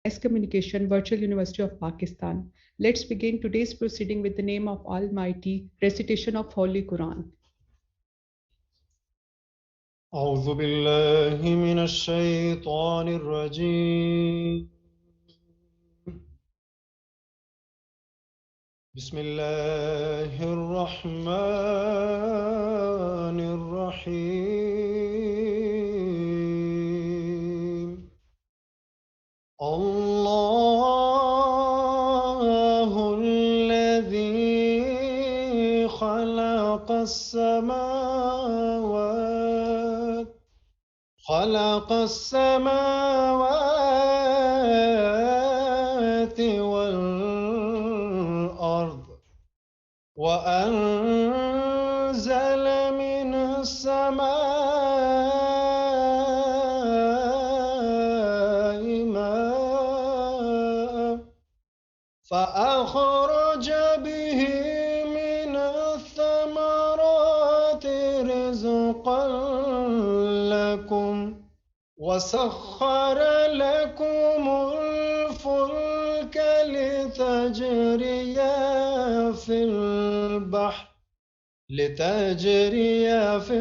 Mass Communication, Virtual University of Pakistan. Let's begin today's proceeding with the name of Almighty, recitation of Holy Quran. أعوذ بالله من الشيطان الرجيم بسم الله الرحمن الرحيم الله الذي خلق السماوات والأرض وأنزل من السماء ماء فأخرج به من الثمرات رزقا لكم وسخر لكم الفلك لتجري في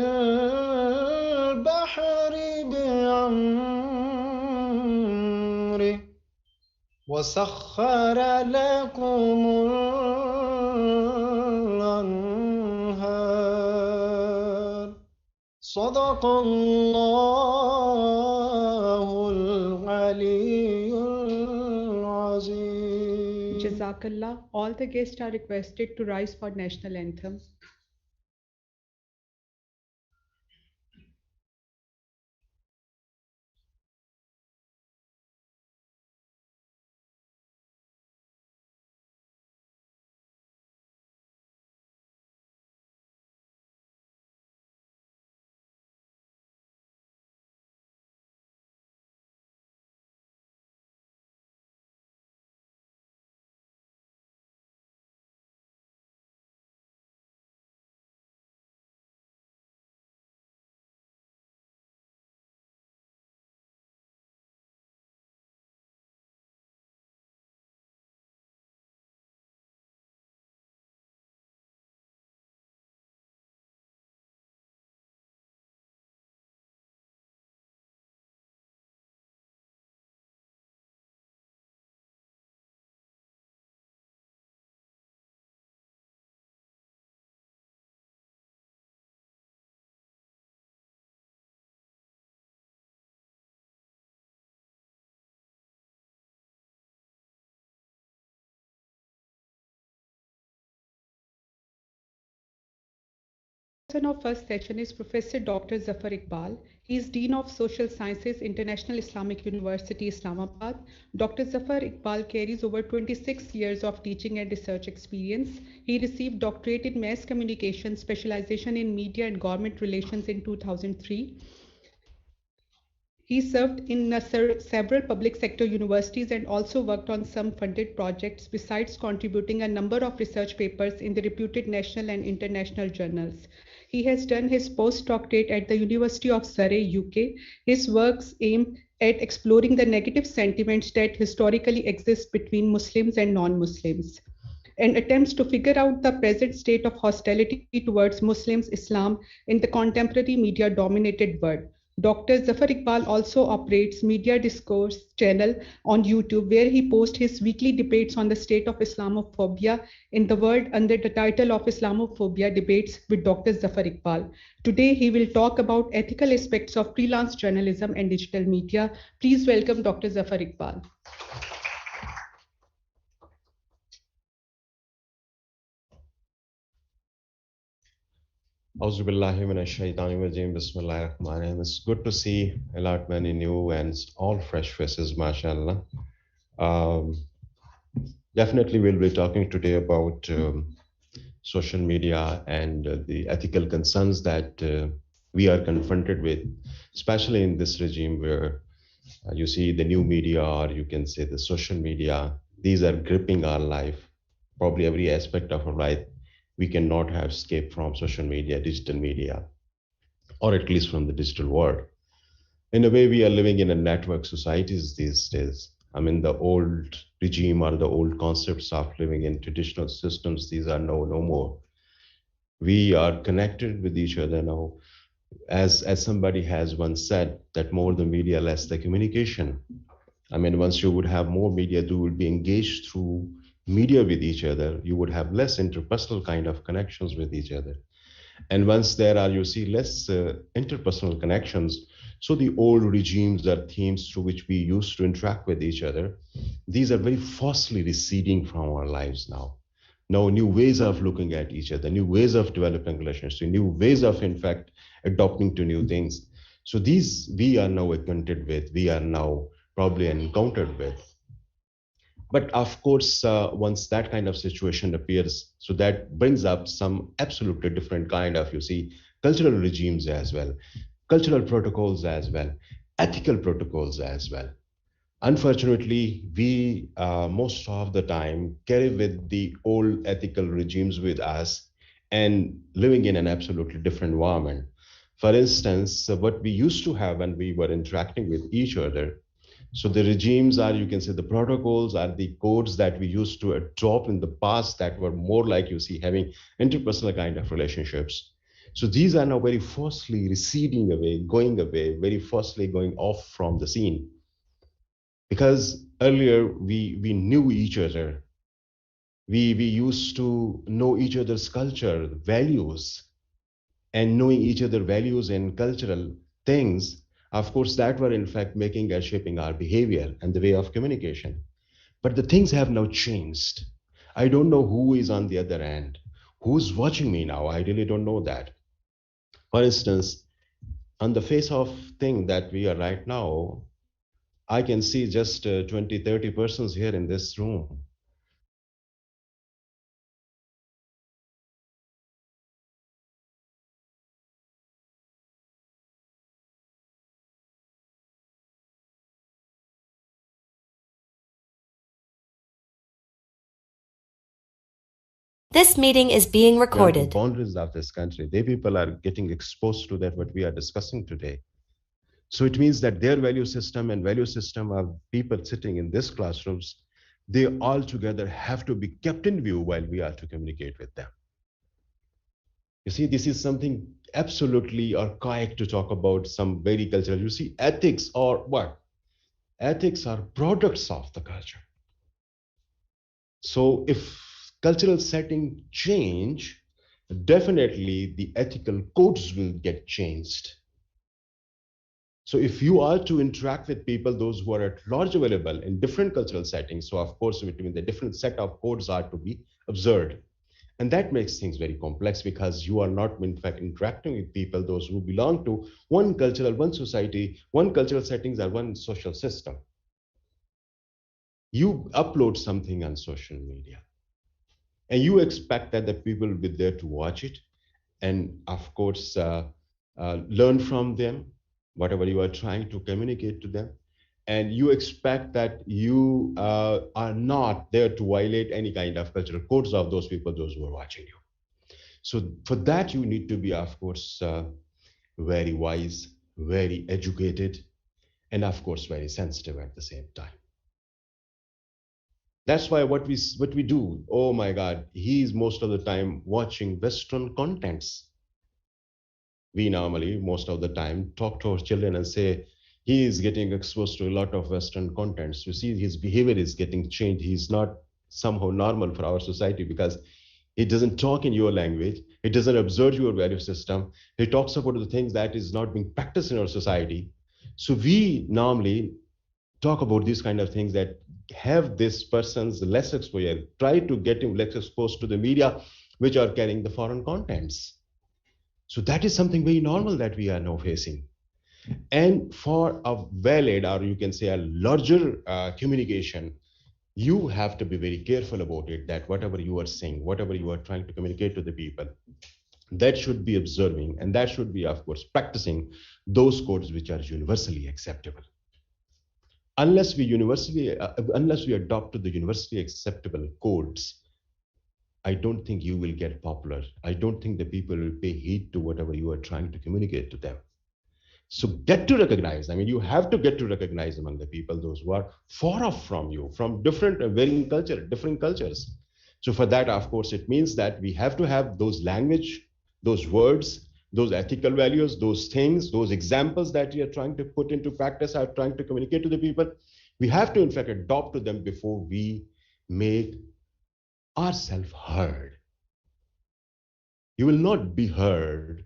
البحر بأمره وسخر لكم الأنهار صدق الله العلي العظيم. Jazakallah. All the guests are requested to rise for national anthem. The person of first session is Professor Dr. Zafar Iqbal. He is Dean of Social Sciences, International Islamic University, Islamabad. Dr. Zafar Iqbal carries over 26 years of teaching and research experience. He received doctorate in mass communication, specialization in media and government relations in 2003. He served in several public sector universities and also worked on some funded projects, besides contributing a number of research papers in the reputed national and international journals. He has done his postdoctorate at the University of Surrey, UK. His works aim at exploring the negative sentiments that historically exist between Muslims and non-Muslims, and attempts to figure out the present state of hostility towards Muslims, Islam in the contemporary media-dominated world. Dr. Zafar Iqbal also operates Media Discourse channel on YouTube, where he posts his weekly debates on the state of Islamophobia in the world under the title of Islamophobia Debates with Dr. Zafar Iqbal. Today, he will talk about ethical aspects of freelance journalism and digital media. Please welcome Dr. Zafar Iqbal. It's good to see a lot many new and all fresh faces, mashallah. Definitely we'll be talking today about social media and the ethical concerns that we are confronted with, especially in this regime where you see the new media, or you can say the social media, these are gripping our life, probably every aspect of our life. We cannot have escape from social media, digital media, or at least from the digital world. In a way, we are living in a network societies these days. I mean, the old regime or the old concepts of living in traditional systems, these are no more. We are connected with each other now. As somebody has once said, that more the media, less the communication. I mean, once you would have more media, you would be engaged through media with each other. You would have less interpersonal kind of connections with each other. And once there are, you see, less interpersonal connections. So the old regimes or themes through which we used to interact with each other, these are very fastly receding from our lives now. Now, new ways of looking at each other, new ways of developing relationships, new ways of, in fact, adopting to new things. So these we are now acquainted with, we are now probably encountered with. But of course, once that kind of situation appears, so that brings up some absolutely different kind of, you see, cultural regimes as well, cultural protocols as well, ethical protocols as well. Unfortunately, we most of the time carry with the old ethical regimes with us and living in an absolutely different environment. For instance, what we used to have when we were interacting with each other, so the regimes are, you can say, the protocols are the codes that we used to adopt in the past that were more like, you see, having interpersonal kind of relationships. So these are now very forcefully receding away, very forcefully going off from the scene. Because earlier we knew each other. We used to know each other's culture, values, and knowing each other values and cultural things, of course, that were in fact making and shaping our behavior and the way of communication. But the things have now changed. I don't know who is on the other end, who's watching me now. I really don't know that. For instance, on the face of thing that we are right now, I can see just 20, 30 persons here in this room. This meeting is being The recorded. boundaries of this country, they people are getting exposed to that what we are discussing today. So it means that their value system and value system of people sitting in these classrooms, they all together have to be kept in view while we are to communicate with them. You see, this is something absolutely archaic to talk about some very cultural. You see, ethics or what? Ethics are products of the culture. So if cultural setting change, definitely the ethical codes will get changed. So if you are to interact with people, those who are at large available in different cultural settings, so of course, between the different set of codes are to be observed. And that makes things very complex because you are not, in fact, interacting with people, those who belong to one cultural, one society, one cultural settings, or one social system. You upload something on social media and you expect that the people will be there to watch it and, of course, learn from them, whatever you are trying to communicate to them. And you expect that you are not there to violate any kind of cultural codes of those people, those who are watching you. So for that, you need to be, of course, very wise, very educated, and of course, very sensitive at the same time. That's why what we do, oh my God, he's most of the time watching Western contents. We normally, most of the time, talk to our children and say, he is getting exposed to a lot of Western contents. You see, his behavior is getting changed. He's not somehow normal for our society because he doesn't talk in your language. He doesn't observe your value system. He talks about the things that is not being practiced in our society. So we normally talk about these kind of things that have this person's less exposure, try to get him less exposed to the media, which are carrying the foreign contents. So that is something very normal that we are now facing. And for a valid, or you can say a larger communication, you have to be very careful about it, that whatever you are saying, whatever you are trying to communicate to the people, that should be observing, and that should be, of course, practicing those codes which are universally acceptable. Unless we adopt the universally acceptable codes, I don't think you will get popular. I don't think the people will pay heed to whatever you are trying to communicate to them. So get to recognize, I mean, you have to get to recognize among the people those who are far off from you, from different, varying culture, different cultures. So for that, of course, it means that we have to have those language, those words, those ethical values, those things, those examples that we are trying to put into practice, are trying to communicate to the people. We have to, in fact, adopt to them before we make ourselves heard. You will not be heard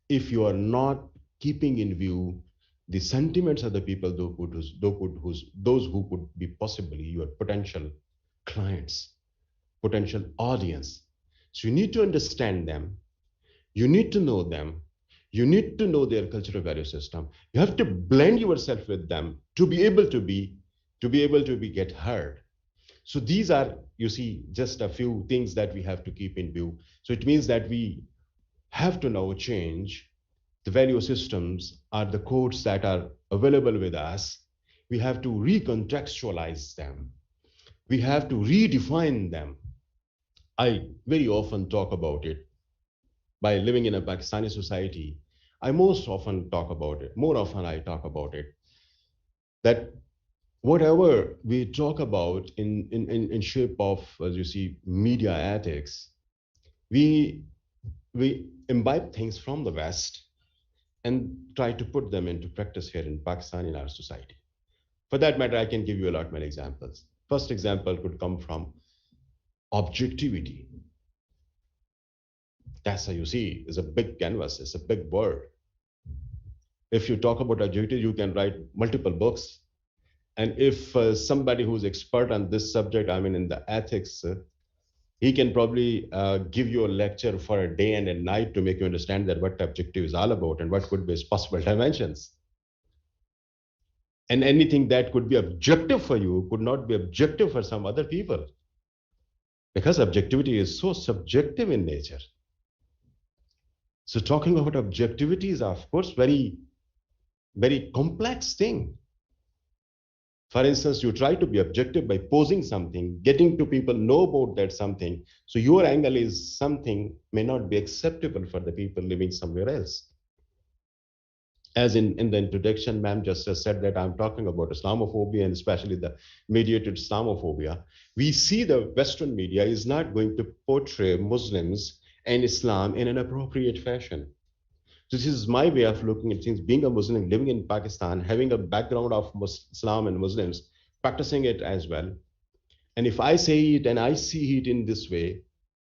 if you are not keeping in view the sentiments of the people those who could be possibly your potential clients, potential audience. So you need to understand them, you need to know them, you need to know their cultural value system. You have to blend yourself with them to be able to be get heard. So these are, you see, just a few things that we have to keep in view. So it means that we have to now change the value systems, are the codes that are available with us. We have to recontextualize them. We have to redefine them. I very often talk about it. By living in a Pakistani society, I most often talk about it, more often I talk about it, that whatever we talk about in shape of, as you see, media ethics, we imbibe things from the West and try to put them into practice here in Pakistan, in our society. For that matter, I can give you a lot many examples. First example could come from objectivity. That's how you see, is a big canvas, it's a big word. If you talk about objectivity, you can write multiple books. And if somebody who's expert on this subject, I mean, in the ethics, he can probably give you a lecture for a day and a night to make you understand that what objective is all about and what could be its possible dimensions. And anything that could be objective for you could not be objective for some other people, because objectivity is so subjective in nature. So talking about objectivity is, of course, very, very complex thing. For instance, you try to be objective by posing something, getting to people know about that something. So your angle is something may not be acceptable for the people living somewhere else. As in the introduction, ma'am just said that I'm talking about Islamophobia, and especially the mediated Islamophobia. We see the Western media is not going to portray Muslims and Islam in an appropriate fashion. This is my way of looking at things. Being a Muslim, living in Pakistan, having a background of Islam and Muslims, practicing it as well. And if I say it and I see it in this way,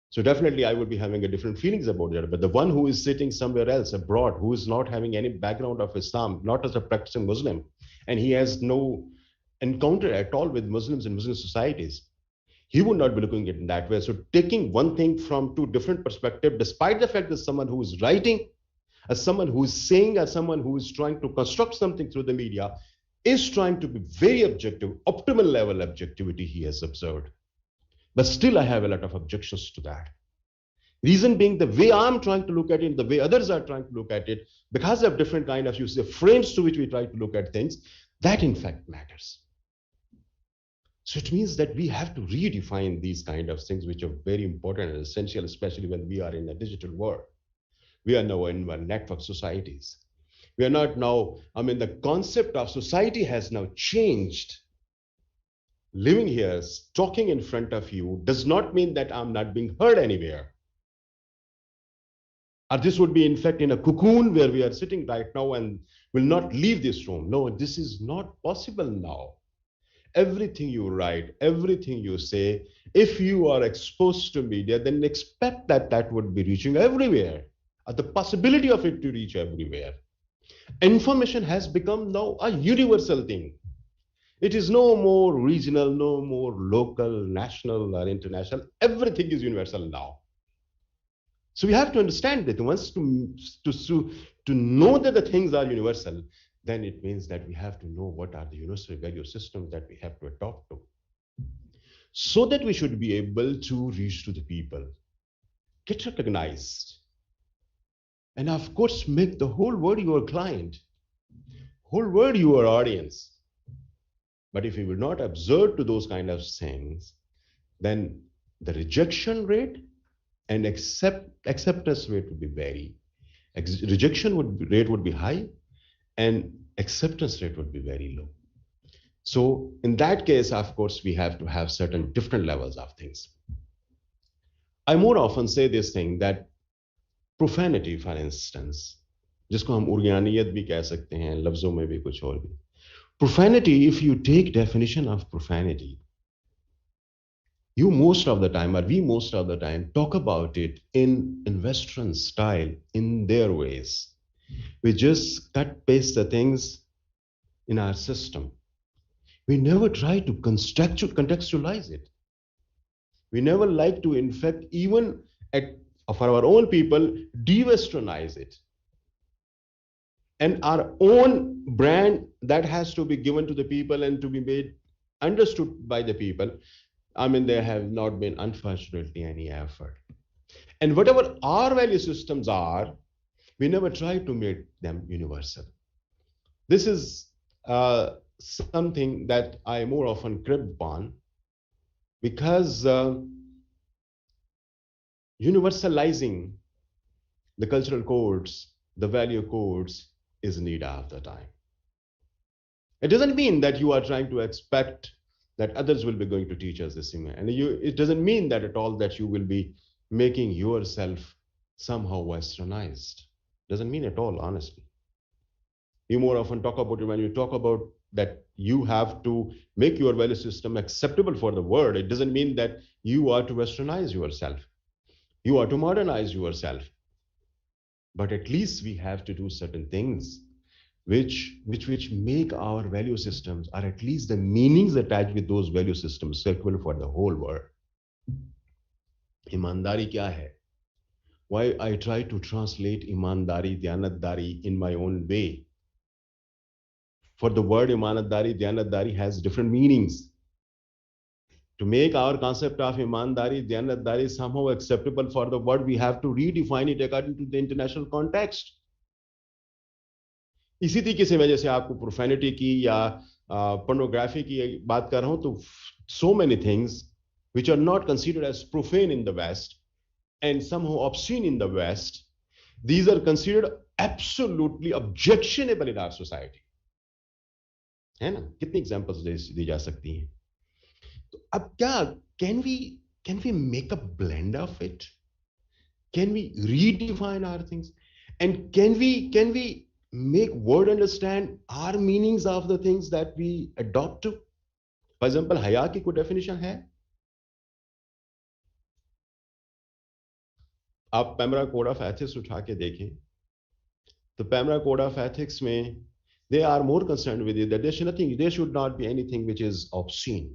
so definitely I would be having a different feelings about it. But the one who is sitting somewhere else abroad, who is not having any background of Islam, not as a practicing Muslim, and he has no encounter at all with Muslims and Muslim societies, he would not be looking at it in that way. So taking one thing from two different perspectives, despite the fact that someone who is writing, as someone who is saying, as someone who is trying to construct something through the media, is trying to be very objective, optimal level objectivity he has observed. But still, I have a lot of objections to that. Reason being, the way I'm trying to look at it, the way others are trying to look at it, because of different kind of frames to which we try to look at things, that in fact matters. So it means that we have to redefine these kind of things, which are very important and essential, especially when we are in a digital world. We are now in network societies. We are not now, I mean, the concept of society has now changed. Living here, talking in front of you does not mean that I'm not being heard anywhere. Or this would be, in fact, in a cocoon where we are sitting right now and will not leave this room. No, this is not possible now. Everything you write, everything you say, if you are exposed to media, then expect that that would be reaching everywhere. The possibility of it to reach everywhere. Information has become now a universal thing. It is no more regional, no more local, national, or international. Everything is universal now. So we have to understand that once to know that the things are universal, then it means that we have to know what are the universal value systems that we have to adopt to, so that we should be able to reach to the people, get recognized, and of course, make the whole world your client, whole world your audience. But if we will not observe to those kind of things, then the rejection rate and acceptance rate would be very. Rejection rate would be high, and acceptance rate would be very low. So in that case, of course, we have to have certain different levels of things. I more often say this thing that profanity, for instance, जिसको हम उर्यानियत भी कह सकते हैं, लफ्जों में भी कुछ और भी. Profanity, if you take definition of profanity, you most of the time, or we most of the time, talk about it in Western style, in their ways. We just cut paste the things in our system. We never try to contextualize it. We never like to, in fact, even for our own people, de-westernize it. And our own brand that has to be given to the people and to be made understood by the people. I mean, there have not been, unfortunately, any effort. And whatever our value systems are, we never try to make them universal. This is something that I more often crib upon, because universalizing the cultural codes, the value codes, is need of the time. It doesn't mean that you are trying to expect that others will be going to teach us this thing. And it doesn't mean that at all that you will be making yourself somehow westernized. Doesn't mean at all, honestly. You more often talk about it when you talk about that you have to make your value system acceptable for the world. It doesn't mean that you are to westernize yourself. You are to modernize yourself. But at least we have to do certain things which make our value systems, or at least the meanings attached with those value systems, circular for the whole world. Imandari kya hai? Why I try to translate imandari, dhyanatdari in my own way. For the word imanatdari, dhyanatdari has different meanings. To make our concept of imandari, dhyanatdari somehow acceptable for the world, we have to redefine it according to the international context. इसी तरीके से मैं जैसे आपको profanity की या pornography की बात कर रहा हूं, तो so many things which are not considered as profane in the West and somehow obscene in the West, these are considered absolutely objectionable in our society. है ना? कितनी एग्जांपल्स दी जा सकती हैं? तो अब क्या, can we make a blend of it? Can we redefine our things? And can we make world understand our meanings of the things that we adopt to? For example, हया की कोई definition है? आप पैमरा कोड ऑफ एथिक्स उठा के देखें, तो PEMRA code of ethics में they are more concerned with it that there should not be anything which is obscene.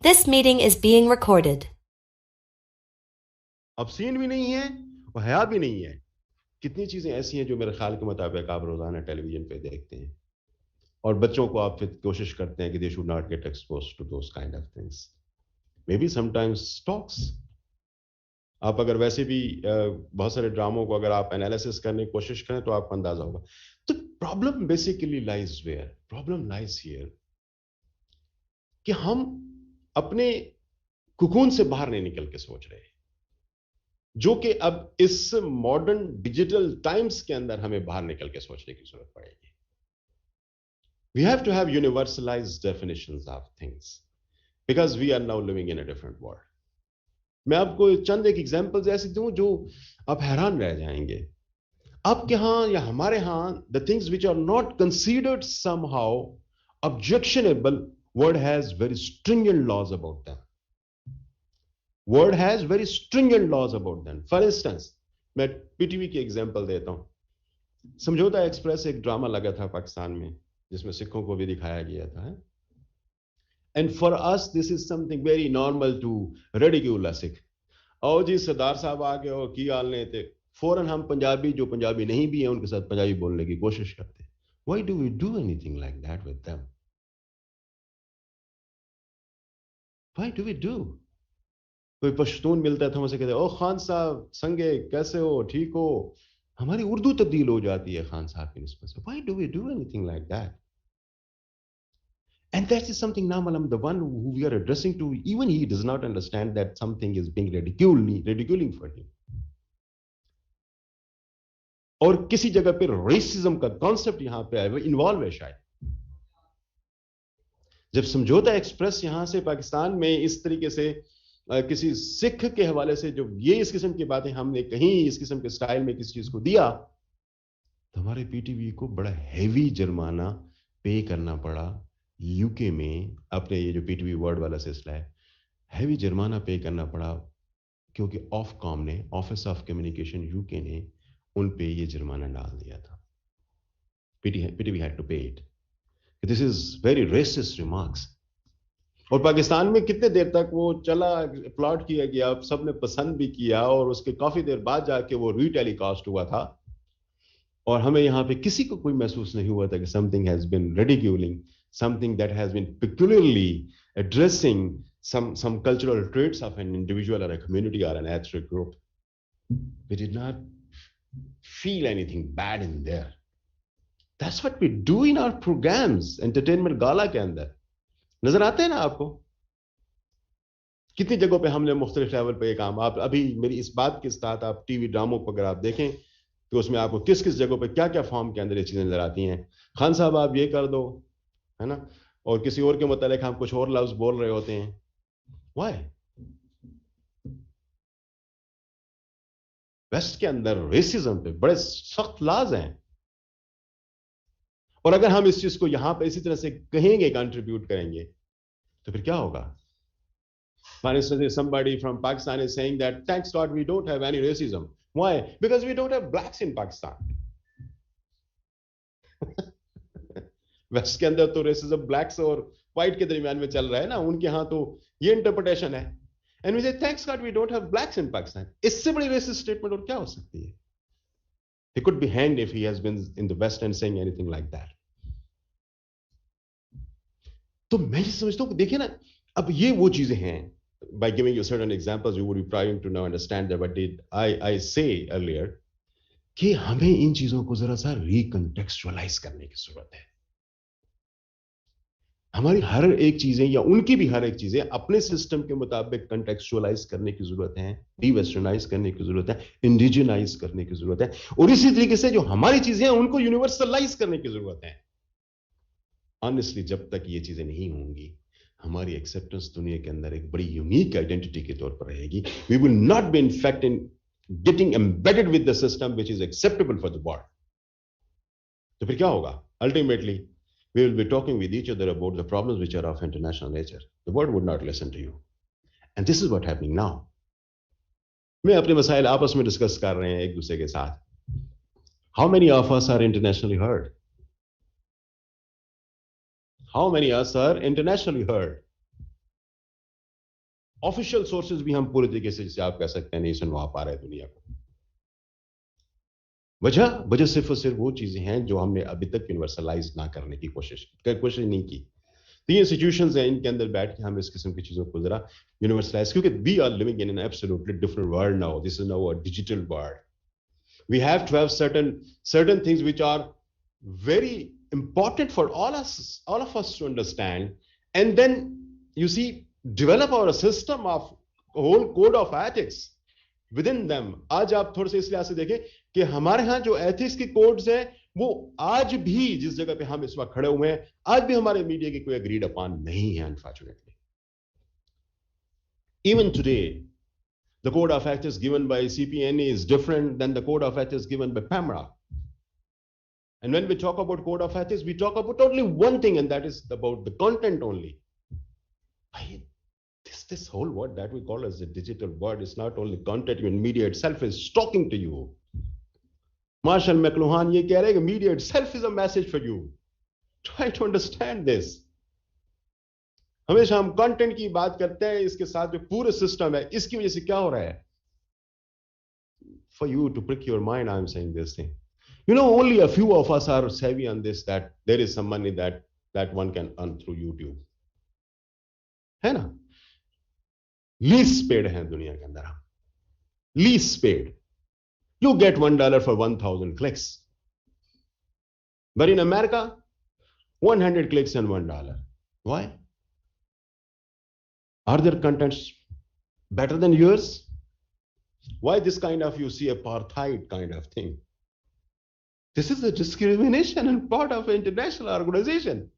This meeting is being recorded. obscene भी नहीं है और हया भी नहीं है. कितनी चीजें ऐसी हैं जो मेरे ख्याल के मुताबिक आप रोजाना टेलीविजन पे देखते हैं, और बच्चों को आप फिर कोशिश करते हैं कि they should not get exposed to those kind of things. Maybe sometimes talks. आप अगर वैसे भी बहुत सारे ड्रामों को अगर आप एनालिसिस करने की कोशिश करें तो आपको अंदाजा होगा. तो problem basically lies where? Problem lies here कि हम अपने कुकून से बाहर नहीं निकल के सोच रहे, जो कि अब इस मॉडर्न डिजिटल टाइम्स के अंदर हमें बाहर निकल के सोचने की जरूरत पड़ेगी. We have to have universalized definitions of things because we are now living in a different world. मैं आपको चंद एक एग्जांपल्स ऐसे दूं जो आप हैरान रह जाएंगे. आपके यहां या हमारे यहां the things which are not considered somehow objectionable, world has very stringent laws about them. World has very stringent laws about them. For instance, मैं पीटीवी की एग्जांपल देता हूं. समझौता एक्सप्रेस एक ड्रामा लगा था पाकिस्तान में जिसमें सिखों को भी दिखाया गया था. And for us this is something very normal to ridicule a Sikh. आओ जी सरदार साहब आ गए हो, की हाल ने थे, फौरन हम पंजाबी जो पंजाबी नहीं भी हैं उनके साथ पंजाबी बोलने की कोशिश करते हैं. Why do we do anything like that with them? Why do we do? कोई पश्तून मिलता है तो हम उसे कहते हैं, ओ खान साहब संगे कैसे हो, ठीक हो. हमारी उर्दू तब्दील हो जाती है खान साहब की निस्बत से. Why do we do anything like that? And that is something now, the one who we are addressing to, even he does not understand that something is being ridiculing for him. और किसी जगह पे racism का concept यहां पे आया, involve है शायद। जब समझौता एक्सप्रेस यहां से पाकिस्तान में इस तरीके से किसी सिख के हवाले से जो ये इस किस्म की बातें हमने कहीं इस किस्म के स्टाइल में किसी चीज को दिया, तो हमारे पीटीवी को बड़ा हैवी जुर्माना पे करना पड़ा। यूके में अपने ये जो पीटीवी वर्ड वाला सिलसिला है, हैवी जुर्माना पे करना पड़ा, क्योंकि ऑफकॉम ने, ऑफिस ऑफ कम्युनिकेशन यूके ने उन पे ये जुर्माना डाल दिया था। पीटीवी हैड टू पे it. This is very resist remarks. और पाकिस्तान में कितने देर तक वो चला, प्लॉट किया गया, सबने पसंद भी किया, और उसके काफी देर बाद जाके वो रीटेलीकास्ट हुआ था, और हमें यहाँ पे किसी को कोई महसूस नहीं हुआ था कि something has been ridiculing, something that has been peculiarly addressing some cultural traits of an individual or a community or an ethnic group. We did not feel anything bad in there. That's what we do in our programs, entertainment gala के अंदर। नजर आते हैं ना आपको कितनी जगहों पे हमने मुख्तलिफ लेवल पे ये काम। आप अभी मेरी इस बात के साथ आप टीवी ड्रामों को अगर आप देखें तो उसमें आपको किस किस जगहों पे क्या क्या फॉर्म के अंदर ये चीजें नजर आती हैं। खान साहब आप ये कर दो, है ना, और किसी और के मुतालिक हम कुछ और लफ्ज बोल रहे होते हैं। Why? वेस्ट के अंदर रेसिज्म पे बड़े सख्त लाज हैं, और अगर हम इस चीज को यहां पे इसी तरह से कहेंगे, कंट्रीब्यूट करेंगे, तो फिर क्या होगा? For instance, if somebody from Pakistan is saying that thanks God we don't have any racism. Why? Because we don't have blacks in Pakistan. West के अंदर तो रेसिज्म ब्लैक्स और व्हाइट के दरमियान में चल रहा है ना, उनके यहां तो ये इंटरप्रिटेशन है। And we say thanks God we don't have blacks in Pakistan. इससे बड़ी रेसिस्ट स्टेटमेंट और क्या हो सकती है? He could be hanged if he has been in the West and saying anything like that. तो मैं ये समझता हूं, देखिए ना, अब ये वो चीजें हैं, by giving you certain examples you would be trying to now understand that what did I say earlier, कि हमें इन चीजों को जरा सा रिकंटेक्चुअलाइज करने की जरूरत है। हमारी हर एक चीजें या उनकी भी हर एक चीजें अपने सिस्टम के मुताबिक कंटेक्चुअलाइज करने की जरूरत है, डीवेस्टर्नाइज करने की जरूरत है, इंडिजिनाइज करने की जरूरत है, और इसी तरीके से जो हमारी चीजें हैं उनको यूनिवर्सलाइज करने की जरूरत है। ऑनेस्टली जब तक ये चीजें नहीं होंगी, हमारी एक्सेप्टेंस दुनिया के अंदर एक बड़ी यूनिक आइडेंटिटी के तौर पर रहेगी। We will not be in fact in getting embedded with the system which is acceptable for the world. तो फिर क्या होगा? Ultimately we will be talking with each other about the problems which are of international nature. The world would not listen to you. And this is what's happening now. मैं अपने मसाइल आपस में discuss कर रहे हैं एक दूसरे के साथ। How many of us are internationally heard? How many of us are internationally heard? Official sources भी हम पूरे तरीके से, जिसे आप कह सकते हैं, नहीं सुनवा पा रहे दुनिया को। वजह सिर्फ और सिर्फ वो चीजें हैं जो हमने अभी तक यूनिवर्सलाइज ना करने की कोशिश नहीं की। तो ये इंस्टीट्यूशंस हैं, इनके अंदर बैठ के हम इस किस्म की चीजों को जरा यूनिवर्सलाइज, क्योंकि we are living in an absolutely different world now. This is now a digital world. We have to have certain things which are very important for all of us to understand, and then you see develop our system of whole code of ethics within them. आज आप थोड़े से इस लिहाज से देखें कि हमारे यहाँ जो एथिक्स की कोड्स हैं, वो आज भी जिस जगह पे हम इस वक्त खड़े हुए हैं, आज भी हमारे मीडिया की कोई अग्रीड अपॉन नहीं है, unfortunately. Even today, the code of ethics given by CPNA is different than the code of ethics given by PAMRA. And when we talk about code of ethics, we talk about only one thing, and that is about the content only. This whole word that we call as the digital world is not only content, even media itself is talking to you. Marshall McLuhan ये कह रहे हैं कि media itself is a message for you. Try to understand this. हमेशा हम content की बात करते हैं, इसके साथ जो पूरे सिस्टम है, इसकी वजह से क्या हो रहा है? For you to prick your mind, I'm saying this thing. You know, only a few of us are savvy on this, that there is some money that one can earn through YouTube. है ना? Least paid है दुनिया के अंदर हम, least paid. You get $1 for 1,000 clicks. But in America, 100 clicks and $1. Why? Are their contents better than yours? Why this kind of, you see, apartheid kind of thing? This is a discrimination and part of an international organization.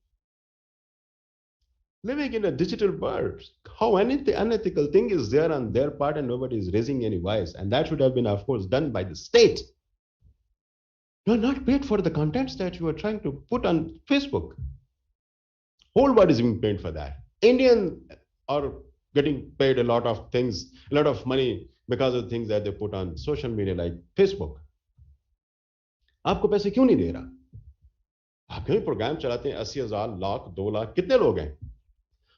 Living in a digital world, how unethical thing is there on their part and nobody is raising any voice. And that should have been, of course, done by the state. You're not paid for the contents that you are trying to put on Facebook. Whole world is being paid for that. Indians are getting paid a lot of things, a lot of money because of things that they put on social media like Facebook. आपको पैसे क्यों नहीं दे रहा? आप कहीं programme चलाते हैं 80,000 लाख 2 लाख कितने लोग हैं?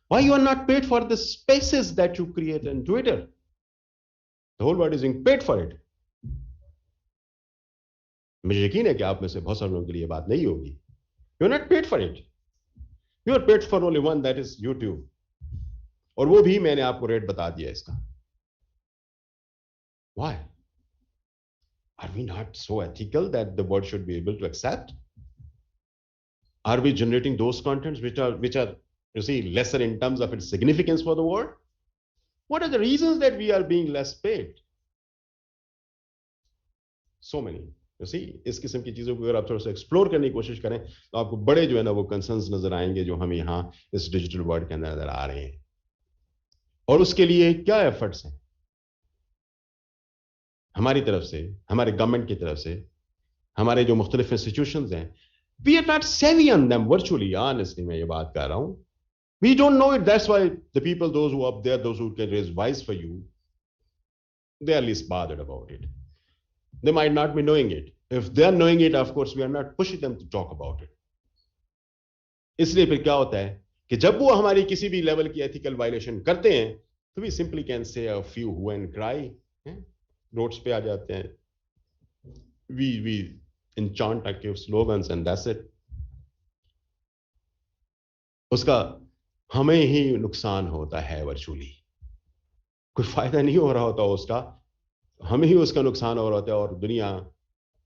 Why you are not paid for the spaces that you create on Twitter? The whole world is being paid for it. मुझे यकीन है कि आप में से बहुत सारे लोगों के लिए बात नहीं होगी. You are not paid for it. You are paid for only one, that is YouTube. और वो भी मैंने आपको रेट बता दिया इसका. Why? Are we not so ethical that the world should be able to accept? Are we generating those contents which are, you see, lesser in terms of its significance for the world? What are the reasons that we are being less paid? So many. You see, इस किस्म की चीजों को अगर आप थोड़ा सा explore करने की कोशिश करें तो आपको बड़े जो है ना वो कंसर्न्स नजर आएंगे जो हम यहाँ इस डिजिटल वर्ल्ड के अंदर नजर आ रहे हैं. और उसके लिए क्या एफर्ट्स हैं हमारी तरफ से, हमारे गवर्नमेंट की तरफ से, हमारे जो मुख्तलिफ इंस्टीट्यूशंस हैं. We are not savvy on them virtually, honestly, मैं ये बात कर रहा हूं. We don't know it. That's why the people, those who are up there, those who can raise voice for you, they are least bothered about it. They might not be knowing it. If they are knowing it, of course, we are not pushing them to talk about it. इसलिए फिर क्या होता है कि जब वो हमारी किसी भी लेवल की एथिकल वायलेशन करते हैं तो we simply can say a few who and cry. Roads पे आ जाते हैं. We enchant a few slogans and that's it. उसका हमें ही नुकसान होता है वर्चुअली. कोई फायदा नहीं हो रहा होता उसका, हमें ही उसका नुकसान हो रहा होता है. और दुनिया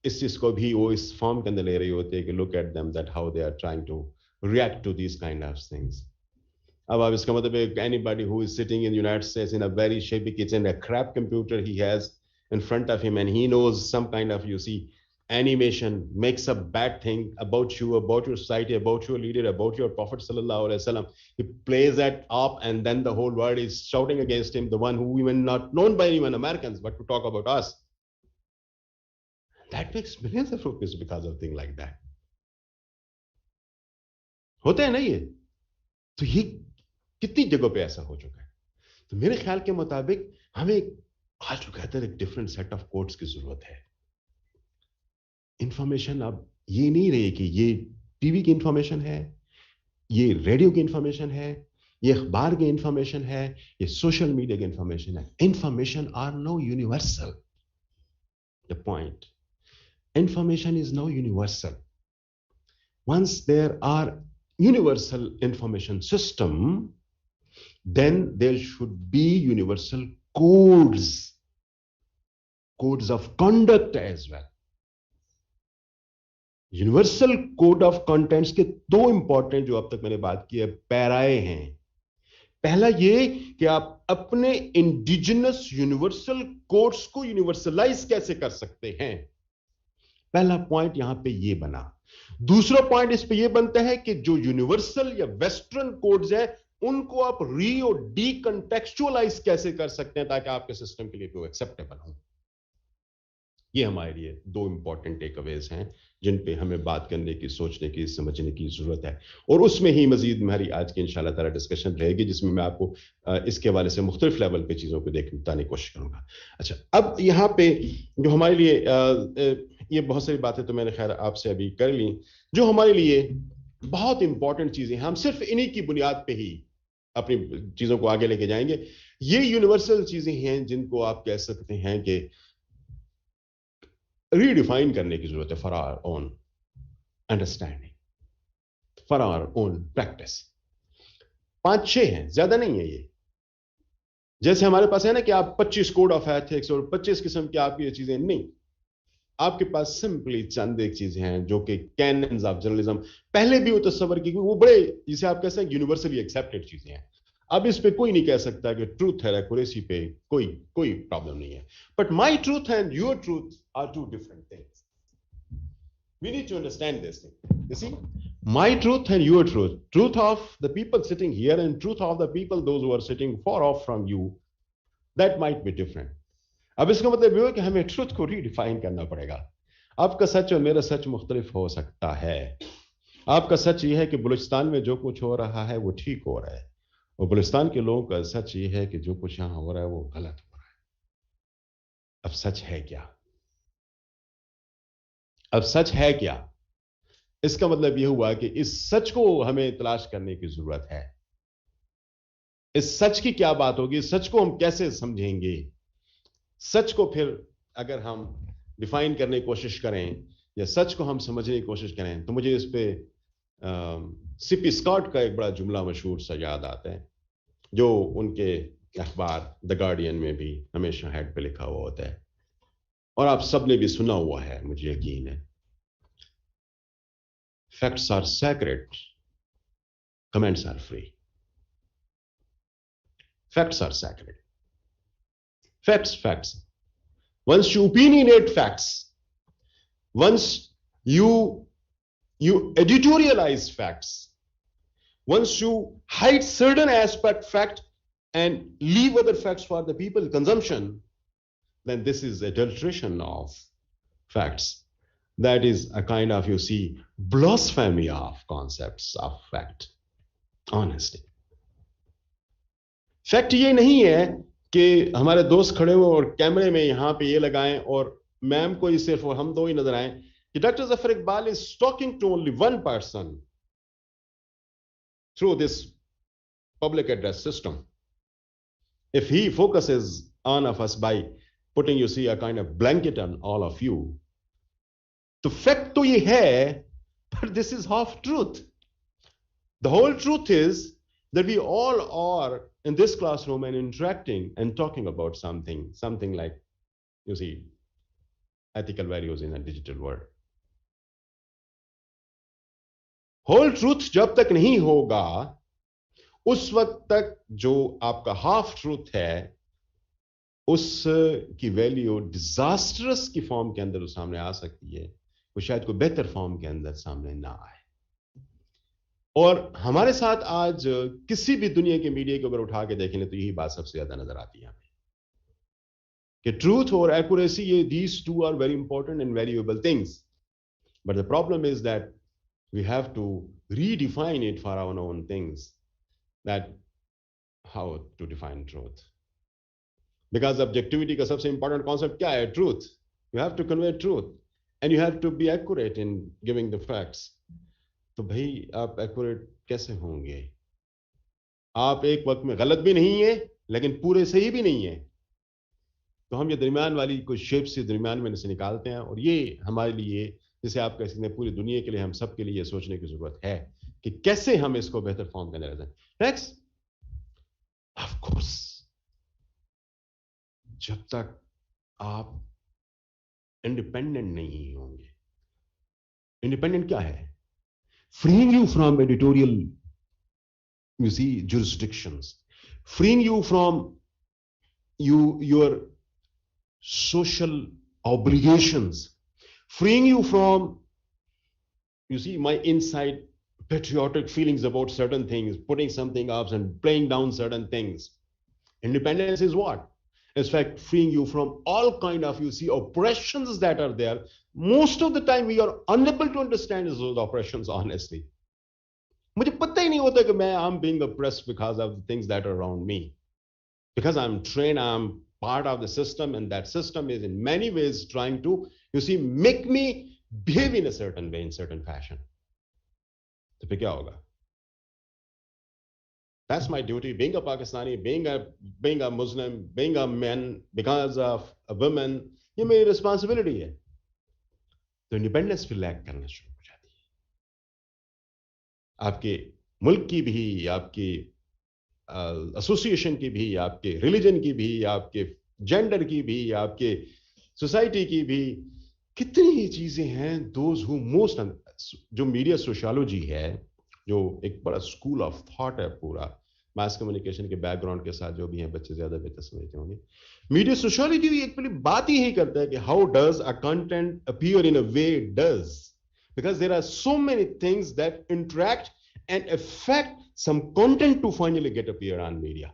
इस चीज को भी वो इस फॉर्म के अंदर ले रही होती है कि look at them that how they are trying to react to this kind of things. अब आप इसका मतलब है anybody who is sitting in United States in a very shabby kitchen, a crap computer he has in front of him, and he knows some kind of, you see, animation makes a bad thing about you, about your society, about your leader, about your Prophet sallallahu alaihi wasallam. He plays that up, and then the whole world is shouting against him, the one who even not known by anyone Americans, but to talk about us. That makes millions of rupees because of thing like that. होते हैं ना ये. तो ये कितनी जगहों पे ऐसा हो चुका है. तो मेरे ख्याल के मुताबिक हमें ऑल टुगेदर एक डिफरेंट सेट ऑफ कोड्स की जरूरत है. इंफॉर्मेशन अब ये नहीं रही कि ये टीवी की इंफॉर्मेशन है, ये रेडियो की इंफॉर्मेशन है, ये अखबार की इंफॉर्मेशन है, ये सोशल मीडिया की इंफॉर्मेशन है. Information are no universal. The point, information is no universal. Once there are universal information system, then there should be universal codes of conduct as well. Universal code of contents के दो important जो अब तक मैंने बात की है पैराए हैं. पहला ये कि आप अपने इंडिजिनस यूनिवर्सल कोड्स को यूनिवर्सलाइज कैसे कर सकते हैं. पहला पॉइंट यहां पे ये बना. दूसरा पॉइंट इस पे ये बनता है कि जो यूनिवर्सल या वेस्टर्न कोड्स है उनको आप री और डी कंटेक्चुअलाइज कैसे कर सकते हैं ताकि आपके सिस्टम के लिए वो एक्सेप्टेबल हो. ये हमारे लिए दो इंपॉर्टेंट टेक अवेज हैं जिन पे हमें बात करने की, सोचने की, समझने की जरूरत है. और उसमें ही मजीद हमारी आज की इंशाल्लाह ताला डिस्कशन रहेगी जिसमें मैं आपको इसके हवाले से मुख्तलिफ लेवल पे चीजों को बताने की कोशिश करूंगा. अच्छा, अब यहाँ पे जो हमारे लिए ये बहुत सारी बातें तो मैंने खैर आपसे अभी कर ली. जो हमारे लिए बहुत इंपॉर्टेंट चीजें हैं, हम सिर्फ इन्हीं की बुनियाद पे ही अपनी चीजों को आगे लेके जाएंगे. ये यूनिवर्सल चीजें हैं जिनको आप कह सकते हैं कि रीडिफाइन करने की जरूरत है for our own understanding, for our own practice. 5-6 हैं, ज्यादा नहीं है ये. जैसे हमारे पास है ना कि आप 25 कोड ऑफ एथिक्स और 25 किस्म की आप ये चीजें, नहीं. आपके पास सिंपली चंद एक चीजें हैं जो कि कैनन्स ऑफ जर्नलिज्म पहले भी वो तस्वर की, वो बड़े जिसे आप कह सकते हैं यूनिवर्सली एक्सेप्टेड चीजें हैं। अब इस पे कोई नहीं कह सकता कि ट्रूथ है, एक्यूरेसी पे कोई कोई प्रॉब्लम नहीं है। But my truth and your truth are two different things. We need to understand this thing. You see, my truth and your truth, truth of the people sitting here and truth of the people, those who are sitting far off from you, that might be different. अब इसका मतलब ये है कि हमें truth को redefine करना पड़ेगा। आपका सच और मेरा सच मुख्तलिफ हो सकता है। आपका सच ये है कि बलूचिस्तान में जो कुछ हो रहा है वो ठीक हो रहा है, और बलूचिस्तान के लोगों का सच ये है कि जो कुछ यहाँ हो रहा है वो गलत हो रहा है। अब सच है क्या? अब सच है क्या? इसका मतलब यह हुआ कि इस सच को हमें तलाश करने की जरूरत है। इस सच की क्या बात होगी, सच को हम कैसे समझेंगे? सच को फिर अगर हम डिफाइन करने की कोशिश करें या सच को हम समझने की कोशिश करें तो मुझे इस पे सीपी स्कॉट का एक बड़ा जुमला मशहूर सा याद आता है, जो उनके अखबार द गार्डियन में भी हमेशा हेड पे लिखा हुआ होता है और आप सबने भी सुना हुआ है, मुझे यकीन है। Facts are sacred, comments are free. Facts are sacred. Facts. Once you opinionate facts, once you editorialize facts, once you hide certain fact and leave other facts for the people consumption, then this is adulteration of facts. That is a kind of, you see, blasphemy of concepts of fact, honesty. Fact ये नहीं है कि हमारे दोस्त खड़े हुए और कैमरे में यहां पे ये लगाएं और मैम को ही सिर्फ और हम दो ही नजर आए कि doctor Zafar Iqbal is talking to only one person through this public address system. If he focuses on of us by putting, you see, a kind of blanket on all of you, तो fact तो ये है, but this is half truth. The whole truth is that we all are in this classroom and interacting and talking about something like, you see, ethical values in a digital world. Whole truth जब तक नहीं होगा उस वक्त तक जो आपका half truth है उस की वैल्यू डिजास्टरस की फॉर्म के अंदर सामने आ सकती है, वो शायद कोई बेहतर फॉर्म के अंदर सामने ना आए। और हमारे साथ आज किसी भी दुनिया के मीडिया के ऊपर उठा के देखें तो यही बात सबसे ज्यादा नजर आती है हमें कि ट्रूथ और एक्यूरेसी, ये these two are very important and valuable things, but the problem is that we have to redefine it for our own things, that how to define truth. Because objectivity का सबसे important concept क्या है? Truth. You have to convey truth and you have to be accurate in giving the facts. तो भाई आप accurate कैसे होंगे? आप एक वक्त में गलत भी नहीं है लेकिन पूरे सही भी नहीं है, तो हम ये दरमियान वाली कुछ शेप से दरमियान में से निकालते हैं, और ये हमारे लिए, जैसे आप कह सकते हैं पूरी दुनिया के लिए, हम सब के लिए सोचने की जरूरत है कि कैसे हम इसको बेहतर फॉर्म के अंदर लाएं। नेक्स्ट, ऑफ कोर्स जब तक आप इंडिपेंडेंट नहीं होंगे। इंडिपेंडेंट क्या है? freeing you from editorial, you see, jurisdictions, freeing you from your social obligations, freeing you from, you see, my inside patriotic feelings about certain things, putting something up and playing down certain things. Independence is what? In fact, freeing you from all kind of, you see, oppressions that are there. Most of the time we are unable to understand those oppressions, honestly. मुझे पता ही नहीं होता कि मैं I'm being oppressed because of the things that are around me. Because I'm trained, I'm part of the system, and that system is in many ways trying to, you see, make me behave in a certain way, in certain fashion. तो फिर क्या होगा? That's my duty, being a Pakistani, being a Muslim, being a man, because of a woman, ये मेरी responsibility है। तो independence फिर lack करना शुरू हो जाती है। आपके मुल्क की भी, आपकी एसोसिएशन की भी, आपके रिलीजन की भी, आपके जेंडर की भी, आपके सोसाइटी की भी, कितनी ही चीजें हैं दोज हु मोस्ट, जो मीडिया सोशियोलॉजी है, जो एक बड़ा स्कूल ऑफ थॉट है पूरा मास कम्युनिकेशन के बैकग्राउंड के साथ, जो भी हैं बच्चे ज्यादा बेहतर समझते होंगे। मीडिया सोशियोलॉजी भी एक पहली बात ही करता है कि how does a content appear in a way it does, because there are so many things that interact and affect some content to finally get appear on media.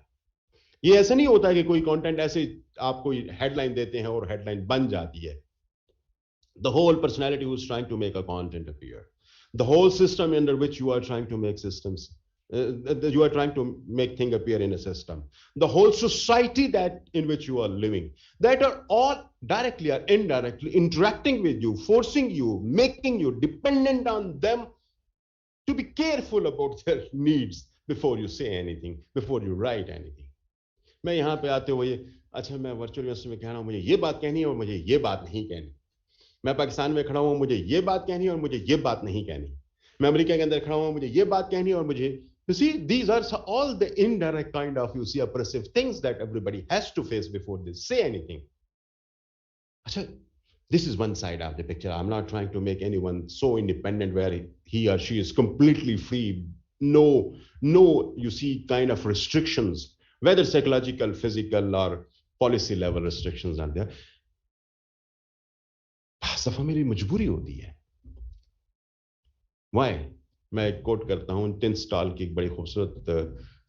ये ऐसा नहीं होता कि कोई कंटेंट ऐसे आप कोई हेडलाइन देते हैं और हेडलाइन बन जाती है। The whole personality who's trying to make a content appear, the whole system under which you are trying to make systems, you are trying to make thing appear in a system, the whole society that in which you are living, that are all directly or indirectly interacting with you, forcing you, making you dependent on them to be careful about their needs before you say anything, before you write anything. मैं यहाँ पे आते हुए अच्छा मैं virtual university में कह रहा हूँ मुझे ये बात कहनी है और मुझे ये बात नहीं कहनी, मैं पाकिस्तान में खड़ा हूं मुझे ये बात कहनी है और मुझे ये बात नहीं कहनी, मैं अमेरिका के अंदर खड़ा हूं मुझे ये बात कहनी है और मुझे, you see these are all the indirect kind of, you see, oppressive things that everybody has to face before they say anything. Acha, this is one side of the picture. I'm not trying to make anyone so independent where he or she is completely free, no you see kind of restrictions, whether psychological, physical or policy level restrictions are there. सफा मेरी मजबूरी होती है। Y, मैं एक coat करता हूं tin stall की एक बड़ी खूबसूरत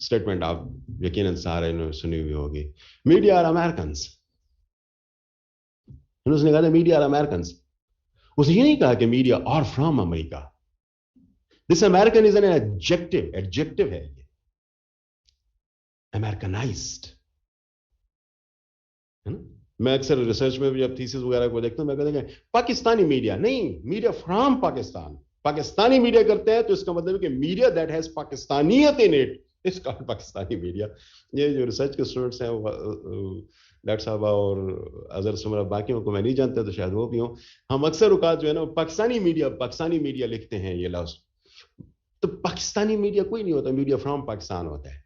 स्टेटमेंट, आप यकीनन सारे ने सुनी हुई होगी। मीडिया आर अमेरिकन्स, उसने कहा था मीडिया आर अमेरिकन्स, उसने ये नहीं कहा कि media are from America. This American is an adjective है ये, अमेरिकनाइज्ड है ना। मैं अक्सर रिसर्च में भी जब थीसिस वगैरह को देखता हूं मैं कहता हूं पाकिस्तानी मीडिया नहीं, media from Pakistan. Pakistani media करते हैं तो इसका मतलब है कि मीडिया दैट हैज पाकिस्तानियत in it is called Pakistani media. ये जो रिसर्च के स्टूडेंट्स हैं डॉक्टर साहब और अजहर सुमरा, बाकियों को मैं नहीं जानता तो शायद वो भी हो, हम अक्सर औकात जो है ना पाकिस्तानी मीडिया लिखते हैं ये लफ्ज, तो पाकिस्तानी मीडिया कोई नहीं होता, मीडिया फ्रॉम पाकिस्तान होता है।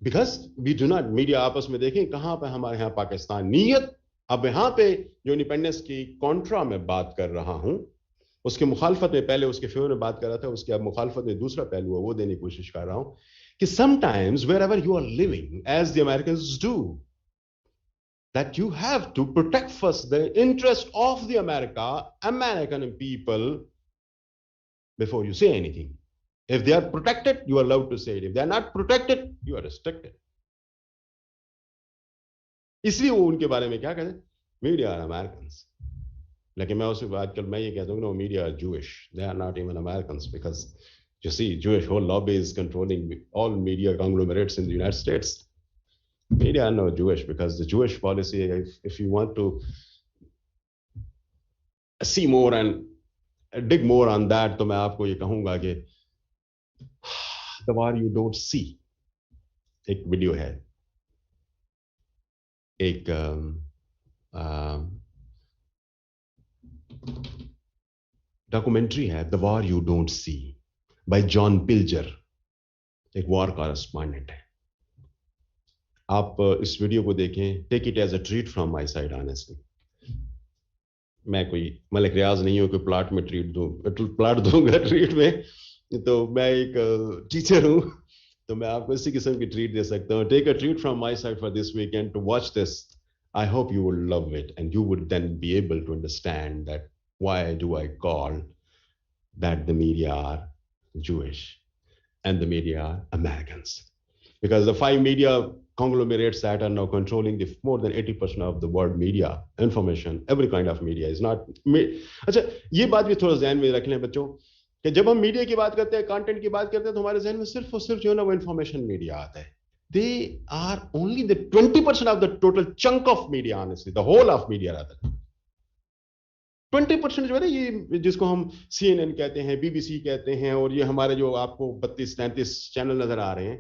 Because we do not, media आपस में देखें कहां पे हमारे यहाँ पाकिस्तानियत। अब यहाँ पे जो इंडिपेंडेंस की कॉन्ट्रा में बात कर रहा हूं, उसके मुखालफत में पहले उसके फेवर में बात कर रहा था, उसके अब मुखालफत में दूसरा पहलू है वो देने की कोशिश कर रहा हूं कि sometimes wherever you are living as the Americans do, that you have to protect first the interest of the American people before you say anything. If they are protected, you are allowed to say it. If they are not protected, you are restricted. इसलिए वो उनके बारे में क्या कहते हैं, media are Americans. लेकिन मैं उसके बाद कल मैं ये कहता हूँ no, media are Jewish. They are not even Americans because you see Jewish whole lobby is controlling all media conglomerates in the United States. Media are not Jewish because the Jewish policy, if you want to see more and dig more on that, तो मैं आपको ये कहूंगा कि The War You Don't See एक video है, एक documentary है, the war you don't see by John Pilger, एक वॉर कॉरेस्पॉन्डेंट है। आप इस वीडियो को देखें, take it as a treat from my side. Honestly मैं कोई मलिक रियाज नहीं हूं कि प्लाट में प्लाट दूंगा ट्रीट में, तो मैं एक टीचर हूं, तो मैं आपको इसी किस्म की ट्रीट दे सकता हूं। Take a treat from my side for this weekend to watch this. I hope you will love it and you would then be able to understand that why do I call that the media are Jewish and the media are Americans. Because the 5 media conglomerates that are now controlling the more than 80% of the world media, information, every kind of media is not... अच्छा, ये बात भी थोड़ा ध्यान में रख लें बच्चों कि जब हम मीडिया की बात करते हैं, कंटेंट की बात करते हैं, तो हमारे जहन में सिर्फ और सिर्फ जो है ना वो इंफॉर्मेशन मीडिया आता है। They are only the 20% of the total chunk of media, honestly, the whole of media rather. 20% जो है ना, ये जिसको हम CNN कहते हैं, BBC कहते हैं, और ये हमारे जो आपको 32-33 चैनल नजर आ रहे हैं,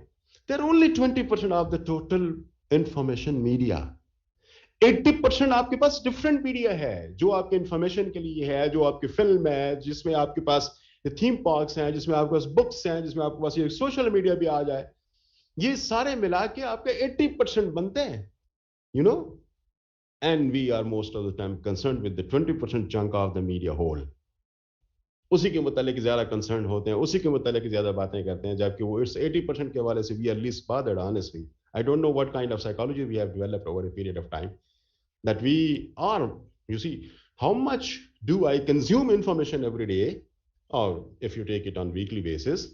they're only 20% of the total information media. 80% आपके पास डिफरेंट मीडिया है, जो आपके इंफॉर्मेशन के लिए है, जो आपकी फिल्म है, जिसमें आपके पास थीम पार्क्स हैं, जिसमें आपके पास बुक्स हैं, जिसमें आपके पास ये सोशल मीडिया भी आ जाए, ये सारे मिला के आपके 80% बनते हैं, you know. and we are most of the time concerned with the 20% chunk of the media whole. उसी के मुतालिक ज़्यादा कंसर्न होते हैं, उसी के मुतालिक ज़्यादा बातें करते हैं, जबकि वो इट्स 80% के हवाले से we are least bothered, honestly. I don't know what kind of psychology we have developed over a period of time that we are, you see, how much do I consume information every day, or if you take it on weekly basis,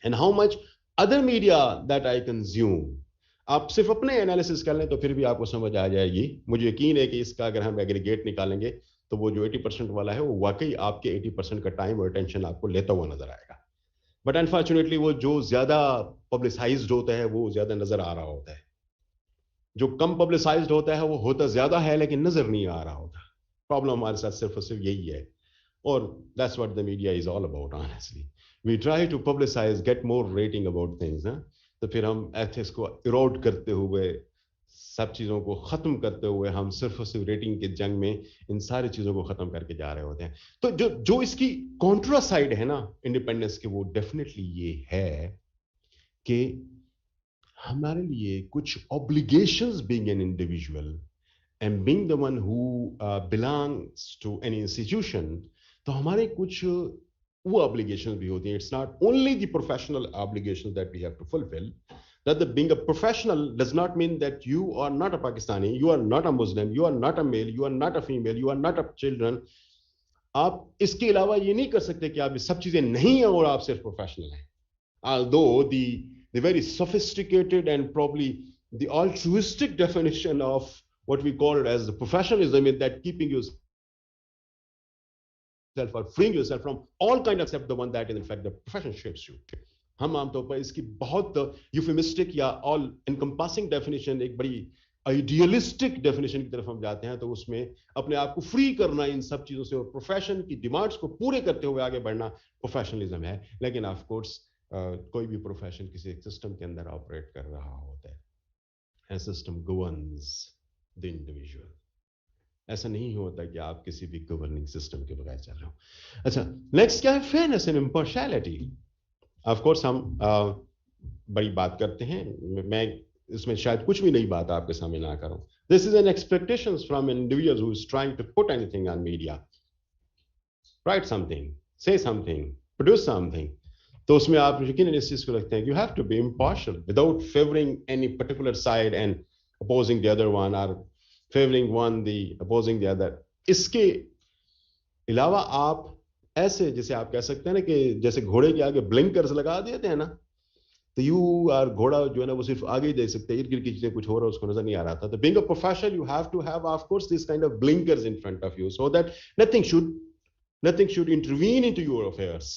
and how much other media that I consume. आप सिर्फ अपने analysis कर लें तो फिर भी आपको समझ आ जाएगी. मुझे यकीन है कि इसका अगर हम एग्रीगेट निकालेंगे तो वो जो 80% वाला है वो वाकई आपके 80% का टाइम और अटेंशन आपको लेता हुआ नजर आएगा. बट अनफॉर्चुनेटली वो जो ज्यादा पब्लिसाइज्ड होता है वो ज्यादा नजर आ रहा होता है, जो कम पब्लिसाइज्ड होता है वो होता ज्यादा है लेकिन नजर नहीं आ रहा होता. प्रॉब्लम हमारे साथ सिर्फ और सिर्फ यही है, और that's what the media is all about. Honestly we try to publicize, get more rating about things, तो फिर हम एथिक्स को इरोड करते हुए, सब चीज़ों को ख़त्म करते हुए हम सिर्फ और सिर्फ रेटिंग के जंग में इन सारी चीज़ों को ख़त्म करके जा रहे होते हैं. तो जो इसकी कॉन्ट्रा साइड है ना इंडिपेंडेंस के, वो डेफिनेटली ये है कि हमारे लिए कुछ obligations being an individual and being the one who belongs to an institution, तो हमारे कुछ वो ऑब्लिगेशंस भी होती हैं. It's not only the professional obligations that we have to fulfil. That the being a professional does not mean that you are not a Pakistani, you are not a Muslim, you are not a male, you are not a female, you are not a children. आप इसके अलावा ये नहीं कर सकते कि आप ये सब चीजें नहीं हैं और आप सिर्फ प्रोफेशनल हैं. Although the very sophisticated and probably the altruistic definition of what we call it as the professionalism is that keeping yourself or freeing yourself from all kind except the one that is in fact the profession shapes you. हम आमतौर पर इसकी बहुत यूफेमिस्टिक या all encompassing definition, एक बड़ी idealistic definition की तरफ हम जाते हैं, तो उसमें अपने आप को फ्री करना इन सब चीजों से और प्रोफेशन की डिमांड्स को पूरे करते हुए आगे बढ़ना प्रोफेशनलिज्म है. लेकिन ऑफ कोर्स कोई भी प्रोफेशन किसी एक सिस्टम के अंदर ऑपरेट कर रहा होता है, and system governs the individual. ऐसा नहीं होता कि आप किसी भी गवर्निंग सिस्टम के बगैर चल रहे हो. अच्छा, नेक्स्ट क्या है? Fairness and impartiality. Of course हम बड़ी बात करते हैं, मैं इसमें शायद कुछ भी नई बात आपके सामने ना करूं. This is an expectations from an individual who is trying to put anything on media, right something, say something, produce something. तो उसमें आप यकीनन इस चीज को रखते हैं, you have to be impartial without favouring any particular side and opposing the other one, और favouring one the opposing the other. इसके अलावा आप ऐसे, जैसे आप कह सकते हैं ना कि जैसे घोड़े के आगे ब्लिंकर्स लगा देते हैं ना, तो यू आर, घोड़ा जो है ना वो सिर्फ आगे ही देख सकते हैं, इर्द गिर्द की चीजें कुछ हो रहा है उसको नजर नहीं आ रहा था. तो being a professional you have to have of course this kind of blinkers in front of you so that nothing should intervene into your affairs,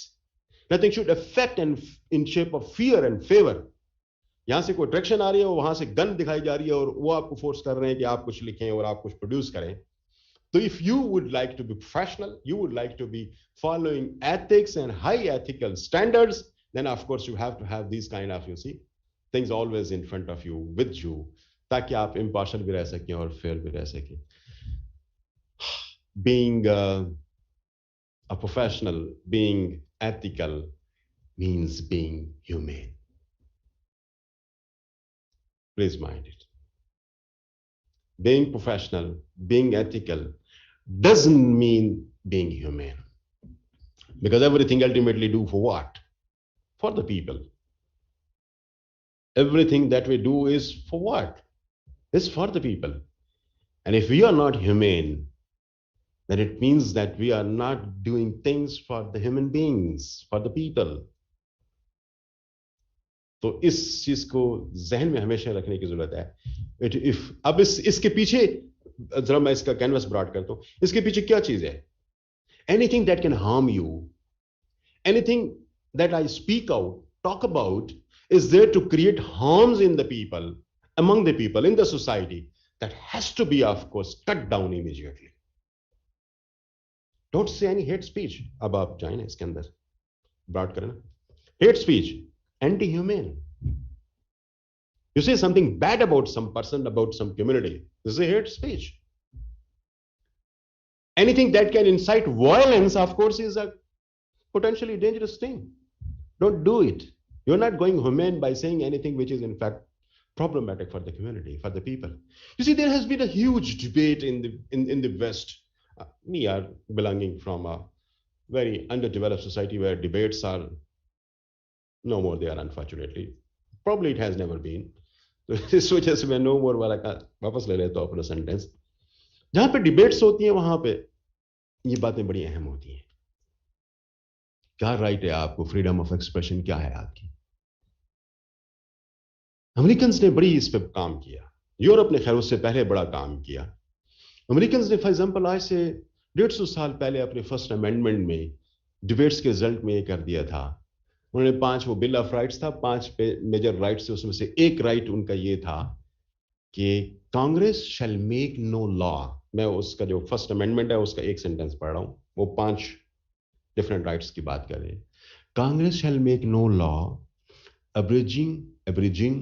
nothing should affect and in shape of fear and favor. यहां से कोई direction आ रही है, वहां से gun दिखाई जा रही है और वो आपको फोर्स कर रहे हैं कि आप कुछ लिखें और आप कुछ प्रोड्यूस करें. So if you would like to be professional, you would like to be following ethics and high ethical standards, then of course you have to have these kind of, you see, things always in front of you, with you, ताकि आप impartial भी रह सकें और fair भी रह सकें. Being a professional, being ethical means being humane. Please mind it. Being professional, being ethical doesn't mean being humane, because everything ultimately do for what? For the people. Everything that we do is for what? It's for the people. And if we are not humane, then it means that we are not doing things for the human beings, for the people. तो इस चीज को जहन में हमेशा रखने की जरूरत है. अब इसके पीछे जरा मैं इसका कैनवस ब्रॉड करता हूं. इसके पीछे क्या चीज है? Anything that can harm you, anything that I speak out, talk about, is there to create harms in the people, among the people, in the society, that has to be of course cut down immediately. Don't say any hate speech. अब आप जाए ना इसके अंदर broad करें ना, hate speech, anti-humane. You say something bad about some person, about some community, this is a hate speech. Anything that can incite violence, of course, is a potentially dangerous thing. Don't do it. You're not going humane by saying anything which is in fact problematic for the community, for the people. You see, there has been a huge debate in the West. We are belonging from a very underdeveloped society where debates are no more there, unfortunately. Probably it has never been. तो इस वजह से मैं no मोर वाला का वापस ले लेता हूँ अपना सेंटेंस. जहां पे डिबेट्स होती हैं वहां पे ये बातें बड़ी अहम होती हैं. क्या राइट है आपको, फ्रीडम ऑफ एक्सप्रेशन क्या है आपकी. अमेरिकन ने बड़ी इस पर काम किया. यूरोप ने खैर उससे पहले बड़ा काम किया. अमेरिकन ने फॉर एग्जाम्पल आज से 150 साल पहले अपने फर्स्ट अमेंडमेंट में डिबेट्स के रिजल्ट में ये कर दिया था. उन्होंने 5 वो बिल ऑफ राइट्स था, 5 मेजर राइट्स थे, उसमें से एक राइट उनका ये था कि Congress shall make no law. मैं उसका जो फर्स्ट अमेंडमेंट है उसका एक सेंटेंस पढ़ रहा हूं. वो 5 डिफरेंट राइट्स की बात कर रहे हैं. Congress shall make no law abridging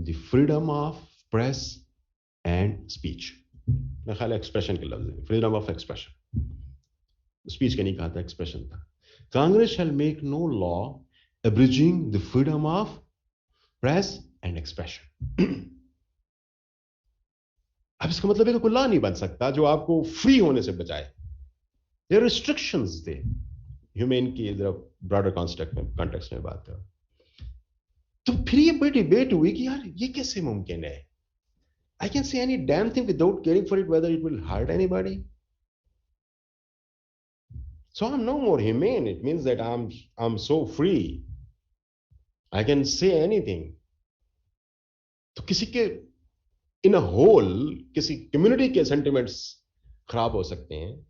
the freedom of press and speech. मेरा ख्याल एक्सप्रेशन के लफ्ज है, फ्रीडम ऑफ एक्सप्रेशन. स्पीच के नहीं कहा था, एक्सप्रेशन था. Congress shall make no law abridging the freedom of press and expression. अब इसका मतलब है कि कोई लॉ नहीं बन सकता जो आपको फ्री होने से बचाए. देयर रिस्ट्रिक्शंस दे ह्यूमन की ब्रॉडर कॉन्टेक्स्ट में बात करो. तो फिर ये बड़ी डिबेट हुई कि यार ये कैसे मुमकिन है. I can say any damn thing without caring for it whether it will hurt anybody. So I'm no more humane. It means that I'm so free. I can say anything. तो किसी के इन अ होल किसी community के sentiments खराब हो सकते हैं.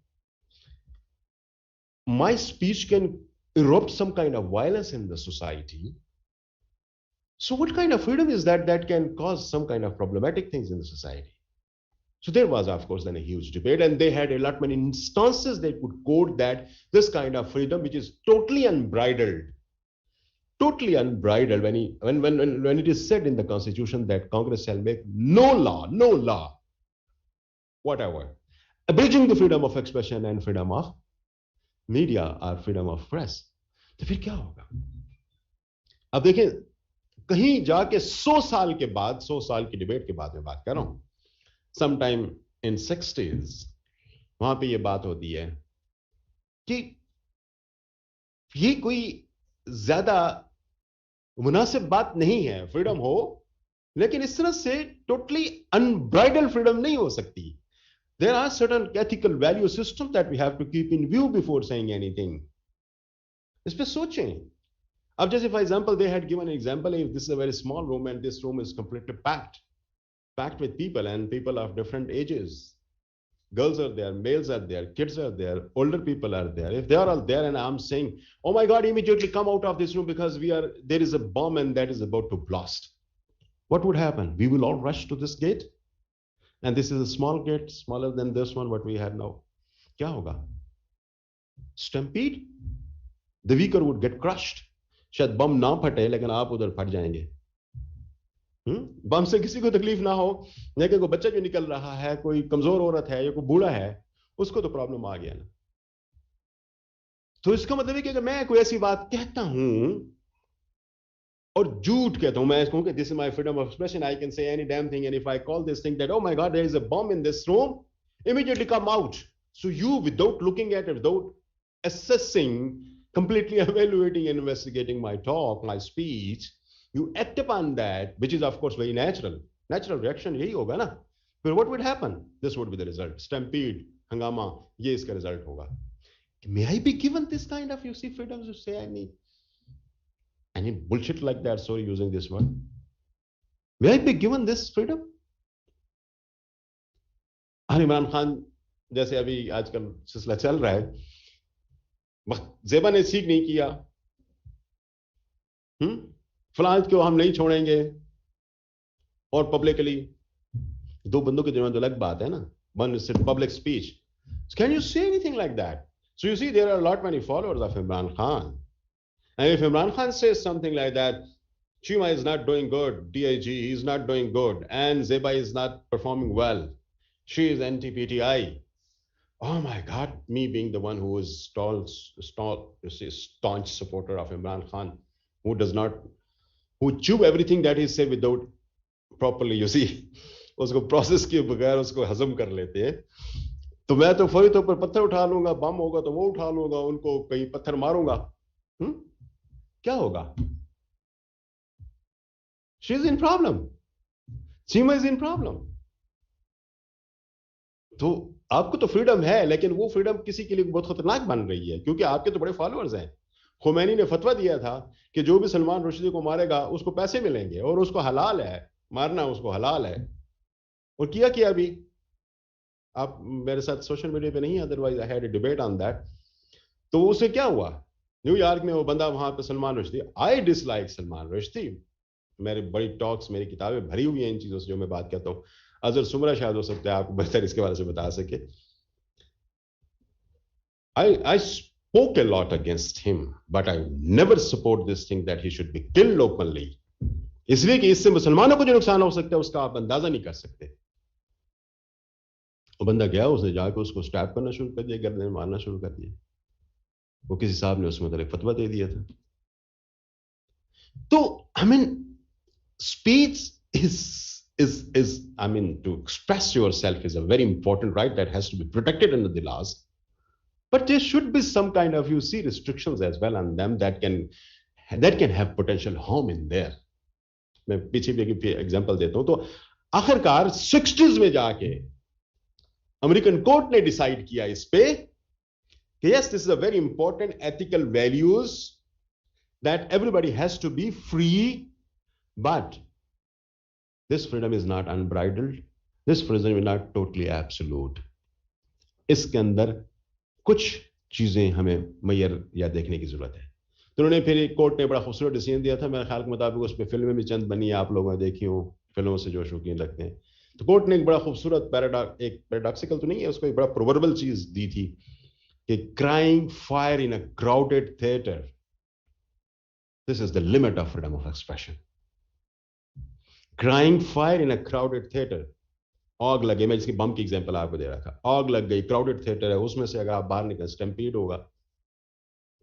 My speech can erupt some kind of violence in the society. So what kind of freedom is that can cause some kind of problematic things in the society? So there was, of course, then a huge debate, and they had a lot many instances they could quote that this kind of freedom, which is totally unbridled, when it is said in the Constitution that Congress shall make no law, whatever, abridging the freedom of expression and freedom of media or freedom of press. तो फिर क्या होगा? अब देखिए, कहीं जाके 100 साल के बाद, 100 साल की डिबेट के बाद में बात कर रहा हूं, sometime in 60s, वहां पे ये बात होती है कि ये कोई ज्यादा मुनासिब बात नहीं है, फ्रीडम हो, लेकिन इस तरह से टोटली अनब्राइडल्ड फ्रीडम नहीं हो सकती. There are certain ethical value systems that we have to keep in view before saying anything. इस पे सोचें. अब जैसे for example they had given example, if this is a very small room and this room is completely packed with people and people of different ages. Girls are there, males are there, kids are there, older people are there. If they are all there and I'm saying, oh my God, immediately come out of this room because there is a bomb and that is about to blast. What would happen? We will all rush to this gate. And this is a small gate, smaller than this one, what we have now. Kya hoga? Stampede? The weaker would get crushed. शायद बम ना फटे लेकिन आप उधर फट जाएंगे. बम से किसी को तकलीफ ना हो, लेकिन कोई बच्चा जो निकल रहा है, कोई कमजोर औरत है या कोई बूढ़ा है, उसको तो प्रॉब्लम आ गया ना. तो इसका मतलब है कि अगर मैं कोई ऐसी बात कहता हूं और झूठ कहता हूं, मैं कहूं कि this is my freedom of expression, I can say any damn thing, and if I call this thing that oh my god there is a bomb in this room, immediately come out. So you, without looking at it, without assessing, completely evaluating and investigating my talk, my speech, you act upon that, which is of course very natural reaction. yahi hoga na. But what would happen? This would be the result. Stampede, hangama, ye iska result hoga. May I be given this kind of, you see, freedom to say any bullshit like that? Sorry, using this word. May I be given this freedom? Imran Khan जैसे अभी आजकल सिलसिला चल रहा है, ज़ेबा ने सीख नहीं किया, फलां को हम नहीं छोड़ेंगे, और पब्लिकली दो बंदों के दरमियान तो अलग बात है ना. One is public speech. So can you say anything like that? So you see, there are a lot many followers of Imran Khan, and if Imran Khan says something like that, Chima is not doing good, DIG is not doing good, and Zeba is not performing well, she is anti-PTI. Oh my God, me being the one who is staunch supporter of Imran Khan, who chew everything that he said without properly, you see, उसको process किए बगैर उसको हजम कर लेते हैं। तो मैं तो फौरी तौर पर पत्थर उठा लूंगा, बम होगा तो वो उठा लूंगा, उनको कहीं पत्थर मारूंगा। क्या होगा? She is in problem, Seema is in problem. तो आपको तो फ्रीडम है, लेकिन वो फ्रीडम किसी के लिए बहुत खतरनाक बन रही है, क्योंकि आपके तो बड़े फॉलोअर्स हैं। खुमैनी ने फतवा दिया था कि जो भी सलमान रुश्दी को मारेगा उसको पैसे मिलेंगे, और उसको हलाल है मारना, उसको हलाल है। और किया अभी, आप मेरे साथ सोशल मीडिया पे नहीं, otherwise I had a debate on that. तो उसे क्या हुआ, न्यूयॉर्क में वो बंदा वहां पे सलमान रुश्दी, आई डिसलाइक सलमान रुश्दी, मेरी बड़ी टॉक्स, मेरी किताबें भरी हुई हैं इन चीजों से जो मैं बात करता हूँ। अजहर सुमरा शायद हो सकता है आपको बेहतर इसके बारे में बता सके। I spoke a lot against him, but I never support this thing that he should be killed openly. इसलिए कि इससे मुसलमानों को जो नुकसान हो सकता है उसका आप अंदाजा नहीं कर सकते। वो बंदा गया, उसने जाकर उसको स्टैप करना शुरू कर दिया, गर्दन में मारना शुरू कर दिया। वो किसी साहब ने उसमें मतलब फतवा दे दिया था। तो I mean speech is I mean, to express yourself is a very important right that has to be protected under the laws, but there should be some kind of, you see, restrictions as well on them that can have potential harm in there. मैं पीछे भी example देता हूं। तो आखिरकार 60s में जाके American court ने डिसाइड किया इस पे कि yes, this is a very important ethical values that everybody has to be free, but this freedom is not unbridled, this freedom is not totally absolute. इसके अंदर कुछ चीजें हमें मैयर या देखने की जरूरत है। तो उन्होंने फिर कोर्ट ने बड़ा खूबसूरत डिसीजन दिया था, मेरे ख्याल के मुताबिक उस पर फिल्में भी चंद बनी, आप लोगों ने देखी हो, फिल्मों से जो शौकीन लगते हैं। तो कोर्ट ने एक बड़ा खूबसूरत एक पैराडॉक्सिकल तो नहीं है, उसको एक बड़ा प्रोवर्बल चीज दी थी कि crying fire in a crowded theatre, this is the limit of freedom of expression. Crying fire in a crowded theatre, आग लगे, मैं इसकी बम की एग्जांपल आपको दे रहा था, आग लग गई, क्राउडेड थिएटर है, उसमें से अगर आप बाहर निकल, स्टैम्पीड होगा,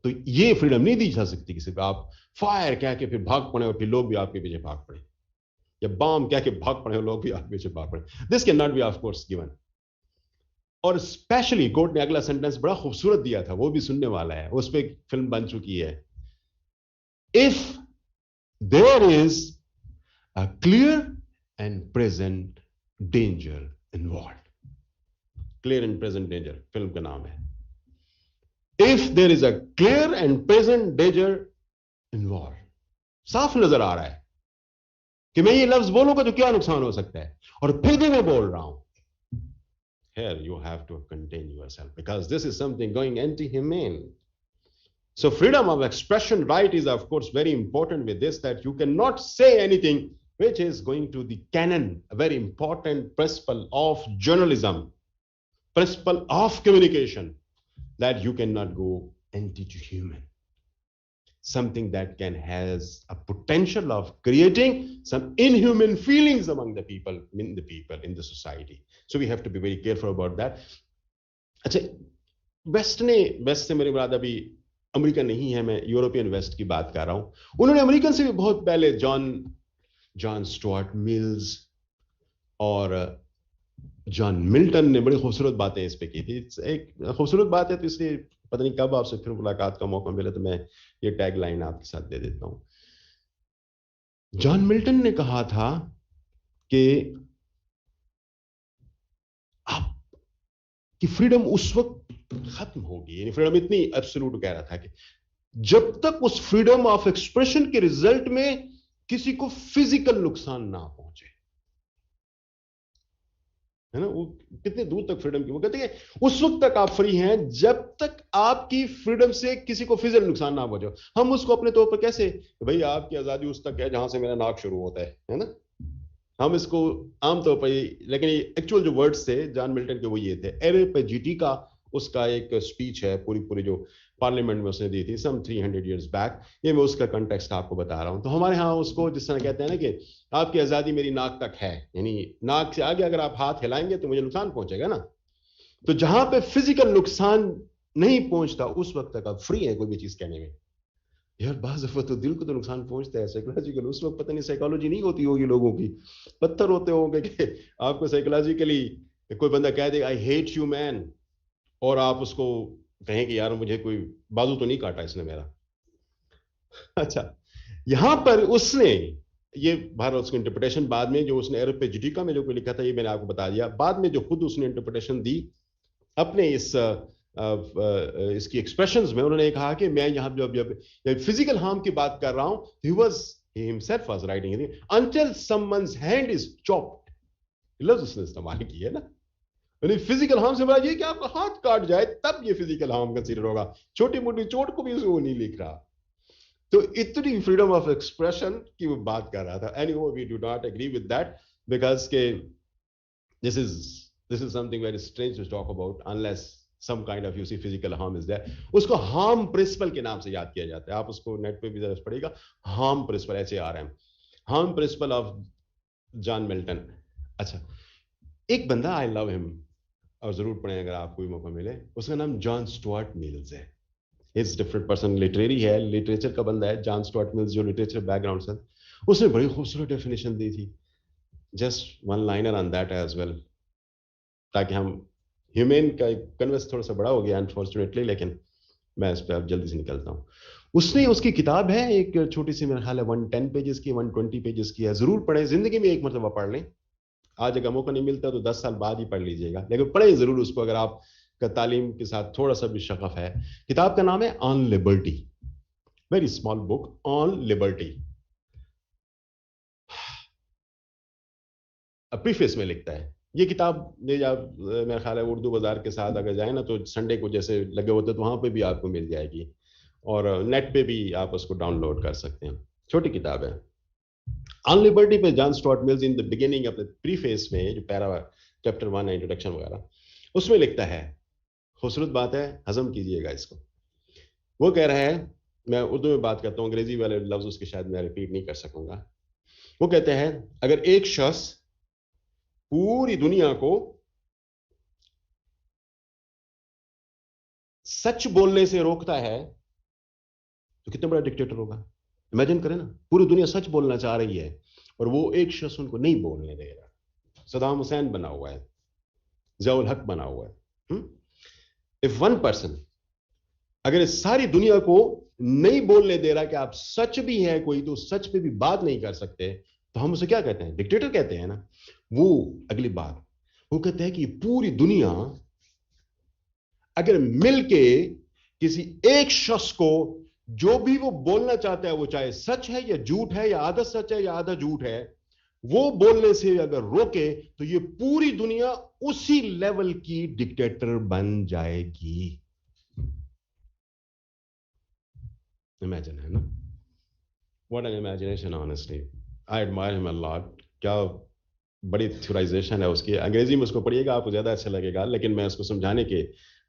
तो ये फ्रीडम नहीं दी जा सकती किसी को। आप फायर कह के फिर भाग पड़े और फिर लोग भी आपके पीछे भाग पड़े, या बम कह के भाग पड़े और लोग भी आपके पीछे भाग पड़े, this can not be of course given. और स्पेशली कोर्ट ने अगला सेंटेंस बड़ा खूबसूरत दिया था, वो भी सुनने वाला है, उस पर एक फिल्म बन चुकी है। If there is a clear and present danger involved, clear and present danger film का नाम है। if there is a clear and present danger involved, साफ नजर आ रहा है कि मैं ये लफ्ज बोलूंगा तो क्या नुकसान हो सकता है, और फिर भी मैं बोल रहा हूं, here you have to contain yourself because this is something going anti-humane. So freedom of expression right is of course very important with this, that you cannot say anything which is going to the canon, a very important principle of journalism, principle of communication, that you cannot go anti to human, something that can has a potential of creating some inhuman feelings among the people in the society. So we have to be very careful about that. अच्छा, waste से मेरी मुराद अभी America नहीं है, मैं European waste की बात कर रहा हूं। उन्होंने अमेरिकन से भी बहुत पहले जॉन स्टुअर्ट मिल्स और जॉन मिल्टन ने बड़ी खूबसूरत बातें इस पे की थी। एक खूबसूरत बात है, तो इसलिए पता नहीं कब आपसे फिर मुलाकात का मौका मिले तो मैं ये टैग लाइन आपके साथ दे देता हूं। जॉन मिल्टन ने कहा था कि आपकी फ्रीडम उस वक्त खत्म होगी, यानी फ्रीडम इतनी एब्सोल्यूट कह रहा था कि जब तक उस फ्रीडम ऑफ एक्सप्रेशन के रिजल्ट में किसी को फिजिकल नुकसान ना पहुंचे, है ना। वो कितने दूर तक फ्रीडम की, वो कहते हैं उस वक्त तक आप फ्री हैं जब तक आपकी फ्रीडम से किसी को फिजिकल नुकसान ना पहुंचे। हम उसको अपने तौर पर कैसे, भाई आपकी आजादी उस तक है जहां से मेरा नाक शुरू होता है ना। हम इसको आमतौर पर, लेकिन एक्चुअल जो वर्ड्स थे जॉन मिल्टन के वो ये थे। एरेपेजिटी का उसका एक स्पीच है पूरी जो पार्लियामेंट में उसने दी थी सम 300 इयर्स बैक, ये मैं उसका कंटेक्स्ट आपको बता रहा हूं। तो हमारे यहाँ उसको जिस तरह कहते हैं ना कि आपकी आजादी मेरी नाक तक है, यानी नाक से आगे अगर आप हाथ हिलाएंगे तो मुझे नुकसान पहुंचेगा ना। तो जहां पे फिजिकल नुकसान नहीं पहुंचता उस वक्त तक आप फ्री है कोई भी चीज कहने में। यार बाज़ दफ़ा तो दिल को तो नुकसान पहुंचता है साइकोलॉजिकल, उस वक्त पता नहीं साइकोलॉजी नहीं होती होगी लोगों की, पत्थर होते होंगे कि आपको साइकोलॉजिकली कोई बंदा कह देगा आई हेट यू मैन, और आप उसको कहें कि यार मुझे कोई बाजू तो नहीं काटा इसने मेरा। अच्छा, यहां पर उसने ये भारत उसकी इंटरप्रिटेशन बाद में जो उसने अरब पे जुडिका में जो कोई लिखा था ये मैंने आपको बता दिया, बाद में जो खुद उसने इंटरप्रिटेशन दी अपने इसकी एक्सप्रेशंस में, उन्होंने कहा कि मैं यहां जब फिजिकल हार्म की बात कर रहा हूं, he was he himself was writing until someone's hand is chopped, लफ्ज उसने इस्तेमाल किया है ना, यानी फिजिकल हार्म से बड़ा ये कि आपका हाथ काट जाए तब ये फिजिकल हार्म कंसीडर होगा, छोटी मोटी चोट को भी वो नहीं लिख रहा। तो इतनी फ्रीडम ऑफ एक्सप्रेशन की वो बात कर रहा था। Anyway we do not agree with that because के this is this is something very strange to talk about unless some kind of you see physical harm is there. उसको harm principle के नाम से याद किया जाता है, आप उसको नेट पे भी जरा पढ़ेगा, harm principal, HARM, harm principle of John Milton. अच्छा, एक बंदा आई लव हिम, और जरूर पढ़ें अगर आपको भी मौका मिले, उसका नाम जॉन स्टुअर्ट मिल्स है। इज डिफरेंट पर्सन, लिटरेरी है, लिटरेचर का बंदा है जॉन स्टुअर्ट मिल्स, जो लिटरेचर बैकग्राउंड से, उसने बड़ी खूबसूरत डेफिनेशन दी थी, just one liner on that as well, ताकि हम ह्यूमन का कन्वर्स थोड़ा सा बड़ा हो गया अनफॉर्चुनेटली, लेकिन मैं इस पर अब जल्दी से निकलता हूँ। उसने, उसकी किताब है एक छोटी सी, मेरा ख्याल है 110 पेजेस की, 120 पेजेस की है, जरूर पढ़ें, जिंदगी में एक मतलब पढ़ लें, आज अगर मौका नहीं मिलता तो 10 साल बाद ही पढ़ लीजिएगा, लेकिन पढ़ें जरूर उसको अगर आप का तालीम के साथ थोड़ा सा भी शगफ है। किताब का नाम है on liberty, very small book, on liberty. Preface में लिखता है, ये किताब ले जा, मेरा ख्याल है उर्दू बाजार के साथ अगर जाए ना तो संडे को जैसे लगे होते तो वहां पे भी आपको मिल जाएगी, और नेट पे भी आप उसको डाउनलोड कर सकते हैं, छोटी किताब है। ऑन लिबर्टी पे John Stuart mills in the beginning अपने प्रीफेस में जो पैरा चैप्टर 1 है इंट्रोडक्शन वगैरह, उसमें लिखता है, खूबसूरत बात है, हजम कीजिएगा इसको। वो कह रहा है, मैं उर्दू में बात करता हूँ, अंग्रेजी वाले लफ्ज उसके शायद मैं रिपीट नहीं कर सकूंगा। वो कहते हैं अगर एक शख्स पूरी दुनिया को सच बोलने से रोकता है तो कितना बड़ा डिक्टेटर होगा। इमेजिन करें ना, पूरी दुनिया सच बोलना चाह रही है और वो एक शख्स उनको नहीं बोलने दे रहा। सदाम हुसैन बना हुआ है, जियाउल हक बना हुआ है। इफ वन पर्सन अगर इस सारी दुनिया को नहीं बोलने दे रहा कि आप सच भी है कोई तो सच पे भी बात नहीं कर सकते, तो हम उसे क्या कहते हैं, डिक्टेटर कहते हैं ना। वो अगली बात, वो कहते हैं कि पूरी दुनिया अगर मिलके किसी एक शख्स को जो भी वो बोलना चाहता है, वो चाहे सच है या झूठ है या आधा सच है या आधा झूठ है, वो बोलने से अगर रोके तो ये पूरी दुनिया उसी लेवल की डिक्टेटर बन जाएगी। इमेजिन, है ना, what an imagination, honestly I admire him a lot. क्या बड़ी थ्योराइजेशन है उसकी, अंग्रेजी में उसको पढ़िएगा आपको ज्यादा अच्छा लगेगा, लेकिन मैं उसको समझाने के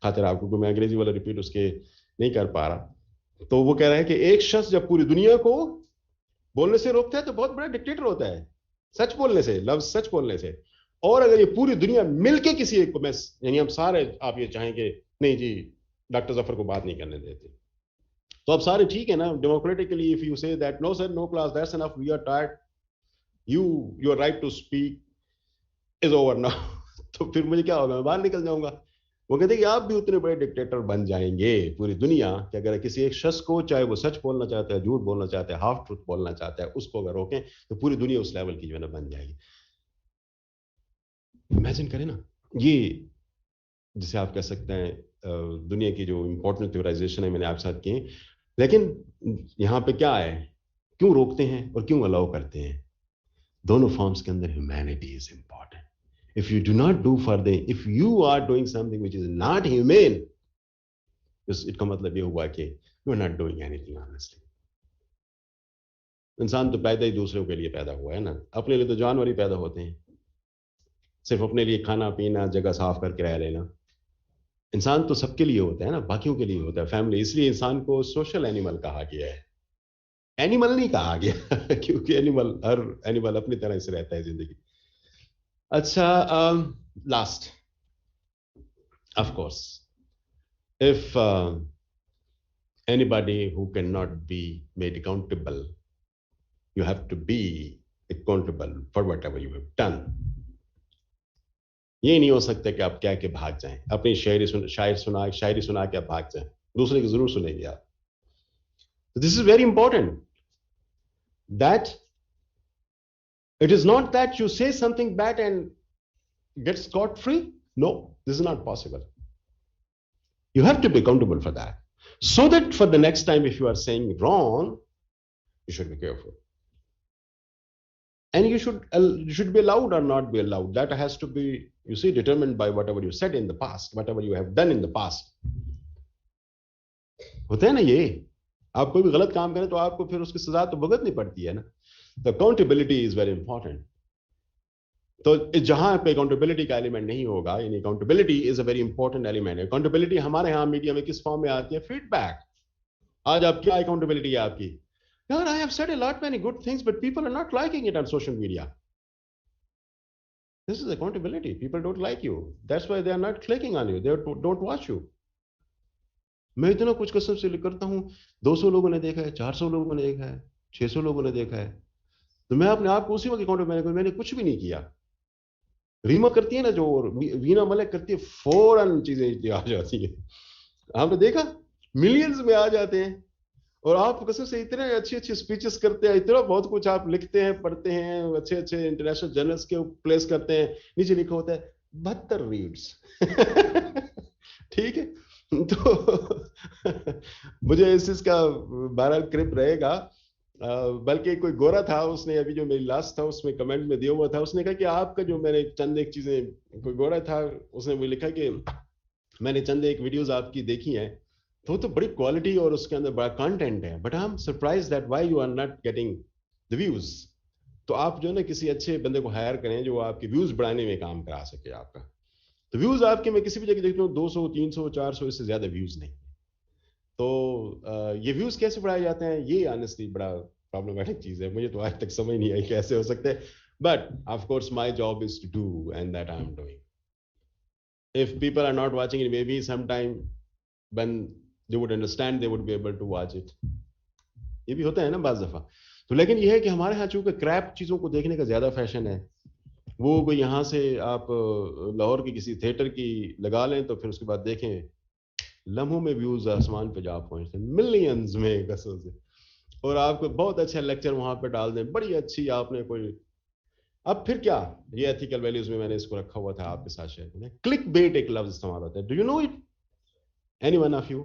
खातिर आपको, मैं अंग्रेजी वाला रिपीट उसके नहीं कर पा रहा। तो वो कह रहा है कि एक शख्स जब पूरी दुनिया को बोलने से रोकता है तो बहुत बड़ा डिक्टेटर होता है, सच बोलने से, लफ्ज सच बोलने से। और अगर ये पूरी दुनिया मिलके किसी एक को, मैं यानी हम सारे, आप ये चाहेंगे नहीं जी डॉक्टर जफर को बात नहीं करने देते, तो अब सारे ठीक है ना, democratically if you say that no sir, no class, that's enough, we are tired, you your right to speak is over now तो फिर मुझे क्या होगा, मैं बाहर निकल जाऊंगा। वो कहते हैं कि आप भी उतने बड़े डिक्टेटर बन जाएंगे पूरी दुनिया कि अगर किसी एक शख्स को, चाहे वो सच बोलना चाहता है, झूठ बोलना चाहता है, हाफ ट्रूथ बोलना चाहता है, उसको अगर रोकें तो पूरी दुनिया उस लेवल की जो है ना बन जाएगी। इमेजिन करें ना, ये जिसे आप कह सकते हैं दुनिया की जो इंपॉर्टेंट थ्योराइजेशन है मैंने आपके साथ की, लेकिन यहाँ पे क्या है, क्यों रोकते हैं और क्यों अलाउ करते हैं? दोनों फॉर्म्स के अंदर humanity is important. if you do not do for them, if you are doing something which is not humane, इसका मतलब ये हुआ कि you are not doing anything honestly। इंसान तो पैदा ही दूसरों के लिए पैदा हुआ है ना, अपने लिए तो जानवर ही पैदा होते हैं, सिर्फ अपने लिए खाना पीना जगह साफ करके रह लेना। इंसान तो सबके लिए होता है ना, बाकियों के लिए होता है, फैमिली, इसलिए इंसान को सोशल एनिमल कहा गया है, एनिमल नहीं कहा गया क्योंकि एनिमल, हर एनिमल अपनी तरह से रहता है जिंदगी। अच्छा, last, of course, if Anybody who cannot be made accountable, you have to be accountable for whatever you have done. ये नहीं हो सकता कि आप क्या के भाग जाएं, अपनी शायरी सुना के आप भाग जाएं, दूसरे की जरूर सुनेंगे आप. This is very important, that it is not that you say something bad and get scot free. No, this is not possible. You have to be accountable for that, so that for the next time if you are saying wrong, you should be careful. And you should be allowed or not be allowed. That has to be, you see, determined by whatever you said in the past, whatever you have done in the past. होता है ना ये, आप कोई भी गलत काम करें तो आपको फिर उसकी सजा तो भुगतनी पड़ती है ना. The accountability is very important. तो जहां पे अकाउंटेबिलिटी का एलिमेंट नहीं होगा, यानी accountability is a very important element. Accountability हमारे यहाँ मीडिया में किस फॉर्म में आती है? फीडबैक. आज आप क्या अकाउंटेबिलिटी है आपकी? यार, I have said a lot many good things but people are not liking it on social media. This is accountability. People don't like you, that's why they are not clicking on you, they don't watch you. मैं इतना कुछ कसम से करता हूं, 200 लोगों ने देखा है, 400 लोगों ने देखा है, 600 लोगों ने देखा है, तो मैं अपने आप को उसी वक्त अकाउंट में, मैंने कुछ भी नहीं किया. रीमा करती है ना जो, वीना मलिक करती है, फौरन चीजें आ जाती है. आपने देखा, मिलियंस में आ जाते हैं. और आप कसम से इतने अच्छी अच्छी स्पीचेस करते हैं, इतना बहुत कुछ आप लिखते हैं, पढ़ते हैं, अच्छे अच्छे इंटरनेशनल जर्नल्स के प्लेस करते हैं, नीचे लिखा होता है 72 रीड्स. ठीक है, तो मुझे इस चीज का बहरहाल क्रिप रहेगा. बल्कि कोई गोरा था, उसने अभी जो मेरी लास्ट था उसमें कमेंट में दिया हुआ था, उसने कहा कि आपका जो, मैंने चंद एक चीजें, कोई गोरा था उसने मुझे लिखा कि मैंने चंद एक वीडियोस आपकी देखी हैं, तो बड़ी क्वालिटी और उसके अंदर बड़ा कंटेंट है, but I am surprised that why you are not getting the views. तो आप जो है ना किसी अच्छे बंदे को हायर करें जो आपके व्यूज बढ़ाने में काम करा सके आपका. तो व्यूज आपके, मैं किसी भी जगह देखता हूँ 200 300 400, इससे ज्यादा व्यूज नहीं. तो ये व्यूज कैसे बढ़ाए जाते हैं, ये ऑनेस्टली बड़ा प्रॉब्लमेटिक चीज है. मुझे तो आज तक समझ नहीं आई कैसे हो सकते हैं, but of course my job is to do and that I am doing. If people are not watching it, may be some time when they would understand, they would be able to watch it. ये भी होता है ना बाज दफा. तो लेकिन ये है कि हमारे यहाँ चूंकि क्रैप चीजों को देखने का ज्यादा फैशन है, वो कोई यहाँ से आप लाहौर की किसी थिएटर की लगा लें तो फिर उसके बाद देखें लम्हों में व्यूज आसमान पे जा पहुंचते हैं, मिलियंस में कसम से. और आपको बहुत अच्छा लेक्चर वहां पे डाल दें, बड़ी अच्छी आपने कोई, अब फिर क्या, ये एथिकल वैल्यूज में मैंने इसको रखा हुआ था आपके साथ शेयर करने. क्लिक बेट एक लफ्ज इस्तेमाल होता है. Do you know it, any one of you?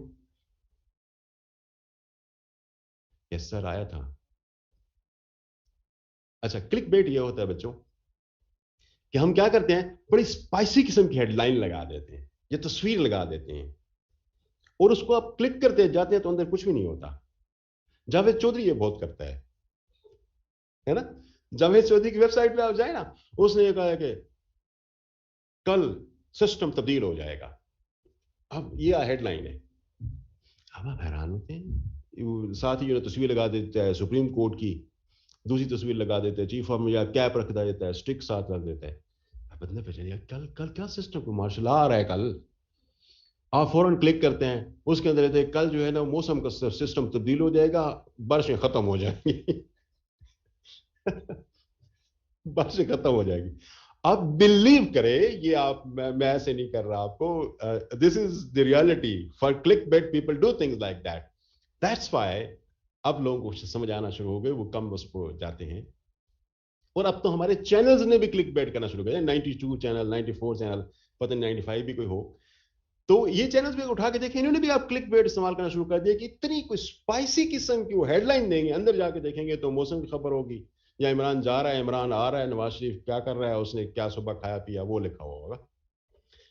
Yes sir, आया था. अच्छा, क्लिक बेट ये होता है बच्चों कि हम क्या करते हैं, बड़ी स्पाइसी किस्म की हेडलाइन लगा देते हैं, ये तस्वीर लगा देते हैं, और उसको आप क्लिक करते जाते हैं तो अंदर कुछ भी नहीं होता. जावेद चौधरी ये बहुत करता है ना. जावेद चौधरी की वेबसाइट पे आप जाए ना, उसने ये कहा है कि कल सिस्टम तब्दील हो जाएगा. अब ये हेडलाइन है. अब आप हैरान होते हैं. साथ ही जो तस्वीर लगा देता है सुप्रीम कोर्ट की, दूसरी तस्वीर लगा देते हैं चीफ ऑफ या कैप रख देता है, स्टिक साथ रख देता है. बंदे पे चलिए, कल कल क्या सिस्टम को मार्शल आ रहा है कल. आप फौरन क्लिक करते हैं, उसके अंदर रहते हैं कल जो है ना मौसम का सिस्टम तब्दील हो जाएगा, बारिशें खत्म हो जाएंगी. बारिशें खत्म हो जाएगी. आप बिलीव करें, ये आप, मैं ऐसे नहीं कर रहा आपको, this is the reality. For click bait people do things like that. That's why अब लोगों को समझ आना शुरू हो गए, वो कम उस पर जाते हैं. और अब तो हमारे चैनल्स ने भी क्लिक बेट करना शुरू किया. 92 चैनल, 94 चैनल, पता नहीं 95 भी कोई हो, तो ये चैनल्स भी उठा के देखें, इन्होंने भी आप क्लिक बेट इस्तेमाल करना शुरू कर दिया कि इतनी कोई स्पाइसी किस्म की वो हेडलाइन देंगे, अंदर जाके देखेंगे तो मौसम की खबर होगी, या इमरान जा रहा है, इमरान आ रहा है, नवाज शरीफ क्या कर रहा है, उसने क्या सुबह खाया पिया, वो लिखा हुआ होगा.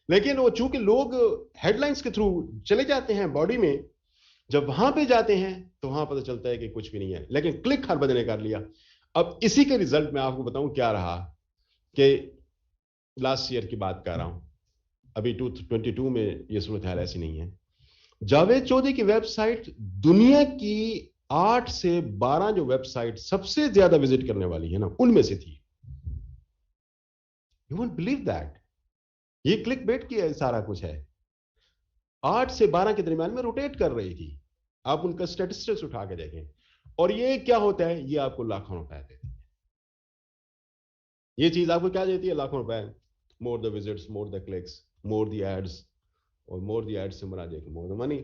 लेकिन वो चूंकि लोग हेडलाइंस के थ्रू चले जाते हैं बॉडी में, जब वहां पे जाते हैं तो वहां पता चलता है कि कुछ भी नहीं है. लेकिन क्लिक हर बंदे ने कर लिया. अब इसी के रिजल्ट में आपको बताऊं क्या रहा, कि लास्ट ईयर की बात कर रहा हूं, अभी 2022 में ये सूरत हाल ऐसी नहीं है. जावेद चौधरी की वेबसाइट दुनिया की 8 से 12 जो वेबसाइट सबसे ज्यादा विजिट करने वाली है ना, उनमें से थी. You won't believe that. ये क्लिक बेट की सारा कुछ है. 8 से 12 के दरमियान में रोटेट कर रही थी. आप उनका स्टैटिस्टिक्स उठा के देखें, और ये क्या होता है, ये आपको लाखों रुपए देती है। ये चीज आपको क्या देती है? लाखों रुपए। More the visits, more the clicks, more the ads, और मोर द एड्स से मुराद है more the money.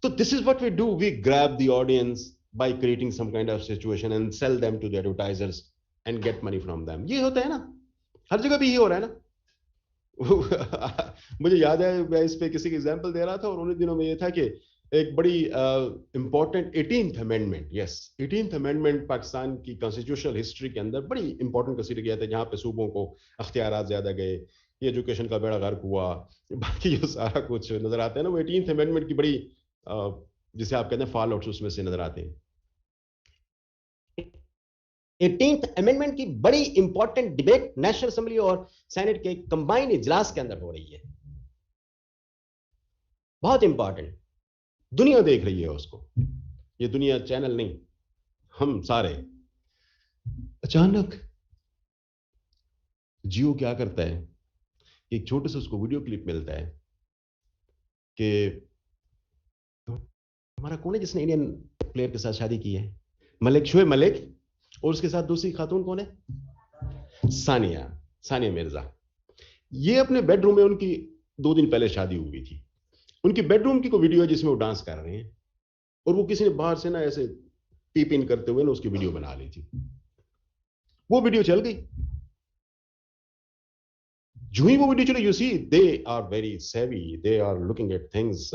So this is what we do. We grab the audience by creating some kind of situation and sell them to the advertisers and get money from them. ये होता है ना, हर जगह भी ये हो रहा है ना। मुझे याद है, मैं इस पे किसी की एग्जांपल दे रहा था, और उन्हीं दिनों में ये था कि एक बड़ी important 18th amendment, yes 18th amendment Pakistan की कॉन्स्टिट्यूशनल हिस्ट्री के अंदर बड़ी इंपॉर्टेंट कंसीडर किया था, जहाँ पे सूबों को अख्तियारात ज्यादा गए, ये एजुकेशन का बेड़ा गर्क हुआ, बाकी जो सारा कुछ नजर आता है ना, वो 18th अमेंडमेंट की बड़ी जिसे आप कहते हैं फॉल आउट्स उसमें से नजर आते हैं। 18th अमेंडमेंट की बड़ी इंपॉर्टेंट डिबेट नेशनल असेंबली और सेनेट के कंबाइंड इजलास के अंदर हो रही है, बहुत इंपॉर्टेंट, दुनिया देख रही है उसको, ये दुनिया चैनल नहीं, हम सारे। अचानक जियो क्या करता है, एक छोटे से उसको वीडियो क्लिप मिलता है कि हमारा कौन है जिसने इंडियन प्लेयर के साथ शादी की है, मलिक, शोएब मलिक, और उसके साथ दूसरी खातून कौन है, सानिया मिर्जा। ये अपने बेडरूम में, उनकी 2 दिन पहले शादी हुई थी, उनकी बेडरूम की कोई वीडियो है जिसमें वो डांस कर रहे हैं, और वो किसी ने बाहर से ना ऐसे पीप इन करते हुए ना उसकी वीडियो बना ली थी। वो वीडियो चल गई। जो ही वो वीडियो चली, you see they are very savvy, they are looking at things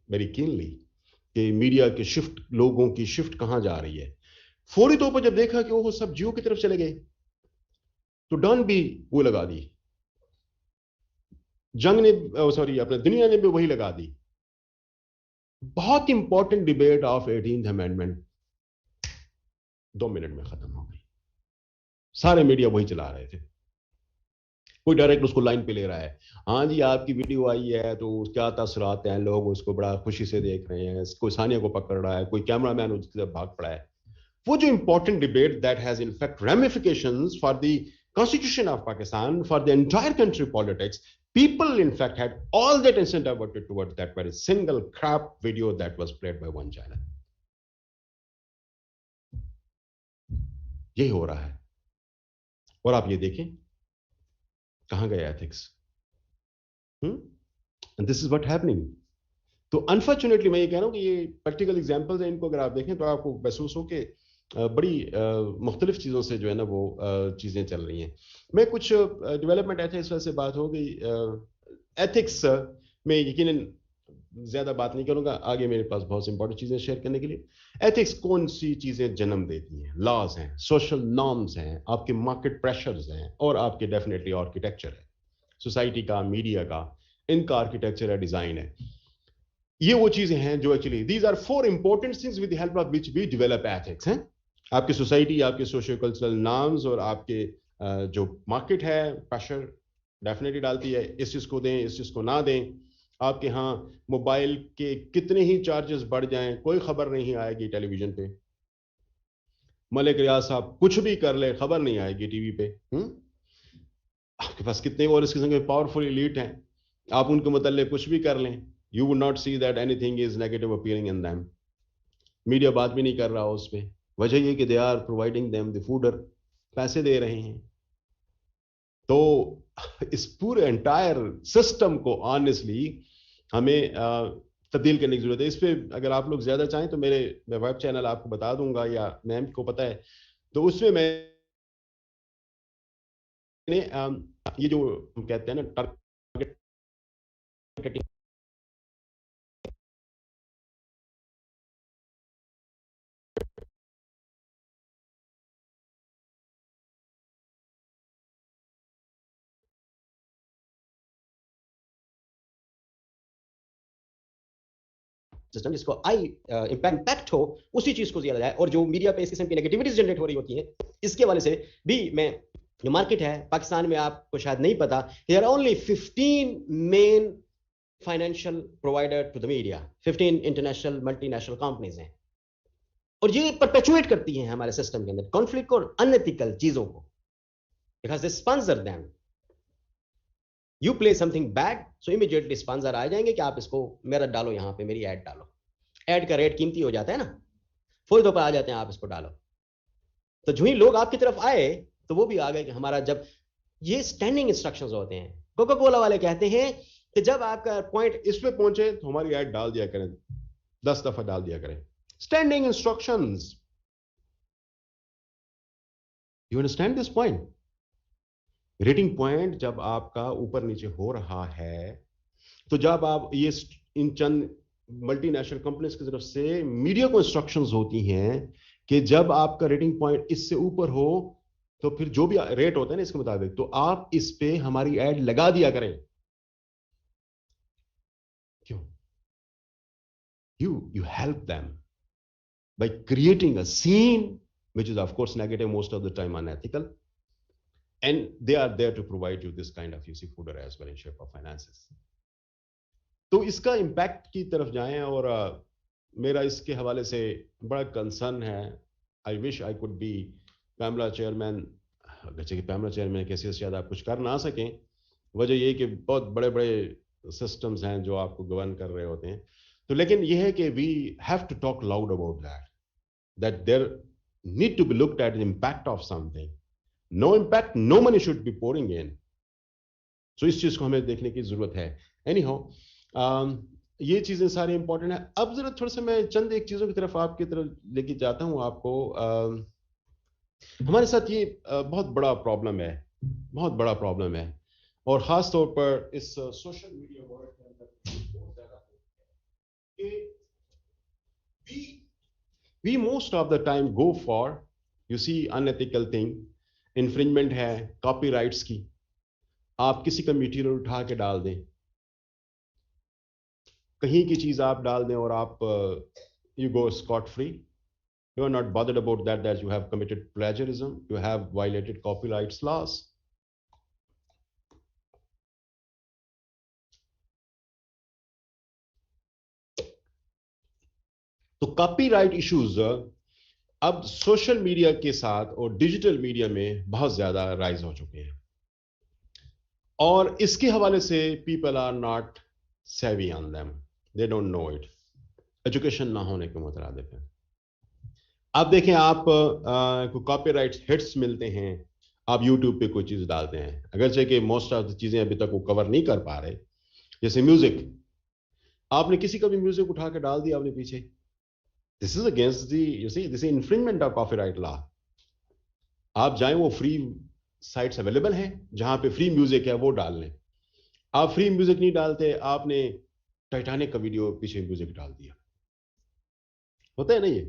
very keenly, कि मीडिया के शिफ्ट, लोगों की शिफ्ट कहां जा रही है। फौरी तौर पर जब देखा कि वो सब जियो की तरफ चले गए, तो डॉन भी वो लगा दी, जंग ने, सॉरी, अपने दुनिया ने भी वही लगा दी। बहुत important debate of 18th amendment 2 minute में खत्म हो गई। सारे मीडिया वही चला रहे थे, कोई डायरेक्ट उसको लाइन पे ले रहा है, हाँ जी आपकी वीडियो आई है तो क्या तासुरात हैं, लोग उसको बड़ा खुशी से देख रहे हैं, कोई सानिया को पकड़ रहा है, कोई कैमरामैन उसकी तरफ भाग पड़ा है। वो जो important debate that has in fact ramifications for the constitution of Pakistan, for the entire country politics, people in fact had all that instant diverted towards that very single crap video that was played by one channel. यही हो रहा है, और आप ये देखें कहां गए ethics, and this is what happening. तो अनफॉर्चुनेटली मैं ये कह रहा हूं कि ये प्रैक्टिकल एग्जांपल्स हैं, इनको अगर आप देखें तो आपको महसूस हो कि बड़ी मुख्तलिफ चीज़ों से जो है ना वो चीज़ें चल रही हैं। मैं कुछ डेवलपमेंट एथिक्स से बात हो गई, एथिक्स में यकीनन ज़्यादा बात नहीं करूँगा, आगे मेरे पास बहुत इंपॉर्टेंट चीज़ें शेयर करने के लिए। एथिक्स कौन सी चीज़ें जन्म देती हैं? लॉज हैं, सोशल नॉर्म्स हैं, आपके मार्केट प्रेशर्स हैं, और आपके डेफिनेटली आर्किटेक्चर है, सोसाइटी का, मीडिया का, इनका आर्किटेक्चर है, डिज़ाइन है। ये वो चीज़ें हैं जो actually these are 4 important things with the help of which we develop ethics हैं। आपकी सोसाइटी, आपके सोशियो कल्चरल नॉर्म्स, और आपके जो मार्केट है प्रेशर डेफिनेटली डालती है, इस चीज़ को दें, इस चीज़ को ना दें। आपके यहाँ मोबाइल के कितने ही चार्जेस बढ़ जाएं, कोई खबर नहीं आएगी टेलीविजन पे, मलिक रियाज साहब कुछ भी कर ले खबर नहीं आएगी टीवी पे। आपके पास कितने और इस किस्म के पावरफुल एलीट हैं, आप उनके मुतल्लिक कुछ भी कर लें, you would not see that anything is negative appearing in them. Media बात भी नहीं कर रहा उसमें, वजह ये कि they are providing them the fodder, पैसे दे रहे हैं। तो इस पूरे एंटायर सिस्टम को ऑनेस्टली हमें तब्दील करने की जरूरत है। इस पे अगर आप लोग ज्यादा चाहें तो मैं वेब चैनल आपको बता दूंगा, या मैम को पता है, तो उसमें मैंने ये जो हम कहते हैं ना टारगेटिंग सिस्टम, जिसको आई इम्पैक्ट हो उसी चीज को दिया जाए, और जो मीडिया पे इस किस्म की नेगेटिविटीज जनरेट हो रही होती हैं, इसके वाले से भी मैं, जो मार्केट है पाकिस्तान में, आपको शायद नहीं पता, there are only 15 main financial provider to the media, 15 international multinational companies हैं, और ये परपेचुएट करती हैं हमारे सिस्टम के अंदर कॉन्फ्लिक्ट और अनएथिकल चीजों को, because they sponsor them. You play something bad, so immediately sponsor आ जाएंगे कि आप इसको, मेरा डालो यहाँ पे, मेरी ऐड डालो। ऐड का रेट कीमती हो जाता है ना, फौरन पर आ जाते हैं आप इसको डालो। तो जो ही लोग आपकी तरफ आए तो वो भी आ गए कि हमारा, जब ये स्टैंडिंग इंस्ट्रक्शंस होते हैं, कोका कोला वाले कहते हैं कि जब आपका पॉइंट इस पे पहुंचे तो हमारी ऐड डाल दिया करें, 10 दफा डाल दिया करें। Standing instructions, you understand this point? Rating point जब आपका ऊपर नीचे हो रहा है, तो जब आप ये इन चंद मल्टीनेशनल कंपनीज की तरफ से मीडिया को इंस्ट्रक्शंस होती हैं कि जब आपका रेटिंग पॉइंट इससे ऊपर हो तो फिर जो भी रेट होता है ना इसके मुताबिक, तो आप इस पे हमारी ऐड लगा दिया करें। क्यों? You help them by creating a scene which is of course negative, most of the time unethical, and they are there to provide you this kind of, you see, fodder as well in shape of finances. तो इसका impact की तरफ जाएं, और मेरा इसके हवाले से बड़ा कंसर्न है। I wish I could be Pamela chairman, अगरचे कि पैमला चेयरमैन कैसे शायद आप कुछ कर ना सकें, वजह ये कि बहुत बड़े बड़े सिस्टम्स हैं जो आपको गवर्न कर रहे होते हैं। तो लेकिन ये है कि we have to talk loud about that there need to be looked at the impact of something. No impact, no money should be pouring in. So इस चीज को हमें देखने की जरूरत है। एनी हाउ, ये चीजें सारी इंपॉर्टेंट है। अब जरा थोड़ा सा मैं चंद एक चीजों की तरफ आपकी तरफ लेके जाता हूं आपको। हमारे साथ ये बहुत बड़ा प्रॉब्लम है, बहुत बड़ा प्रॉब्लम है, और खास तौर पर इस सोशल मीडिया वर्ल्ड के अंदर बहुत ज्यादा कि we most of the time go for, you see, unethical thing, infringement है कॉपीराइट्स की। आप किसी का मटीरियल उठा के डाल दें, कहीं की चीज आप डाल दें और आप you go scot free. You are not bothered about that you have committed plagiarism, you have violated copyrights laws. तो कॉपीराइट इश्यूज अब सोशल मीडिया के साथ और डिजिटल मीडिया में बहुत ज्यादा राइज हो चुके हैं, और इसके हवाले से पीपल आर नॉट सेवी on them, they don't know it. Education ना होने के मुतरादिफ है। अब देखें, आप को कॉपीराइट हिट्स मिलते हैं, आप यूट्यूब पे कोई चीज डालते हैं, अगरचे कि मोस्ट ऑफ द चीजें अभी तक वो कवर नहीं कर पा रहे। जैसे म्यूजिक, आपने किसी का भी म्यूजिक उठा के डाल दिया अपने पीछे, this is against the, you see, this is infringement of copyright law. आप जाएं, वो फ्री साइट्स अवेलेबल हैं जहां पे फ्री म्यूजिक है, वो डाल लें। आप फ्री म्यूजिक नहीं डालते, आपने टाइटैनिक का वीडियो पीछे म्यूजिक डाल दिया। होता है ना ये,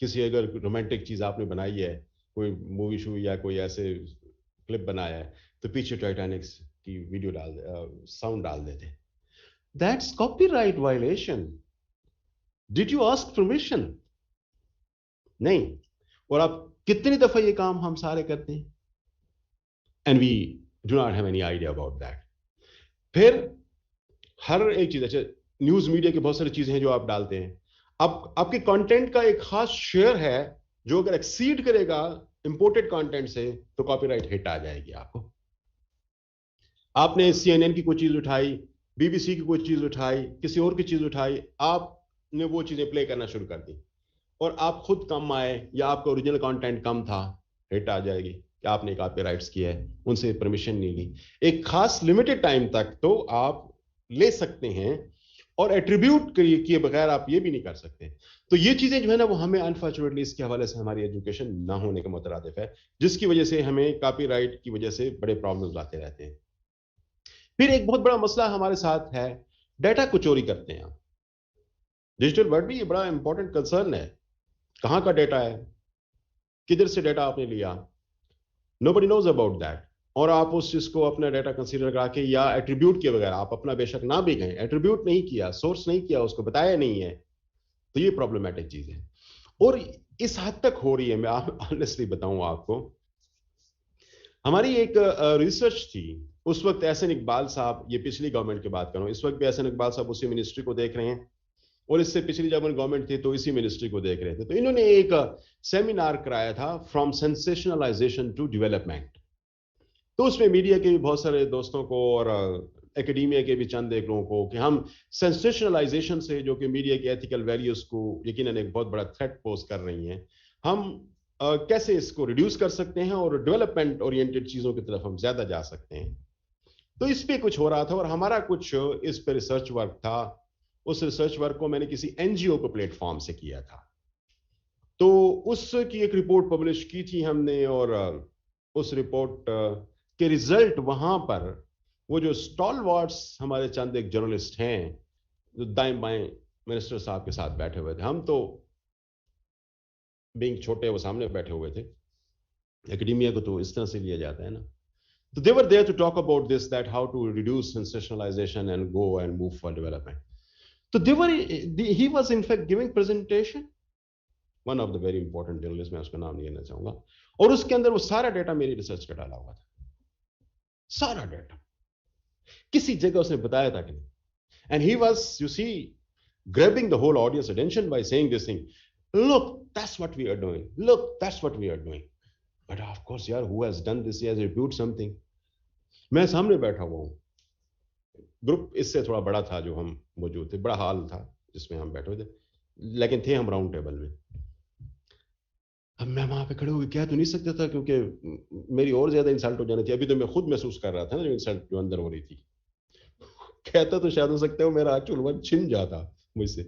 किसी अगर रोमांटिक चीज आपने बनाई है, कोई मूवी शू या कोई ऐसे क्लिप बनाया है, तो पीछे टाइटैनिक की वीडियो साउंड डाल देते। That's copyright violation. Did you ask permission? नहीं। और आप कितनी दफा ये काम हम सारे करते हैं, and we do not have any idea about that. फिर हर एक चीज, अच्छा न्यूज मीडिया की बहुत सारी चीजें हैं जो आप डालते हैं, अब आपके कंटेंट का एक खास शेयर है जो अगर एक्सीड करेगा इंपोर्टेड कंटेंट से तो कॉपीराइट हिट आ जाएगी आपको। आपने CNN की कोई चीज उठाई, BBC की कोई चीज उठाई, किसी और की चीज उठाई, आपने वो चीजें प्ले करना शुरू कर दी, और आप खुद कम आए या आपका ओरिजिनल कंटेंट कम था, हिट आ जाएगी कि आपने कॉपीराइट्स किया है, उनसे परमिशन नहीं ली। एक खास लिमिटेड टाइम तक तो आप ले सकते हैं, और एट्रीब्यूट किए बगैर आप ये भी नहीं कर सकते। तो ये चीजें जो है ना, वो हमें अनफॉर्चुनेटली इसके हवाले से हमारी एजुकेशन ना होने के मुतरादिफ है, जिसकी वजह से हमें कॉपीराइट की वजह से बड़े प्रॉब्लम्स आते रहते हैं। फिर एक बहुत बड़ा मसला हमारे साथ है, डाटा को चोरी करते हैं आप। डिजिटल वर्ल्ड में ये बड़ा इंपॉर्टेंट कंसर्न है, कहां का डाटा है, किधर से डाटा आपने लिया, नोबडी नोज अबाउट दैट। और आप उस चीज को अपना डाटा कंसीडर करा के या एट्रीब्यूट किए बगैर, आप अपना बेशक ना भी गए, एट्रीब्यूट नहीं किया, सोर्स नहीं किया, उसको बताया नहीं है, तो ये प्रॉब्लमेटिक चीज है। और इस हद तक हो रही है, मैं ऑनेस्टली बताऊं आपको, हमारी एक रिसर्च थी उस वक्त, एहसन इकबाल साहब, ये पिछली गवर्नमेंट की बात कर रहा हूं, इस वक्त भी एहसन इकबाल साहब उसी मिनिस्ट्री को देख रहे हैं, और इससे पिछली जब गवर्नमेंट थी तो इसी मिनिस्ट्री को देख रहे थे। तो इन्होंने एक सेमिनार कराया था, फ्रॉम सेंसेशनलाइजेशन टू डेवलपमेंट। तो उसमें मीडिया के भी बहुत सारे दोस्तों को और एकेडमिया के भी चंद एक लोगों को कि हम सेंसेशनलाइजेशन से, जो कि मीडिया के एथिकल वैल्यूज को यकीनन एक बहुत बड़ा थ्रेट पोज कर रही हैं, हम कैसे इसको रिड्यूस कर सकते हैं और डेवलपमेंट ओरिएंटेड चीजों की तरफ हम ज्यादा जा सकते हैं। तो इस पे कुछ हो रहा था और हमारा कुछ इस पे रिसर्च वर्क था। उस रिसर्च वर्क को मैंने किसी एनजीओ को प्लेटफॉर्म से किया था। तो उसकी एक रिपोर्ट पब्लिश की थी हमने, और उस रिपोर्ट के रिजल्ट वहां पर वो जो स्टॉलवर्ड्स हमारे चंद एक जर्नलिस्ट हैं जो दाएं बाएं मिनिस्टर साहब के साथ बैठे हुए थे, हम तो बीइंग छोटे वो सामने बैठे हुए थे, एकेडमिया को तो इस तरह से लिया जाता है ना। So they were there to talk about this, that how to reduce sensationalization and go and move for development. So he was in fact giving presentation, one of the very important journalists, मैं उसका नाम नहीं लेना चाहूंगा, और उसके अंदर वो सारा डेटा मेरी रिसर्च का डाला हुआ था, सारा डेटा किसी जगह उसने बताया था कि नहीं. And he was, you see, grabbing the whole audience attention by saying this thing, look, that's what we are doing, look, that's what we are doing. But of course, yaar, who has done this? He has reviewed something. मैं सामने बैठा हुआ हूँ, group इससे थोड़ा बड़ा था जो हम मौजूद थे, बड़ा हॉल था जिसमें हम बैठे हुए थे, लेकिन थे हम राउंड टेबल में. अब मैं वहां पे खड़े होकर कह तो नहीं सकता था क्योंकि मेरी और ज्यादा इंसल्ट हो जानी थी. अभी तो मैं खुद महसूस कर रहा था ना जो इंसल्ट जो अंदर हो रही थी. कहता तो शायद हो सकता है मेरा एक्चुअल वर्ड छिन जाता मुझसे.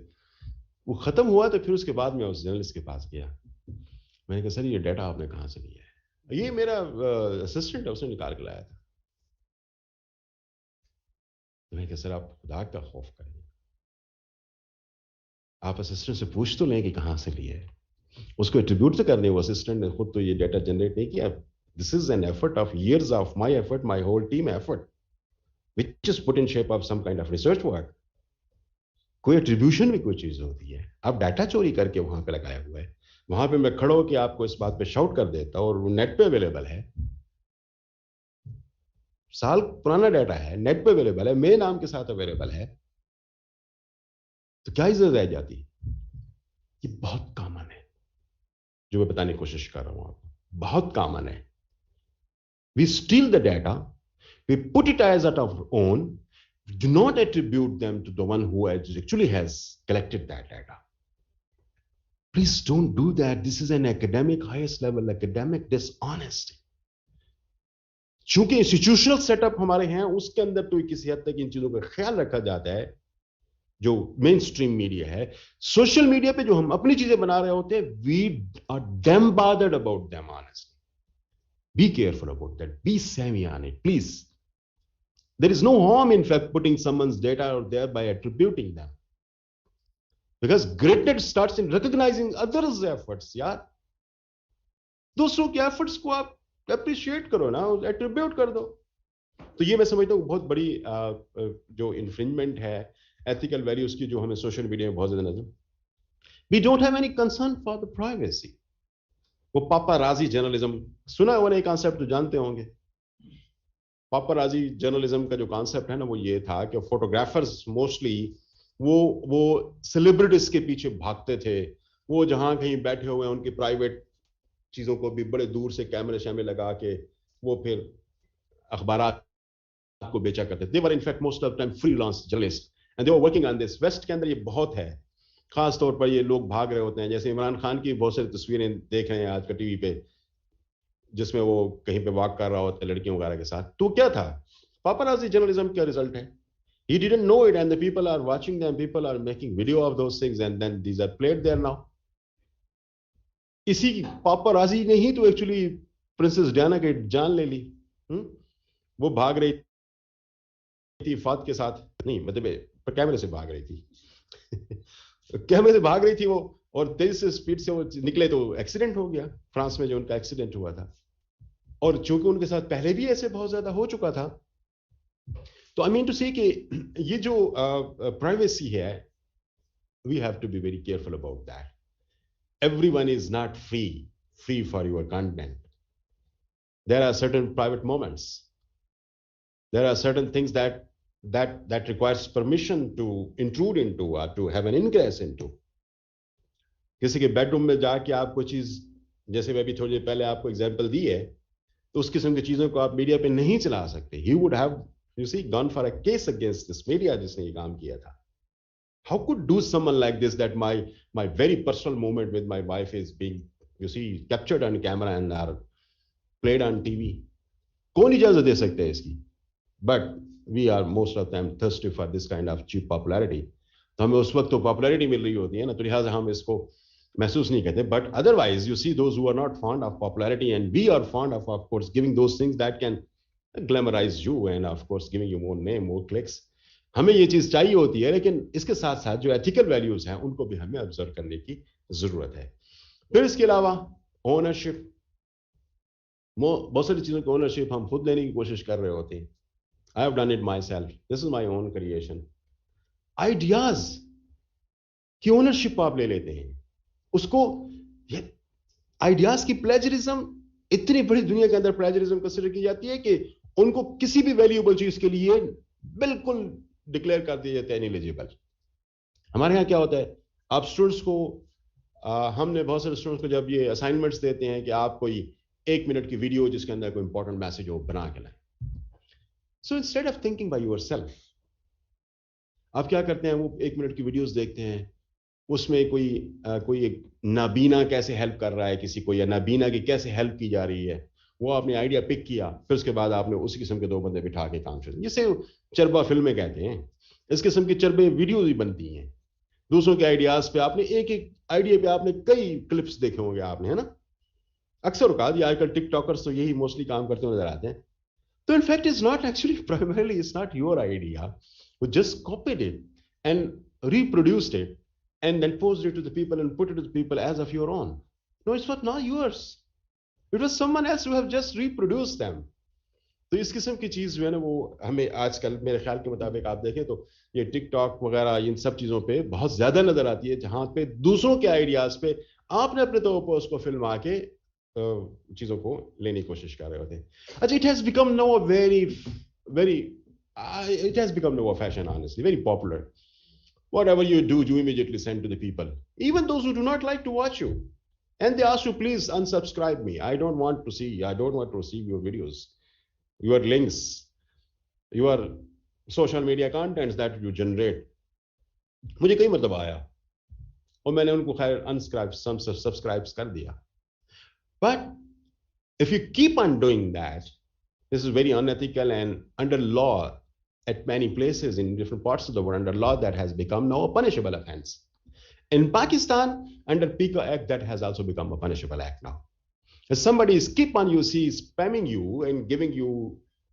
वो खत्म हुआ तो फिर उसके बाद मैं उस जर्नलिस्ट के पास गया. मैंने कहा सर ये डाटा आपने कहाँ से लिया है? ये मेरा असिस्टेंट है, उसने निकाल के लाया था. मैंने कहा सर आप खुदा का खौफ करें, आप असिस्टेंट से पूछ तो लें कि कहाँ से लिया है. उसको एट्रीब्यूट तो करने, वो असिस्टेंट ने खुद तो ये डाटा जनरेट नहीं किया. This is an effort of years of my effort, my whole team effort, which is put in shape of some kind of research work. कोई एट्रीब्यूशन भी कोई चीज होती है. आप डाटा चोरी करके वहां पे लगाया हुआ है, वहां पे मैं खड़ा होकर आपको इस बात पे शाउट कर देता और वो नेट पे अवेलेबल है, साल पुराना डाटा है, नेट पे अवेलेबल है, मेरे नाम के साथ अवेलेबल है, तो क्या इज्जत रह जाती? ये बहुत कॉमन है जो मैं बताने की कोशिश कर रहा हूं आपको, बहुत कॉमन है. We steal the data, we put it as at our own, do not attribute them to the one who actually has collected that data. Please don't do that. This is an academic, highest level academic dishonesty. चूंकि institutional setup हमारे हैं उसके अंदर तो किसी हद तक इन चीजों का ख्याल रखा जाता है जो मेन स्ट्रीम मीडिया है. सोशल मीडिया पे जो हम अपनी चीजें बना रहे होते हैं, we are damn bothered about them honestly. Be careful about that, be savvy on it please. There is no harm in fact putting someone's data out there by attributing them, because greatness starts in recognizing others' efforts. यार दूसरों के efforts को आप appreciate करो ना, attribute कर दो. तो ये मैं समझता हूँ बहुत बड़ी जो इन्फ्रिंजमेंट है एथिकल वैल्यूज की, जो हमें सोशल मीडिया में बहुत ज्यादा नजर. We don't have any concern for the privacy. वो पापाराजी जर्नलिज्म सुना है, वो नए कॉन्सेप्ट तो जानते होंगे. पापाराजी जर्नलिज्म का जो कॉन्सेप्ट है ना, वो ये था कि फोटोग्राफर्स मोस्टली वो सेलिब्रिटीज के पीछे भागते थे. वो जहां कहीं बैठे हुए हैं उनकी प्राइवेट चीजों को भी बड़े दूर से कैमरे शैमरे लगा के वो फिर अखबारात को बेचा करते थे. They were in fact most of time freelance journalist and they were working on this. West के अंदर ये बहुत है, खास तौर पर ये लोग भाग रहे होते हैं. जैसे इमरान खान की बहुत सारी तस्वीरें देख रहे हैं आज का टीवी पे, जिसमें वो कहीं पे वॉक कर रहा होता है लड़कियों वगैरह के साथ. तो क्या था? पापाराजी जर्नलिज्म का रिजल्ट है. He didn't know it and the people are watching them, people are making video of those things and then these are played there now. इसी पापाराजी ने ही तो एक्चुअली प्रिंसेस डायना की जान ले ली. वो भाग रही थी फात के साथ, नहीं मतलब कैमरे से भाग रही थी. कैमरे से भाग रही थी वो, और तेज से स्पीड से वो निकले तो एक्सीडेंट हो गया फ्रांस में जो उनका एक्सीडेंट हुआ था. और चूंकि उनके साथ पहले भी ऐसे बहुत ज्यादा हो चुका था, तो आई मीन टू से कि ये जो प्राइवेसी है, we have to be very careful about that. Everyone is not free for your content. There are certain private moments, there are certain things that requires permission to intrude into or to have an ingress into. किसी के bedroom में जाके आप कोई चीज, जैसे मैं भी थोड़ी देर पहले आपको एग्जांपल दी है, तो उस किस्म की चीजों को आप मीडिया पे नहीं चला सकते. He would have you see, gone for a case against this media जिसने ये काम किया था. How could do someone like this that my very personal moment with my wife is being, you see, captured on camera and are played on TV? कौन इजाजत दे सकते हैं इसकी? But we are most of them thirsty for this kind of cheap popularity. तो हमें उस वक्त तो पॉपुलैरिटी मिल रही होती है ना, तो लिहाजा हम इसको महसूस नहीं करते. But otherwise you see those who are not fond of popularity and we are fond of course giving those things that can glamorise you and of course giving you more name, more clicks. हमें ये चीज चाहिए होती है, लेकिन इसके साथ साथ जो एथिकल वैल्यूज हैं उनको भी हमें ऑब्जर्व करने की जरूरत है. फिर इसके अलावा ओनरशिप, बहुत सारी चीजों की ओनरशिप हम खुद लेने की कोशिश कर रहे होते हैं. I have done it my self, this is my own creation. Ideas की ओनरशिप आप ले लेते हैं, उसको आइडियाज की प्लेजरिज्म, इतनी बड़ी दुनिया के अंदर प्लेजरिज्म कंसिडर की जाती है कि उनको किसी भी वैल्यूएबल चीज के लिए बिल्कुल डिक्लेयर कर दिया जाता है इनएलिजिबल. हमारे यहाँ क्या होता है, आप स्टूडेंट्स को हमने बहुत सारे स्टूडेंट्स को जब ये असाइनमेंट्स देते हैं कि आप कोई 1 मिनट की वीडियो जिसके अंदर कोई इंपॉर्टेंट मैसेज हो बना के लाएं. So instead of thinking by yourself, आप क्या करते हैं, वो 1 मिनट की वीडियोस देखते हैं, उसमें कोई एक नाबीना कैसे हेल्प कर रहा है किसी को, या नाबीना की कैसे हेल्प की जा रही है, वो आपने आइडिया पिक किया, फिर उसके बाद आपने उसी किस्म के 2 बंदे बिठा के काम शुरू, जिसे चरबा फिल्में कहते हैं. इस किस्म की चरबे वीडियो भी बनती हैं दूसरों के आइडियाज पे. आपने एक एक आइडिया पे आपने कई क्लिप्स देखे होंगे आपने, है ना. अक्सर औकात ये आजकल टिकटॉकर्स तो यही मोस्टली काम करते हुए नजर आते हैं. तो in fact it's not actually primarily it's not your idea, who just copied it and reproduced it and then posed it to the people and put it to the people as of your own. No, it's not yours. It was someone else who have just reproduced them. तो इस किस्म की चीज जो है ना, वो हमें आजकल मेरे ख्याल के मुताबिक आप देखें तो ये टिकटॉक वगैरह इन सब चीजों पे बहुत ज्यादा नजर आती है, जहां पे दूसरों के आइडियाज पे आपने अपने तौर पर उसको फिल्मा के चीजों को लेने की कोशिश कर रहे होते हैं. अच्छा, it has become know very it has become now a fashion, honestly, very popular. Whatever you do, you immediately send to the people, even those who do not like to watch you, and they ask you, please unsubscribe me. I don't want to receive your videos, your links, your social media contents that you generate. मुझे कई मरतबा आया और मैंने उनको खैर unsubscribe कर दिया. But if you keep on doing that, this is very unethical, and under law at many places in different parts of the world, under law that has become now a punishable offense. In Pakistan, under PICA Act, that has also become a punishable act now. If somebody is keep on, you see, spamming you and giving you,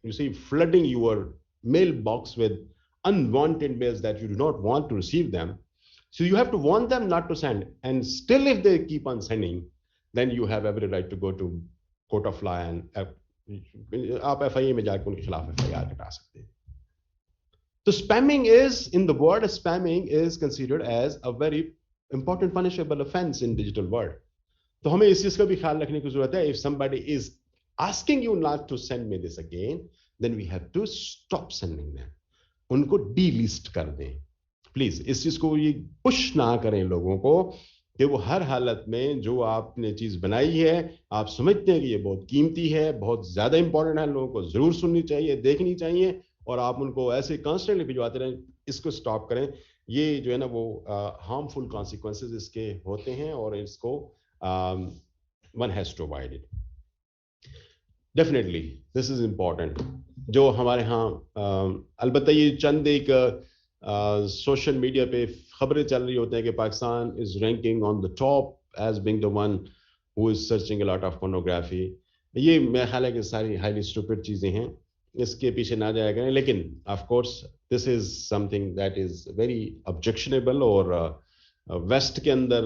you see, flooding your mailbox with unwanted mails that you do not want to receive them, so you have to warn them not to send. And still, if they keep on sending, then you have every right to go to court of law and आप FIA में जाकर उनके खिलाफ FIR कटा सकते हैं. तो spamming is, in the word spamming is considered as a very important punishable offence in digital world. तो हमें इस चीज का भी ख्याल रखने की जरूरत है. If somebody is asking you not to send me this again, then we have to stop sending them. उनको डीलिस्ट कर दें प्लीज. इस चीज को ये पुश ना करें लोगों को कि वो हर हालत में जो आपने चीज बनाई है, आप समझते हैं कि ये बहुत कीमती है, बहुत ज्यादा इंपॉर्टेंट है, लोगों को जरूर सुननी चाहिए, देखनी चाहिए, और आप उनको ऐसे कॉन्स्टेंटली भिजवाते रहें. इसको स्टॉप करें. ये जो है ना वो हार्मफुल कॉन्सिक्वेंसेस इसके होते हैं, और इसको one has to avoid it. Definitely this is important. जो हमारे यहाँ अलबत्ता ये चंद एक सोशल मीडिया पे खबरें चल रही होती हैं कि Pakistan is ranking on the top as being the one who is searching a lot of pornography. ये मेरा ख्याल है कि सारी हाईली स्टूपिड चीज़ें हैं, इसके पीछे ना जाया करें. लेकिन of course this is something that is very objectionable, और वेस्ट के अंदर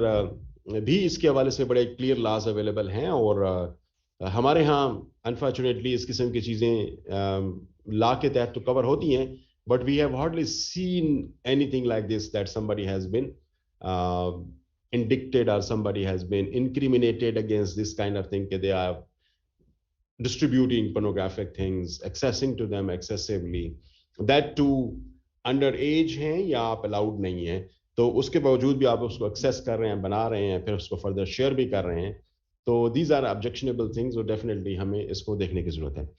भी इसके हवाले से बड़े क्लियर लॉज अवेलेबल हैं, और हमारे यहाँ अनफॉर्चुनेटली इस किस्म की चीज़ें लॉ के तहत तो कवर होती हैं, but we have hardly seen anything like this, that somebody has been indicted or somebody has been incriminated against this kind of thing, that they are distributing pornographic things, accessing to them excessively, that too underage हैं या आप allowed नहीं हैं, तो उसके बावजूद भी आप उसको access कर रहे हैं, बना रहे हैं, फिर उसको further share भी कर रहे हैं. तो these are objectionable things, और definitely हमें इसको देखने की जरूरत है.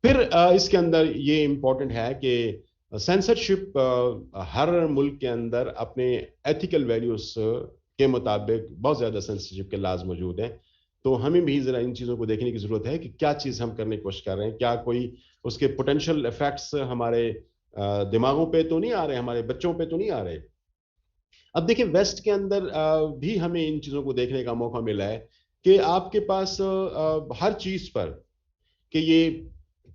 फिर इसके अंदर ये इम्पोर्टेंट है कि सेंसरशिप हर मुल्क के अंदर अपने एथिकल वैल्यूज के मुताबिक बहुत ज़्यादा सेंसरशिप के लाज मौजूद हैं। तो हमें भी ज़रा इन चीज़ों को देखने की ज़रूरत है कि क्या चीज़ हम करने की कोशिश कर रहे हैं, क्या कोई उसके पोटेंशियल इफेक्ट्स हमारे दिमागों पे तो नहीं आ रहे, हमारे बच्चों पे तो नहीं आ रहे। अब देखिए वेस्ट के अंदर भी हमें इन चीज़ों को देखने का मौका मिला है कि आपके पास हर चीज़ पर कि ये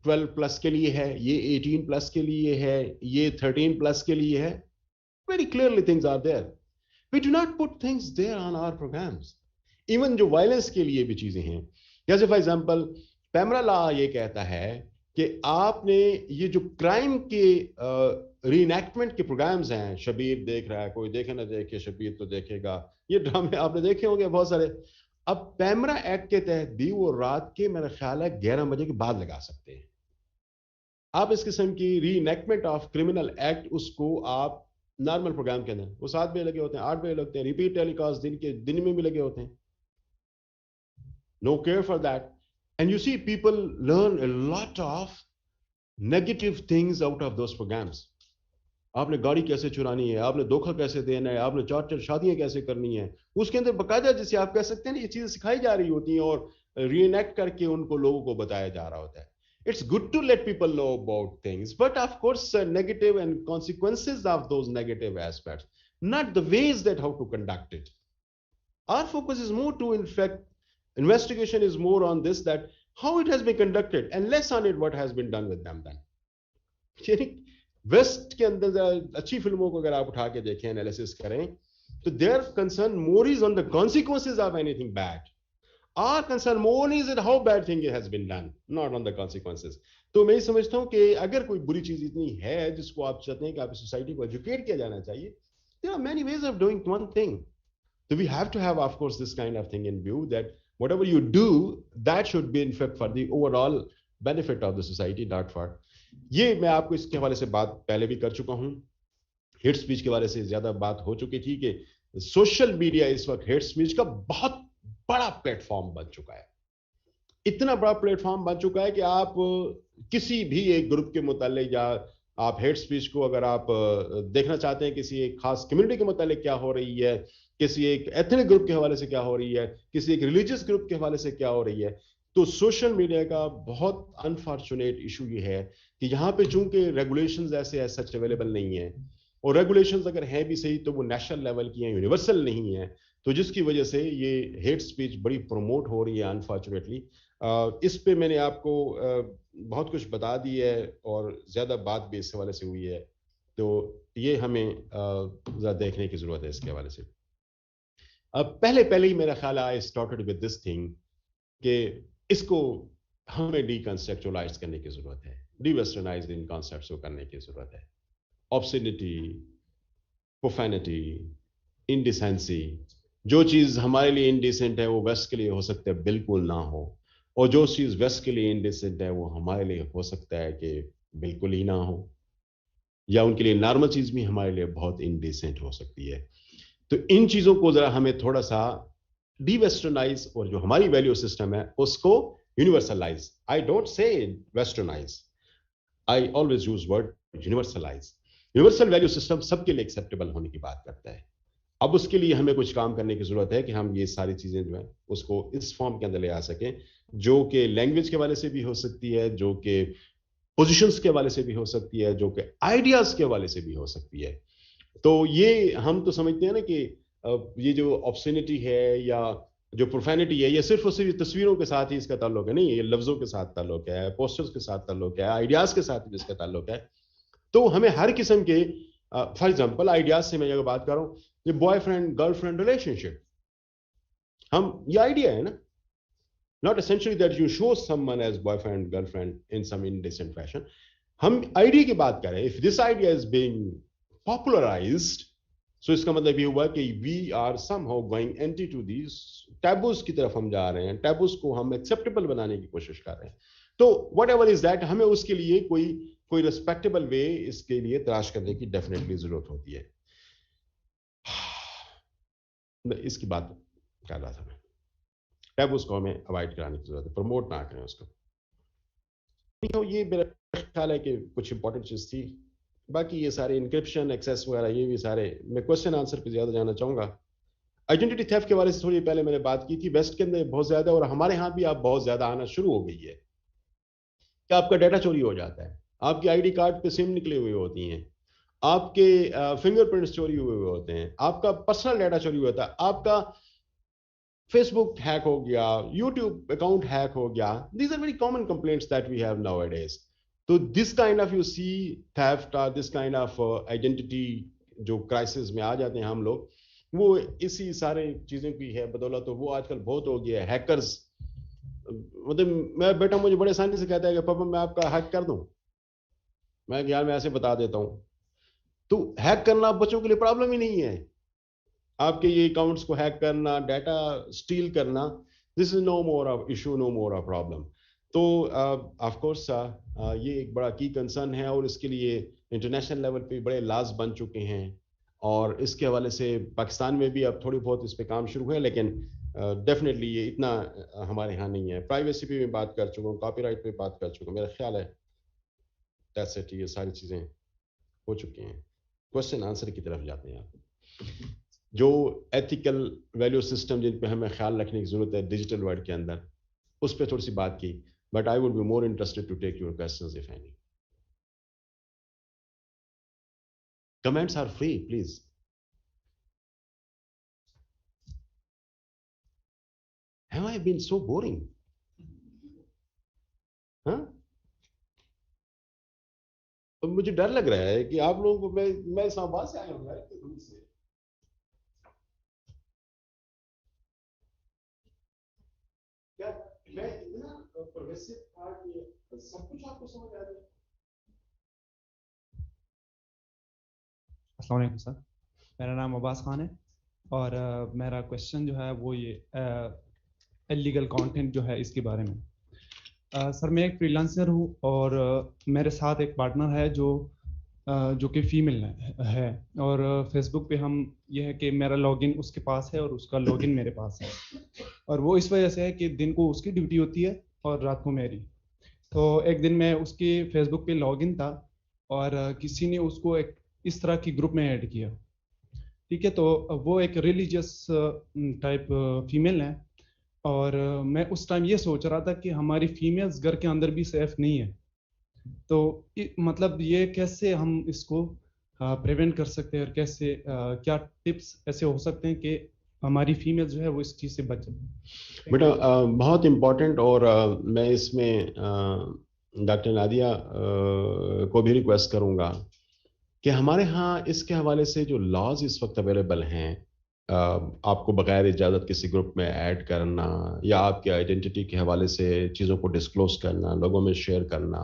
12 प्लस के लिए है, ये 18 प्लस के लिए है, ये 13 प्लस के लिए है, very clearly things are there. We do not put things there on our programs. Even जो वायलेंस के लिए भी चीजें हैं, जैसे फॉर एग्जाम्पल पैमरा लॉ ये कहता है कि आपने ये जो क्राइम के रीएनैक्टमेंट के प्रोग्राम्स हैं, शबीर देख रहा है, कोई देखे ना देखे, शबीर तो देखेगा, ये ड्रामे आपने देखे होंगे बहुत सारे। अब पैमरा एक्ट के तहत भी वो रात के मेरा ख्याल है 11 बजे के बाद लगा सकते हैं। आप इस किस्म की रीएनैक्टमेंट ऑफ क्रिमिनल एक्ट उसको आप नॉर्मल प्रोग्राम के अंदर वो 7 बजे लगे होते हैं, 8 बजे लगते हैं, रिपीट टेलीकास्ट दिन में भी लगे होते हैं, no care for that. And you see people learn a lot of negative things out of those programmes. आपने गाड़ी कैसे चुरानी है, आपने धोखा कैसे देना है, आपने 4 शादियां कैसे करनी है, उसके अंदर बकायदा जिसे आप कह सकते हैं ना ये चीजें सिखाई जा रही होती हैं और रीएनैक्ट करके उनको लोगों को बताया जा रहा होता है। It's good to let people know about things, but of course, negative and consequences of those negative aspects, not the ways that how to conduct it. Our focus is more to, in fact, investigation is more on this, that how it has been conducted, and less on it what has been done with them then. West के अंदर अच्छी फिल्मों को अगर आप उठा के देखें, एनालिसिस करें, तो their concern more is on the consequences of anything bad. Our concern more is that how bad thing has been done, not on the consequences. तो मैं समझता हूँ कि अगर कोई बुरी चीज इतनी है जिसको आप चाहते हैं कि आप सोसाइटी को एजुकेट किया जाना चाहिए, there are many ways of doing one thing. So we have to have, of course, this kind of thing in view, that whatever you do, that should be in fact for the overall benefit of the society, not for. ये मैं आपको इसके हवाले से बात पहले भी कर चुका हूँ। हेट स्पीच के बारे से ज्यादा बात हो चुकी थी कि सोशल मीडिया इस वक्त हेट स्पीच का बहुत बड़ा प्लेटफॉर्म बन चुका है। इतना बड़ा प्लेटफॉर्म बन चुका है कि आप किसी भी एक ग्रुप के मुतालिक, या आप हेट स्पीच को अगर आप देखना चाहते हैं किसी एक खास कम्युनिटी के मुतालिक क्या हो रही है, किसी एक एथनिक ग्रुप के हवाले से क्या हो रही है, किसी एक रिलीजियस ग्रुप के हवाले से क्या हो रही है, तो सोशल मीडिया का बहुत अनफॉर्चुनेट इशू ये है कि यहाँ पे चूंकि रेगुलेशंस ऐसे सच अवेलेबल नहीं है, और रेगुलेशंस अगर हैं भी सही तो वो नेशनल लेवल की हैं, यूनिवर्सल नहीं है, तो जिसकी वजह से ये हेट स्पीच बड़ी प्रमोट हो रही है अनफॉर्चुनेटली। इस पे मैंने आपको बहुत कुछ बता दी है और ज़्यादा बात भी इस हवाले से हुई है, तो ये हमें ज़रा देखने की ज़रूरत है इसके हवाले से। अब पहले ही मेरा ख्याल I started with this thing कि इसको हमें डीकंसेप्चुअलाइज करने की ज़रूरत है, डीवेस्टर्नाइज इन कॉन्सेप्ट्स को करने की ज़रूरत है। ऑब्सिनिटी, प्रोफैनिटी, इंडिसेंसी, जो चीज़ हमारे लिए इंडिसेंट है वो वेस्ट के लिए हो सकता है बिल्कुल ना हो, और जो चीज़ वेस्ट के लिए इंडिसेंट है वो हमारे लिए हो सकता है कि बिल्कुल ही ना हो, या उनके लिए नॉर्मल चीज़ भी हमारे लिए बहुत इंडिसेंट हो सकती है। तो इन चीज़ों को ज़रा हमें थोड़ा सा डीवेस्टर्नाइज, और जो हमारी वैल्यू सिस्टम है उसको universalise. I don't say westernise, I always use word universalise. Universal value system सबके लिए एक्सेप्टेबल होने की बात करता है। अब उसके लिए हमें कुछ काम करने की जरूरत है कि हम ये सारी चीजें जो है उसको इस फॉर्म के अंदर ले आ सकें, जो कि लैंग्वेज के हवाले से भी हो सकती है, जो कि पोजीशंस के हवाले से भी हो सकती है, जो कि आइडियाज के हवाले से भी हो सकती है। तो ये हम तो समझते हैं ना कि ये जो ऑब्सिनिटी है या जो प्रोफैनिटी है, ये सिर्फ और सिर्फ तस्वीरों के साथ ही इसका ताल्लुक है, नहीं, ये लफ्जों के साथ ताल्लुक है, पोस्टर्स के साथ ताल्लुक है, आइडियाज के साथ भी इसका ताल्लुक है। तो हमें हर किस्म के, फॉर एग्जाम्पल आइडियाज से मैं अगर बात कर रहा हूँ, ये बॉयफ्रेंड गर्लफ्रेंड रिलेशनशिप, हम ये आइडिया है ना, not essentially that you show someone as boyfriend girlfriend in some indecent fashion. हम आइडिया की बात करें, if this idea is being popularised, so इसका मतलब ये हुआ कि we are somehow going anti to these taboos की तरफ हम जा रहे हैं, टैबूज को हम एक्सेप्टेबल बनाने की कोशिश कर रहे हैं। तो वट एवर इज दैट, हमें उसके लिए कोई रिस्पेक्टेबल वे इसके लिए तलाश करने की डेफिनेटली जरूरत होती है। इसकी बात कर रहा था मैं, टैबूज को हमें अवॉइड कराने की जरूरत है, प्रमोट ना करें उसको। ये मेरा ख्याल है कि कुछ इंपॉर्टेंट चीज थी। बाकी ये सारे इंक्रिप्शन एक्सेस वगैरह ये भी सारे, मैं क्वेश्चन आंसर पे ज्यादा जाना चाहूंगा। आइडेंटिटी थेफ्ट के बारे से थोड़ी पहले मैंने बात की थी, वेस्ट के अंदर बहुत ज्यादा और हमारे यहाँ भी अब बहुत ज्यादा आना शुरू हो गई है कि आपका डाटा चोरी हो जाता है, आपकी आईडी कार्ड पे सिम निकली हुई होती हैं, आपके फिंगरप्रिंट्स चोरी हुए हुए होते हैं, आपका पर्सनल डाटा चोरी होता है, आपका फेसबुक हैक हो गया, यूट्यूब अकाउंट हैक हो गया। These are very common complaints that we have nowadays. तो this kind of you see theft और दिस काइंड ऑफ आइडेंटिटी जो क्राइसिस में आ जाते हैं हम लोग, वो इसी सारे चीजों की है बदौलत। तो वो आजकल बहुत हो गया है। हैकर्स, मतलब मैं बेटा मुझे बड़े आसानी से कहता है कि पापा मैं आपका हैक कर दूं, मैं यार मैं ऐसे बता देता हूं। तो हैक करना बच्चों के लिए प्रॉब्लम ही नहीं है। आपके ये अकाउंट्स को हैक करना, डाटा स्टील करना, this is no more of issue, no more of problem. तो ऑफ कोर्स ये एक बड़ा की कंसर्न है और इसके लिए इंटरनेशनल लेवल पे बड़े लॉज बन चुके हैं और इसके हवाले से पाकिस्तान में भी अब थोड़ी बहुत इस पे काम शुरू है, लेकिन डेफिनेटली ये इतना हमारे यहाँ नहीं है। प्राइवेसी पे मैं बात कर चुका हूँ, कॉपीराइट पे बात कर चुका हूँ, मेरा ख्याल है दैट्स इट, ये सारी चीज़ें हो चुकी हैं। क्वेश्चन आंसर की तरफ जाते हैं आप। जो एथिकल वैल्यू सिस्टम जिन पे हमें ख्याल रखने की जरूरत है डिजिटल वर्ल्ड के अंदर, उस पर थोड़ी सी बात की, but I would be more interested to take your questions if any. Comments are free please. Have I been so boring? हाँ, तो मुझे डर लग रहा है कि आप लोगों को मैं इस्लामाबाद से आया हूँ यार, इतनी दूर से। क्या मैं इतना प्रोग्रेसिव था कि सब कुछ आपको समझ आ रहा है? अस्सलाम वालेकुम सर, मेरा नाम अब्बास खान है और मेरा क्वेश्चन जो है वो ये इलीगल कंटेंट जो है इसके बारे में। सर मैं एक फ्रीलांसर हूँ और मेरे साथ एक पार्टनर है जो कि फीमेल है और फेसबुक पे हम ये है कि मेरा लॉगिन उसके पास है और उसका लॉगिन मेरे पास है और वो इस वजह से है कि दिन को उसकी ड्यूटी होती है और रात को मेरी। तो एक दिन मैं उसके फेसबुक पे लॉगिन था और किसी ने उसको एक इस तरह की ग्रुप में ऐड किया, ठीक है। तो वो एक रिलीजियस टाइप फीमेल है और मैं उस टाइम ये सोच रहा था कि हमारी फीमेल्स घर के अंदर भी सेफ नहीं है। तो मतलब ये कैसे हम इसको प्रिवेंट कर सकते हैं और कैसे क्या टिप्स ऐसे हो सकते हैं कि हमारी फीमेल जो है वो इस चीज़ से बचे। बेटा बहुत इम्पोर्टेंट, और मैं इसमें डॉक्टर नादिया को भी रिक्वेस्ट करूंगा कि हमारे यहाँ इसके हवाले से जो लॉज इस वक्त अवेलेबल हैं, आपको बगैर इजाज़त किसी ग्रुप में ऐड करना या आपकी आइडेंटिटी के हवाले से चीज़ों को डिस्क्लोज करना, लोगों में शेयर करना,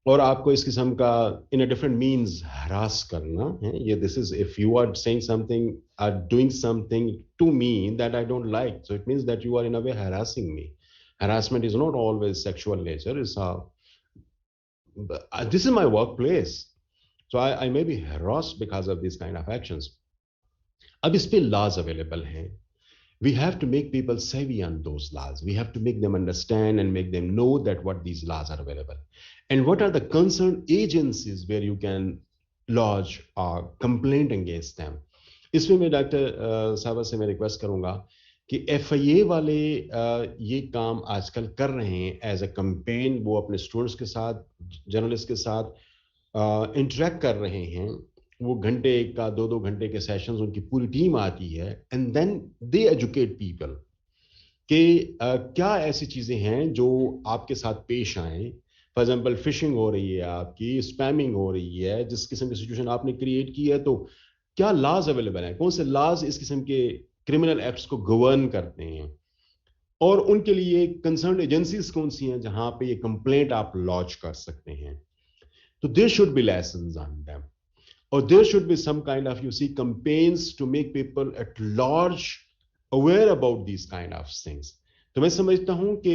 और आपको इस किस्म का in a different means harass करना है, ये this is if you are saying something are doing something to me that I don't like, so it means that you are in a way harassing me. Harassment is not always sexual nature, it's this is my workplace, so I may be harassed because of these kind of actions. अब इस पे laws available हैं. We have to make people savvy on those laws. We have to make them understand and make them know that what these laws are available and what are the concerned agencies where you can lodge a complaint against them. इसमें मैं doctor साहब से मैं request करूंगा कि FIA वाले ये काम आजकल कर रहे हैं एज अ कैंपेन। वो अपने स्टूडेंट्स के साथ, जर्नलिस्ट के साथ इंटरेक्ट कर रहे हैं। वो घंटे का 2-2 घंटे के सेशंस, उनकी पूरी टीम आती है and then they educate people कि क्या ऐसी चीज़ें हैं जो आपके साथ पेश आएँ। फॉर एग्जांपल फिशिंग हो रही है, आपकी स्पैमिंग हो रही है, जिस किस्म की सिचुएशन आपने क्रिएट की है, तो क्या लॉज अवेलेबल हैं, कौन से लॉज इस किस्म के क्रिमिनल एक्ट्स को गवर्न करते हैं, और उनके लिए कंसर्न एजेंसीज कौन सी हैं जहां पे ये कंप्लेंट आप लॉन्च कर सकते हैं। तो there should be lessons on them, or there should be some kind of, you see, campaigns to make people at large aware about these kind of things. तो मैं समझता हूं कि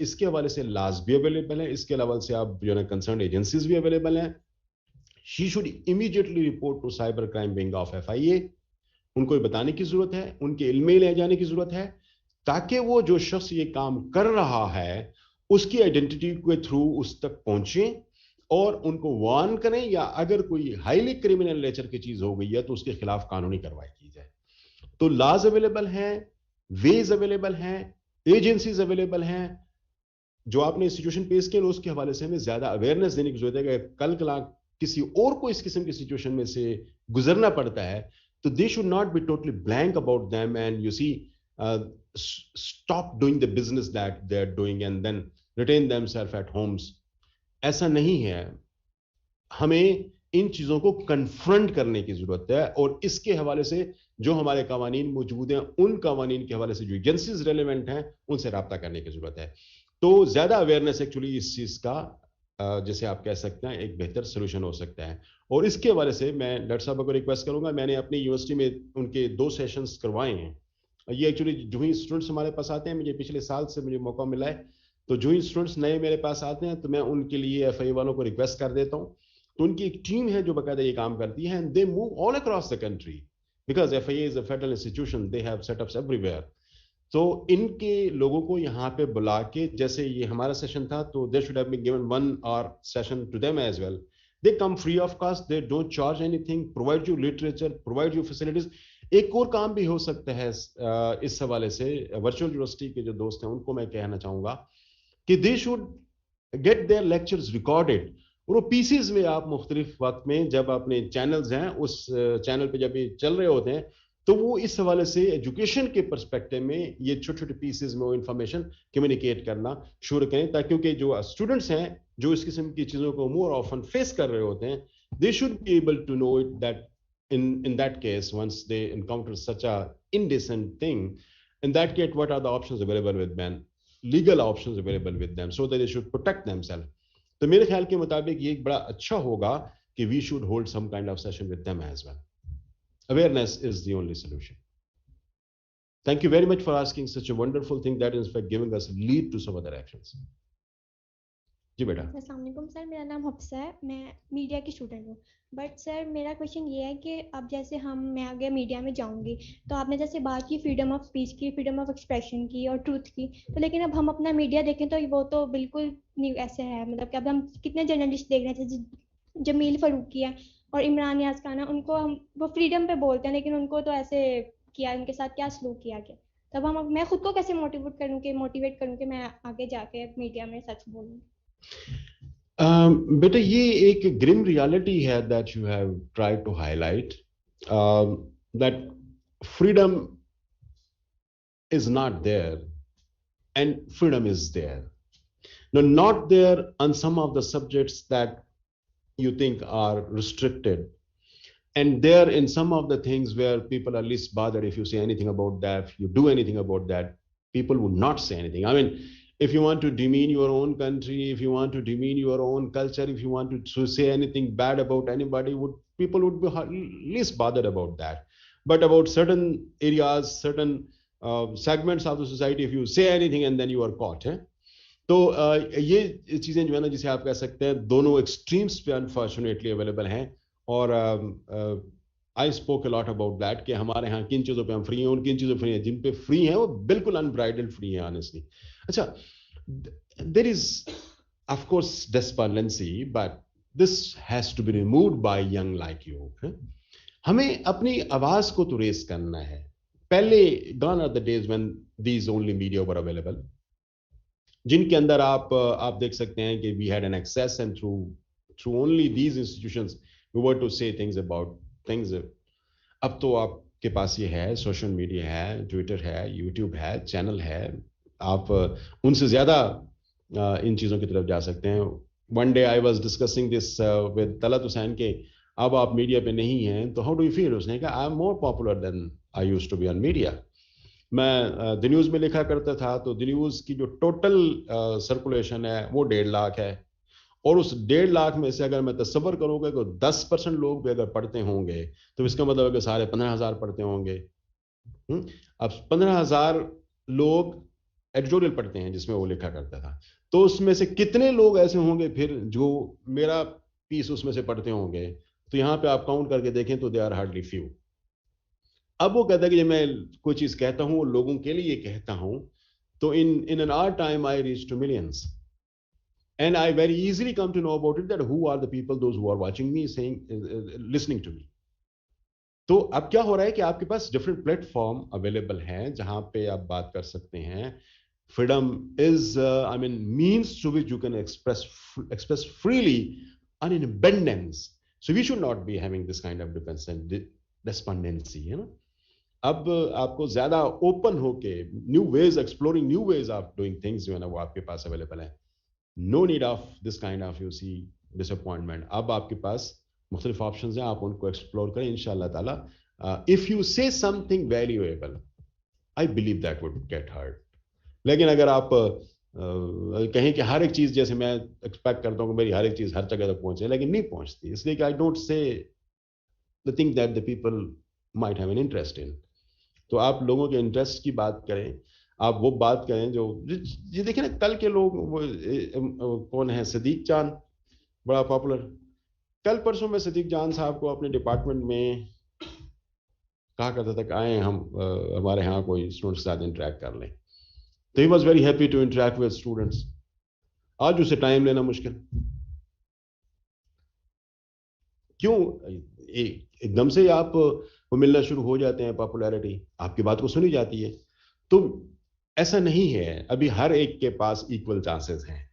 इसके हवाले से लॉज भी अवेलेबल है, इसके अलावा से आप जो है कंसर्न एजेंसीज भी अवेलेबल हैं। She should immediately report to cyber crime wing of FIA। उनको बताने की जरूरत है, उनके इल्म में ले जाने की जरूरत है, ताकि वो जो शख्स ये काम कर रहा है उसकी आइडेंटिटी के थ्रू उस तक पहुंचे और उनको वार्न करें, या अगर कोई हाईली क्रिमिनल नेचर की चीज हो गई है तो उसके खिलाफ कानूनी कार्रवाई की जाए। तो लॉज अवेलेबल हैं, वेज अवेलेबल हैं, एजेंसीज अवेलेबल हैं। जो आपने सिचुएशन पेश किया उसके हवाले से हमें ज्यादा अवेयरनेस देने की जरूरत है कि कल कला किसी और को इस किस्म की सिचुएशन में से गुजरना पड़ता है तो they should not be totally blank about them and you see stop doing the business that they are doing and then retain themselves at homes. ऐसा नहीं है, हमें इन चीजों को कन्फ्रंट करने की जरूरत है और इसके हवाले से जो हमारे कानून मौजूद हैं उन कानून के हवाले से जो एजेंसीज रेलेवेंट हैं उनसे रब्ता करने की जरूरत है। तो ज्यादा अवेयरनेस एक्चुअली इस चीज का जैसे आप कह सकते हैं एक बेहतर सोल्यूशन हो सकता है। और इसके हवाले से मैं डॉक्टर साहब को रिक्वेस्ट करूंगा, मैंने अपनी यूनिवर्सिटी में उनके 2 सेशंस करवाए हैं। ये एक्चुअली जो ही स्टूडेंट्स हमारे पास आते हैं, मुझे पिछले साल से मुझे मौका मिला है, तो जो ही स्टूडेंट्स नए मेरे पास आते हैं तो मैं उनके लिए FIA वालों को रिक्वेस्ट कर देता हूँ। तो उनकी एक टीम है जो बाकायदा ये काम करती है and they move all across the country because FIA is a federal institution, they have setups everywhere. तो इनके लोगों को यहाँ पे बुला के, जैसे ये हमारा सेशन था तो they should have been given 1 hour session to them as well. They come free of cost, they don't charge anything, provide you literature, provide you facilities. एक और काम भी हो सकता है इस हवाले से, वर्चुअल यूनिवर्सिटी के जो दोस्त हैं उनको मैं कहना चाहूंगा कि they should get their lectures recorded और वो पीसीज में आप मुख्तलिफ वक्त में जब अपने चैनल्स हैं उस चैनल पे जब ये चल रहे होते हैं तो वो इस हवाले से एजुकेशन के पर्सपेक्टिव में ये छोटे छोटे पीसेज में वो इंफॉर्मेशन कम्युनिकेट करना शुरू करें, ताकि क्योंकि जो स्टूडेंट्स हैं जो इस किस्म की चीज़ों को मोर ऑफन फेस कर रहे होते हैं, they should be able to know it that in that case once they encounter such a indecent thing, in that case what are the options available with them, legal options available with them, so that they should protect themselves. तो मेरे ख्याल के मुताबिक ये एक बड़ा अच्छा होगा कि we should hold some kind of session with them as well. Awareness is the only solution. Thank you very much for asking such a wonderful thing that is in fact giving us lead to some other actions. जी बेटा। अस्सलाम वालेकुम sir, मेरा नाम हफ्सा है, मैं media की student हूँ। But sir मेरा क्वेश्चन ये है कि अब जैसे मैं आगे मीडिया में जाऊँगी तो आपने जैसे बात की फ्रीडम ऑफ स्पीच की, फ्रीडम ऑफ एक्सप्रेशन की और ट्रूथ की, तो लेकिन अब हम अपना मीडिया देखें तो वो तो बिल्कुल नहीं ऐसे है। मतलब कि अब हम कितने जर्नलिस्ट देख रहे हैं जैसे जमील फारूकी है और इमरान याज खान है, उनको हम वो फ्रीडम पे बोलते हैं लेकिन उनको तो ऐसे किया, उनके साथ क्या सलूक किया गया। तब मैं खुद को कैसे मोटिवेट करूँ कि मैं आगे जाके मीडिया में सच बोलूँ। बेटा ये एक ग्रिम रियलिटी है that you have tried to highlight, that freedom is not there and freedom is there. Now, not there on some of the subjects that you think are restricted, and there in some of the things where people are least bothered. If you say anything about that, if you do anything about that, people would not say anything. I mean, if you want to demean your own country, if you want to demean your own culture, if you want to say anything bad about anybody, people would be least bothered about that. But about certain areas, certain segments of the society, if you say anything and then you are caught, तो ये चीजें जो है ना, जिसे आप कह सकते हैं दोनों एक्सट्रीम्स पे अनफॉर्चुनेटली अवेलेबल हैं। और I spoke a lot about that कि हमारे यहाँ किन चीज़ों पे हम फ्री हैं और किन चीज़ों पे फ्री हैं। जिन पे फ्री हैं वो बिल्कुल अनब्राइडल्ड फ्री हैं ऑनेस्टली। अच्छा, there is of course despondency, but this has to be removed by young like you. हमें अपनी आवाज को तो रेस करना है। पहले gone are the days when these only media were available, जिनके अंदर आप देख सकते हैं कि we had an access and through only these institutions we were to say things about things. अब तो आपके पास ये है, सोशल मीडिया है, ट्विटर है, यूट्यूब है, चैनल है, आप उनसे ज्यादा इन चीजों की तरफ जा सकते हैं। One day I was discussing this with Talat Hussain के अब आप मीडिया पे नहीं हैं तो हाउ डू यू फील। उसने कहा I am more popular than I used to be on media. मैं द न्यूज में लिखा करता था तो द न्यूज की जो टोटल सर्कुलेशन है वो 1.5 लाख है, और उस 1.5 लाख में से अगर मैं तस्वर करूंगा तो 10% लोग भी अगर पढ़ते होंगे तो इसका मतलब है कि सारे 15,000 पढ़ते होंगे। अब 15,000 लोग एडिटोरियल पढ़ते हैं जिसमें वो लिखा करता था, तो उसमें से कितने लोग ऐसे होंगे फिर जो मेरा पीस उसमें से पढ़ते होंगे। तो यहाँ पे आप काउंट करके देखें तो दे आर हार्डली फ्यू। अब वो कहता है कि जब मैं कोई चीज कहता हूँ लोगों के लिए कहता हूँ तो in an hour time I reach to millions. And I very easily come to know about it that who are the people, those who are watching me, saying, listening to me. तो अब क्या हो रहा है कि आपके पास different platform available हैं जहां पे आप बात कर सकते हैं. Freedom is, I mean, means through which you can express freely on an abundance. So we should not be having this kind of despondency, you know. अब आपको ज्यादा ओपन होके new ways, exploring new ways of doing things जो है ना वो आपके पास अवेलेबल है. No need of this kind of you see disappointment. अब आपके पास मुख्तलिफ ऑप्शंस हैं, आप उनको एक्सप्लोर करें इंशाल्लाह ताला. If you say something valuable, I believe that would get hurt. लेकिन अगर आप कहें कि हर एक चीज, जैसे मैं एक्सपेक्ट करता हूँ कि मेरी हर एक चीज हर जगह तक पहुंचे, लेकिन नहीं पहुंचती, इसलिए कि आई डोंट से the thing that the people might have an interest in. तो आप लोगों के इंटरेस्ट की बात करें, आप वो बात करें जो ये देखिए ना, कल के लोग वो कौन है, सदीक चांद, बड़ा पॉपुलर. कल परसों में सदीक जान साहब को अपने डिपार्टमेंट में कहा करता था कि आए हम हमारे यहाँ कोई स्टूडेंट्स के साथ इंटरेक्ट कर लें. तो he was very happy to interact with students. आज उसे टाइम लेना मुश्किल. क्यों? एकदम से आप वो मिलना शुरू हो जाते हैं, पॉपुलैरिटी, आपकी बात को सुनी जाती है. तो ऐसा नहीं है, अभी हर एक के पास इक्वल चांसेस हैं.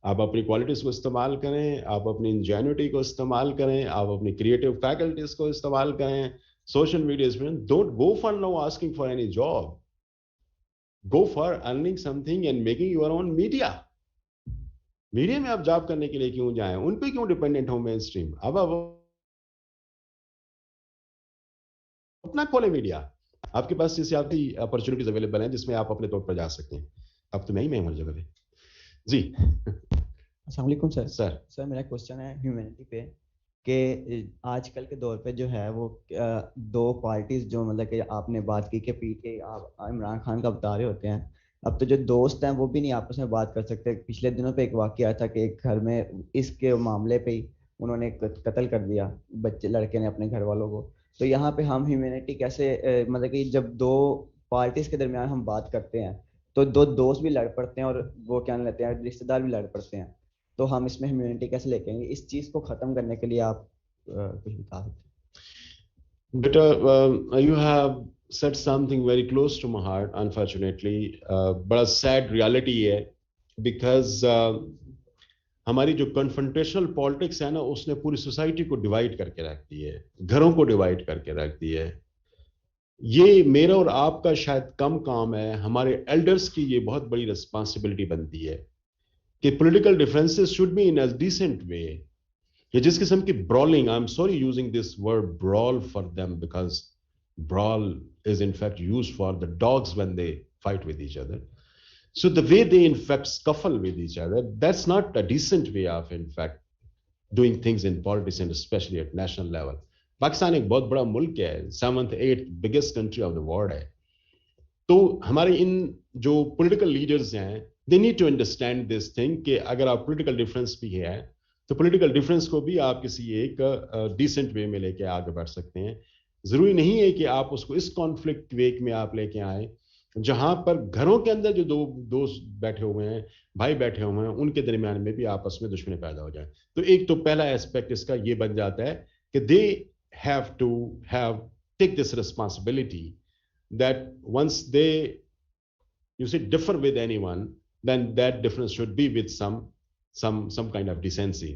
आप अपनी क्वालिटीज को इस्तेमाल करें, आप अपनी इंजेन्युइटी को इस्तेमाल करें, आप अपनी क्रिएटिव फैकल्टीज को इस्तेमाल करें. Social media, don't go for know asking for any job, go for earning something and making your own media. Media में आप जॉब करने के लिए क्यों जाएं? उन पे क्यों डिपेंडेंट हो मेन स्ट्रीम? अब अपना खोले मीडिया. आपके पास जैसे आपकी अपॉर्चुनिटीज अवेलेबल हैं जिसमें आप अपने तौर पर जा सकते हैं. अब तो मैं ही हर जगह पे जी. अस्सलाम वालेकुम सर. सर मेरा क्वेश्चन है ह्यूमैनिटी पे कि आजकल के दौर पे जो है वो दो पार्टीज जो मतलब कि आपने बात की कि पीके आप इमरान खान का बता रहे होते हैं, अब तो जो दोस्त हैं वो भी नहीं आपस में बात कर सकते. पिछले दिनों पे एक वाकया था कि एक घर में इसके मामले पे ही उन्होंने कत्ल कर दिया बच्चे, लड़के ने अपने घर वालों को. तो यहाँ पे हम ह्यूमैनिटी कैसे मतलब कि जब दो पार्टीज के दरमियान हम बात करते हैं तो दो दोस्त भी लड़ पड़ते हैं और वो क्या लेते हैं, रिश्तेदार भी लड़ पड़ते हैं. तो हम इसमें ह्यूमैनिटी कैसे लेके आएंगे? इस चीज को खत्म करने के लिए आप कुछ बता सकते हैं? बेटा, you have said something very close to my heart, unfortunately. बड़ा sad reality है, because हमारी जो कन्फ्रंटेशनल पॉलिटिक्स है ना, उसने पूरी सोसाइटी को डिवाइड करके रख दी है, घरों को डिवाइड करके रख दी है. ये मेरा और आपका शायद कम काम है, हमारे एल्डर्स की ये बहुत बड़ी रिस्पॉन्सिबिलिटी बनती है कि political differences should be in a decent way. ये जिस किस्म की brawling, I am sorry using this word brawl for them, because brawl is in fact used for the dogs when they fight with each other. So the way they in fact scuffle with each other, that's not a decent way of in fact doing things in politics, and especially at national level. Pakistan एक बहुत बड़ा मुल्क है, 7th 8th biggest country of the world है. तो हमारे इन जो political leaders हैं, they need to understand this thing कि अगर आप political difference भी है तो political difference को भी आप किसी एक decent way में लेके आगे बढ़ सकते हैं. जरूरी नहीं है कि आप उसको इस conflict way में आप लेके आए जहां पर घरों के अंदर जो दो दोस्त बैठे हुए हैं, भाई बैठे हुए हैं, उनके दरमियान में भी आपस में दुश्मनी पैदा हो जाए. तो एक तो पहला एस्पेक्ट इसका ये बन जाता है कि they have to have take this responsibility that once they you see differ with anyone, then that difference should be with some kind of decency.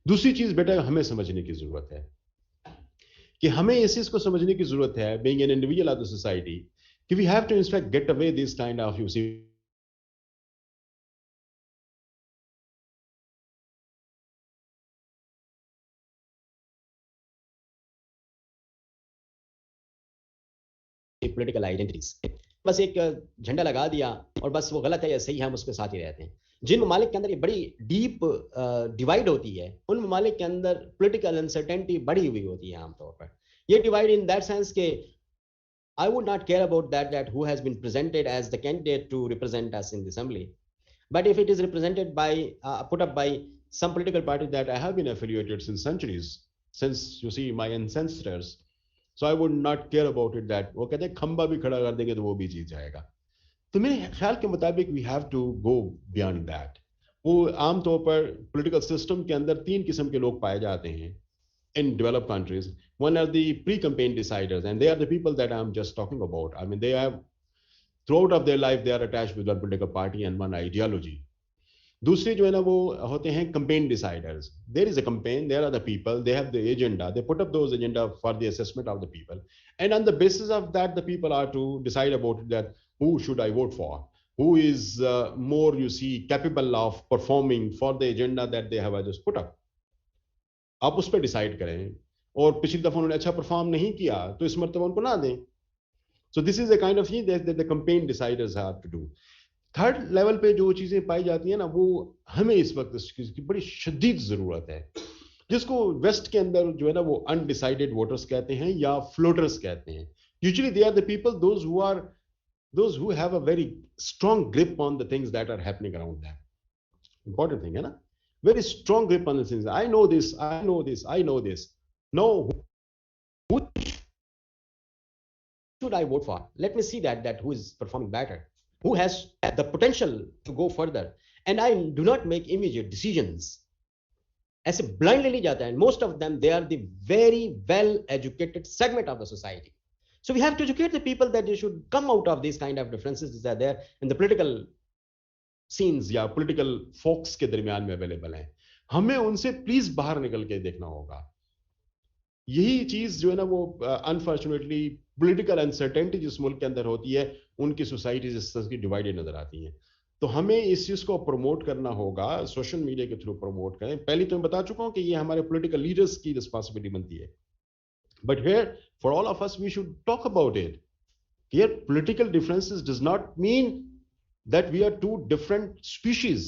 दूसरी चीज बेटा हमें समझने की जरूरत है कि हमें इस चीज को समझने की जरूरत है, being an individual of the society, कि we have to in fact get away this kind of, you see, political identities. बस एक झंडा लगा दिया और बस वो गलत है या सही है, हम उसके साथ ही रहते हैं. जिन ममालिक के अंदर ये बड़ी डीप डिवाइड होती है, उन ममालिक के अंदर पॉलिटिकल अनसर्टेनिटी बढ़ी हुई होती है आमतौर पर. ये डिवाइड इन दैट सेंस के I would not care about that who has been presented as the candidate to represent us in the assembly. But if it is represented by, put up by some political party that I have been affiliated since centuries, since you see my ancestors, so I would not care about it that वो कहते हैं खंबा भी खड़ा कर देंगे तो वो भी जीत जाएगा. तो मेरे ख्याल के मुताबिक we have to go beyond that. वो आमतौर पर पॉलिटिकल सिस्टम के अंदर 3 किस्म के लोग पाए जाते हैं in developed countries. One are the pre-campaign deciders, and they are the people that I'm just talking about. I mean, they have throughout of their life they are attached with one political party and one ideology. दूसरे जो है ना वो होते हैं campaign deciders. There is a campaign, there are the people, they have the agenda, they put up those agenda for the assessment of the people, and on the basis of that, the people are to decide about that who should I vote for, who is more, you see, capable of performing for the agenda that they have just put up. आप उस पर decide करें, और पिछली दफा उन्होंने अच्छा perform नहीं किया तो इस मरतबा उनको ना दें. So this is a kind of thing that the campaign deciders have to do. Third level पे जो चीजें पाई जाती हैं ना, वो हमें इस वक्त इसकी बड़ी शदीद जरूरत है, जिसको वेस्ट के अंदर जो है ना वो अनडिसाइडेड वोटर्स कहते हैं या फ्लोटर्स कहते हैं. Usually they are the people those who have a very strong grip on the things that are happening around them. Important thing है ना, very strong grip on the things. I know this, I know this, I know this. No, who should I vote for? Let me see that who is performing better, who has the potential to go further. And I do not make immediate decisions. ऐसे blindly नहीं जाता है. Most of them, they are the very well educated segment of the society. So we have to educate the people that they should come out of these kind of differences that are there in the political scenes या political focus के दरमियान में available हैं. हमें उनसे please बाहर निकल के देखना होगा. यही चीज जो है ना वो अनफॉर्चुनेटली पॉलिटिकल अनसर्टेनिटी जिस मुल्क के अंदर होती है, उनकी सोसाइटीज इस तरह की डिवाइडेड नजर आती हैं. तो हमें इस चीज को प्रमोट करना होगा, सोशल मीडिया के थ्रू प्रमोट करें. पहले तो मैं बता चुका हूं कि ये हमारे पॉलिटिकल लीडर्स की रिस्पॉन्सिबिलिटी बनती है, but here for all of us we should talk about it. Here political differences does not mean that we are two different species.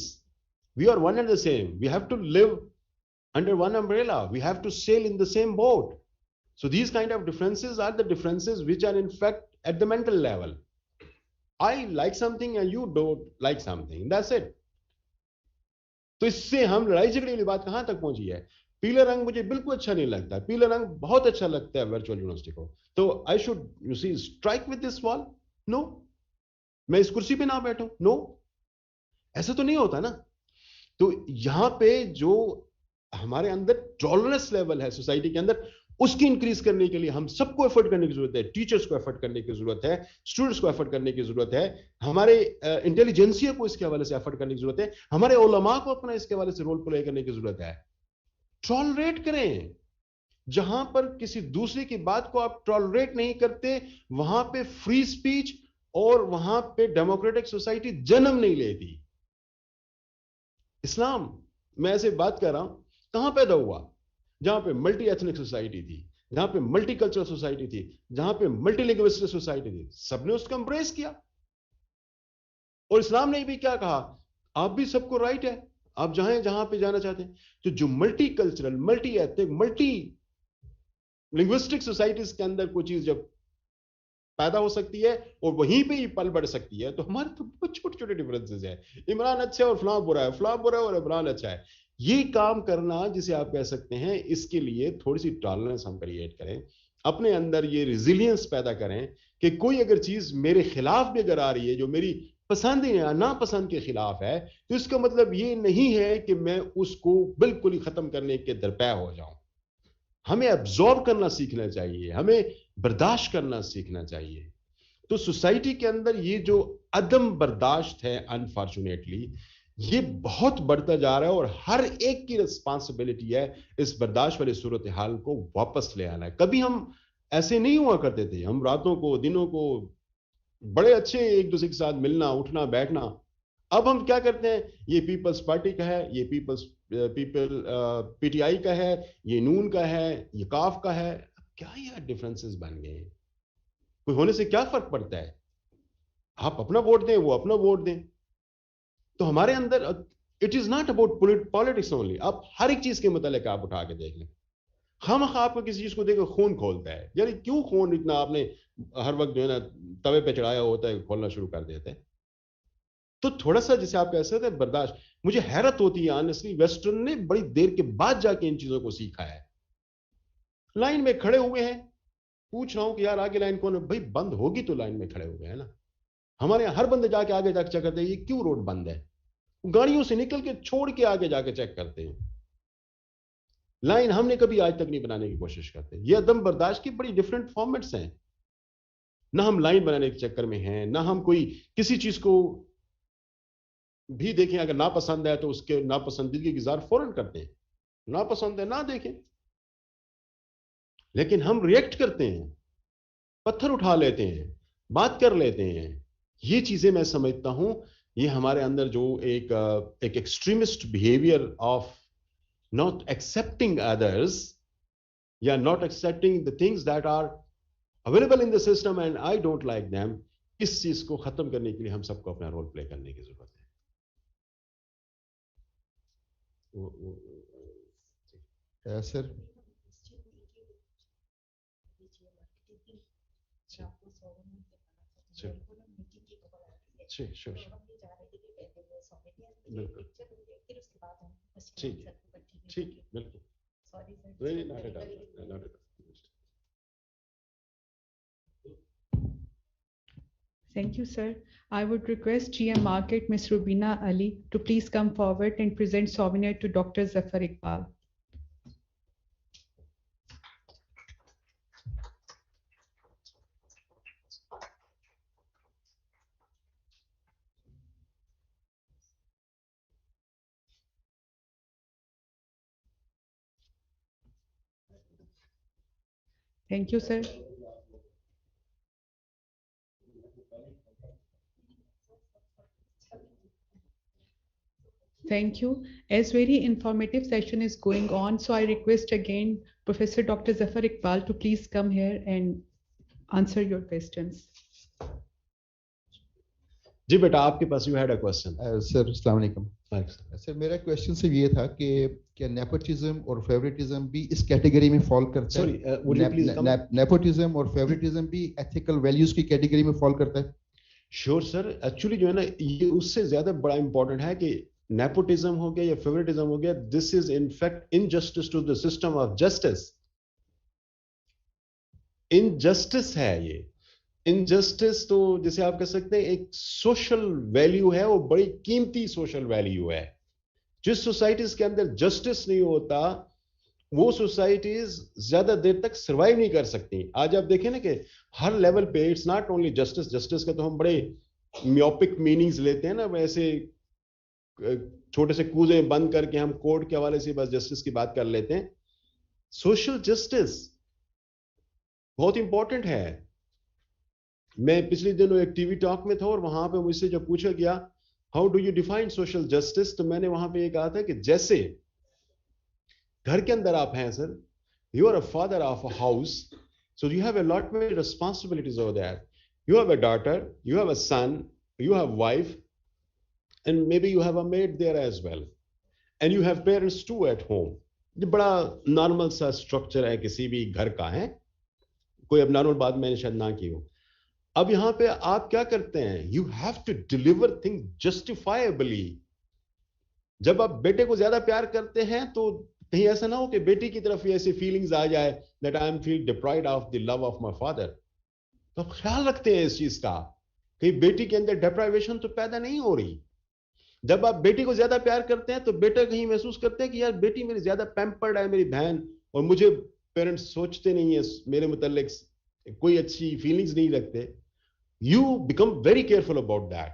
We are one and the same. We have to live under one umbrella. We have to sail in the same boat. So these kind of differences are the differences which are in fact at the mental level. I like something and you don't like something. That's it. तो इससे हम लड़ाई झगड़े वाली बात कहां तक पहुंची है. पीला रंग मुझे बिल्कुल अच्छा नहीं लगता, पीला रंग बहुत अच्छा लगता है वर्चुअल यूनिवर्सिटी को. तो I should you see strike with this wall? No. मैं इस कुर्सी पे ना बैठूं? नो. ऐसा तो नहीं होता ना. तो यहां पे जो हमारे अंदर टॉलरेंस लेवल है सोसाइटी के अंदर, उसकी इंक्रीज करने के लिए हम सबको एफर्ट करने की जरूरत है. टीचर्स को एफर्ट करने की जरूरत है, स्टूडेंट्स को एफर्ट करने की जरूरत है, हमारे इंटेलिजेंसिया को इसके हवाले से एफर्ट करने की जरूरत है, हमारे उलमा को अपना इसके हवाले से रोल प्ले करने की जरूरत है. टॉलरेट करें. जहां पर किसी दूसरे की बात को आप टॉलरेट नहीं करते, वहां पे फ्री स्पीच और वहां पे डेमोक्रेटिक सोसाइटी जन्म नहीं लेती. इस्लाम, मैं ऐसे बात कर रहा हूं, कहां पैदा हुआ? जहां पे मल्टी एथनिक सोसाइटी थी, जहां पे मल्टी कल्चरल सोसाइटी थी, जहां पे मल्टी लिंग्विस्टिक सोसाइटी थी. सबने उसको एम्ब्रेस किया. और इस्लाम ने भी क्या कहा? आप भी सबको राइट है, आप जहां पे जाना चाहते हैं. तो जो multi cultural, multi ethnic, multi linguistic societies के अंदर कोई चीज जब पैदा हो सकती है और वहीं पे ही पल बढ़ सकती है, तो हमारे तो बहुत छोटे छोटे डिफरेंसेस हैं. इमरान अच्छा है और फलां बुरा है, फलां बुरा है और इमरान अच्छा है. ये काम करना जिसे आप कह सकते हैं, इसके लिए थोड़ी सी टॉलरेंस हम क्रिएट करें, अपने अंदर ये रिजिलियंस पैदा करें कि कोई अगर चीज मेरे खिलाफ भी अगर आ रही है, जो मेरी पसंद या नापसंद के खिलाफ है, तो इसका मतलब ये नहीं है कि मैं उसको बिल्कुल ही खत्म करने के दरपे हो जाऊं. हमें एब्जॉर्ब करना सीखना चाहिए, हमें बर्दाश्त करना सीखना चाहिए. तो सोसाइटी के अंदर ये जो अदम बर्दाश्त है, अनफॉर्चुनेटली ये बहुत बढ़ता जा रहा है, और हर एक की रिस्पॉन्सिबिलिटी है इस बर्दाश्त वाली सूरत हाल को वापस ले आना है. कभी हम ऐसे नहीं हुआ करते थे, हम रातों को दिनों को बड़े अच्छे एक दूसरे के साथ मिलना, उठना, बैठना. अब हम क्या करते हैं? ये पीपल्स पार्टी का है, ये पीटीआई का है, ये नून का है, ये काफ का है. क्या यार डिफरेंसेस बन गए हैं. कोई होने से क्या फर्क पड़ता है? आप अपना वोट दें, वो अपना वोट दें. तो हमारे अंदर it is not about politics only. आप हर एक चीज के मतलब आप उठा के देख लें. हम आपको किसी चीज को देखकर खून खोलता है. यार क्यों खून इतना आपने हर वक्त जो है ना तवे पे चढ़ाया होता है, खोलना शुरू कर देते हैं. तो थोड़ा सा जिसे आप कह सकते हैं बर्दाश्त. मुझे हैरत होती है ऑनेस्टली, वेस्टर्न ने बड़ी देर के बाद जाके इन चीजों को सीखा है. लाइन में खड़े हुए हैं, पूछ रहा हूं कि यार आगे लाइन कौन है? भाई बंद होगी तो लाइन में खड़े हो गए हैं ना. हमारे यहां हर बंदे जाके आगे जाके चेक करते हैं ये क्यों रोड बंद है. गाड़ियों से निकल के छोड़ के आगे जाके चेक करते हैं। लाइन हमने कभी आज तक नहीं बनाने की कोशिश करते। ये अदम बर्दाश्त की बड़ी डिफरेंट फॉर्मेट्स हैं। ना हम लाइन बनाने के चक्कर में हैं, ना हम कोई किसी चीज को भी देखें, अगर नापसंद है तो उसके नापसंदीदगी की इज़हार फौरन करते हैं, नापसंद है ना देखें। लेकिन हम रिएक्ट करते हैं, पत्थर उठा लेते हैं, बात कर लेते हैं। ये चीजें मैं समझता हूं ये हमारे अंदर जो एक extremist behaviour of not accepting others या not accepting the things that are available in the system and I don't like them, इस चीज को खत्म करने के लिए हम सबको अपना रोल प्ले करने की जरूरत है। सर श्योर बिल्कुल ठीक ठीक बिल्कुल नहीं not at all not at all. Thank you, sir. I would request GM Market, Ms. Rubina Ali, to please come forward and present souvenir to Dr. Zafar Iqbal. Thank you, sir. Thank you. As very informative session is going on, so I request again Professor Dr. Zafar Iqbal to please come here and answer your questions. जी बेटा आपके पास you had a question. Sir अस्सलाम वालेकुम। Sir मेरा question सिर्फ ये था कि क्या नेपोटिज्म और फेवरेटिज्म भी इस कैटेगरी में फॉल करता है? सॉरी, नेपोटिज्म और फेवरेटिज्म भी एथिकल वैल्यूज की कैटेगरी में फॉल करता है? श्योर सर, एक्चुअली जो है ना ये उससे ज्यादा बड़ा इंपॉर्टेंट है कि नेपोटिज्म हो गया या फेवरेटिज्म हो गया, this is in fact injustice to the system of justice. Injustice है ये। इनजस्टिस तो जैसे आप कह सकते हैं एक सोशल वैल्यू है, वो बड़ी कीमती सोशल वैल्यू है। जिस सोसाइटीज के अंदर जस्टिस नहीं होता वो सोसाइटीज ज्यादा देर तक सर्वाइव नहीं कर सकती। आज आप देखें ना कि हर लेवल पे it's not only justice, justice का तो हम बड़े म्योपिक मीनिंग्स लेते हैं ना, वैसे छोटे से कूजे बंद करके हम कोर्ट के हवाले से बस जस्टिस की बात कर लेते हैं। सोशल जस्टिस बहुत इंपॉर्टेंट है। मैं पिछले दिनों एक टीवी टॉक में था और वहां पे मुझसे जब पूछा गया how do you define social justice, तो मैंने वहां पे ये कहा था कि जैसे घर के अंदर आप हैं sir, you are a father of a house, so you have a lot many responsibilities over there. You have a daughter, you have a son, you have wife, and maybe you have a maid there as well, and you have parents too at home. ये बड़ा normal सा structure है किसी भी घर का, है कोई अब नॉर्मल बात मैंने शायद ना की हो। अब यहां पे आप क्या करते हैं, you have to deliver thing justifiably. जब आप बेटे को ज्यादा प्यार करते हैं तो कहीं ऐसा ना हो कि बेटी की तरफ ऐसी फीलिंग्स आ जाए that I M feel deprived of the love of my father. तो आप ख्याल रखते हैं इस चीज का, कहीं बेटी के अंदर डिप्राइवेशन तो पैदा नहीं हो रही। जब आप बेटी को ज्यादा प्यार करते हैं तो बेटा कहीं महसूस करते हैं कि यार बेटी मेरी ज्यादा पैम्पर्ड है, मेरी बहन, और मुझे पेरेंट्स सोचते नहीं है मेरे मुतालिक, कोई अच्छी फीलिंग्स नहीं रखते। You become very careful about that.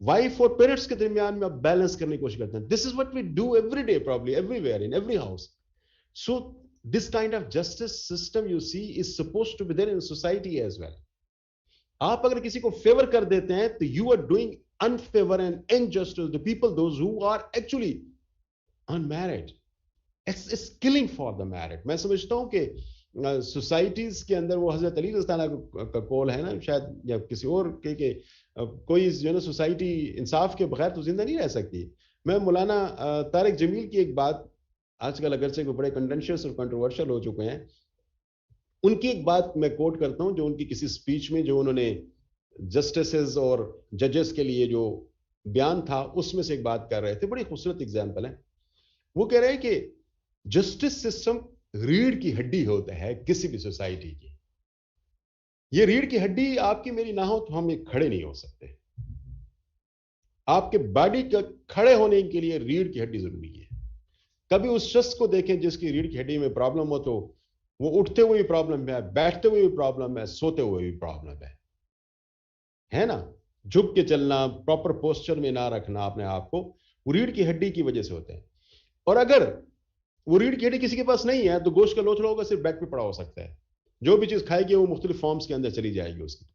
Wife और पेरेंट्स के दरमियान में आप बैलेंस करने की कोशिश करते हैं। This is what we do every day, probably everywhere in every house. So this kind of justice system you see is supposed to be there in society as well. आप अगर किसी को फेवर कर देते हैं तो you are doing unfavour and injustice the people those who are actually unmarried. It's killing for the married. मैं समझता हूं कि सोसाइटीज के अंदर वो हजरत अली रज़ियल्लाहु अन्हु का कॉल है ना शायद, या किसी और के कोई जो है ना सोसाइटी इंसाफ के बगैर तो जिंदा नहीं रह सकती। मैं मौलाना तारिक जमील की एक बात, आजकल अगरचे वो बड़े कंटेंशियस और कंट्रोवर्शियल हो चुके हैं, उनकी एक बात मैं कोट करता हूं जो उनकी किसी स्पीच में जो उन्होंने जस्टिसेस और जजेस के लिए जो बयान था उसमें से एक बात कर रहे थे, बड़ी खूबसूरत एग्जाम्पल है। वो कह रहे हैं कि जस्टिस सिस्टम रीढ़ की हड्डी होता है किसी भी सोसाइटी की। ये रीढ़ की हड्डी आपकी मेरी ना हो तो हम ये खड़े नहीं हो सकते। आपके बॉडी का खड़े होने के लिए रीढ़ की हड्डी जरूरी है। कभी उस शख्स को देखें जिसकी रीढ़ की हड्डी में प्रॉब्लम हो, तो वो उठते हुए भी प्रॉब्लम है, बैठते हुए भी प्रॉब्लम है, सोते हुए भी प्रॉब्लम है ना। झुक के चलना, प्रॉपर पोस्चर में ना रखना अपने आप को, वो रीढ़ की हड्डी की वजह से होते हैं। और अगर वो रीढ़ की हड्डी किसी के पास नहीं है तो गोश्त का लोचड़ा होगा, सिर्फ बैक पे पड़ा हो सकता है। जो भी चीज खाएगी वो मुख्तलिफ फॉर्म्स के अंदर चली जाएगी उसकी।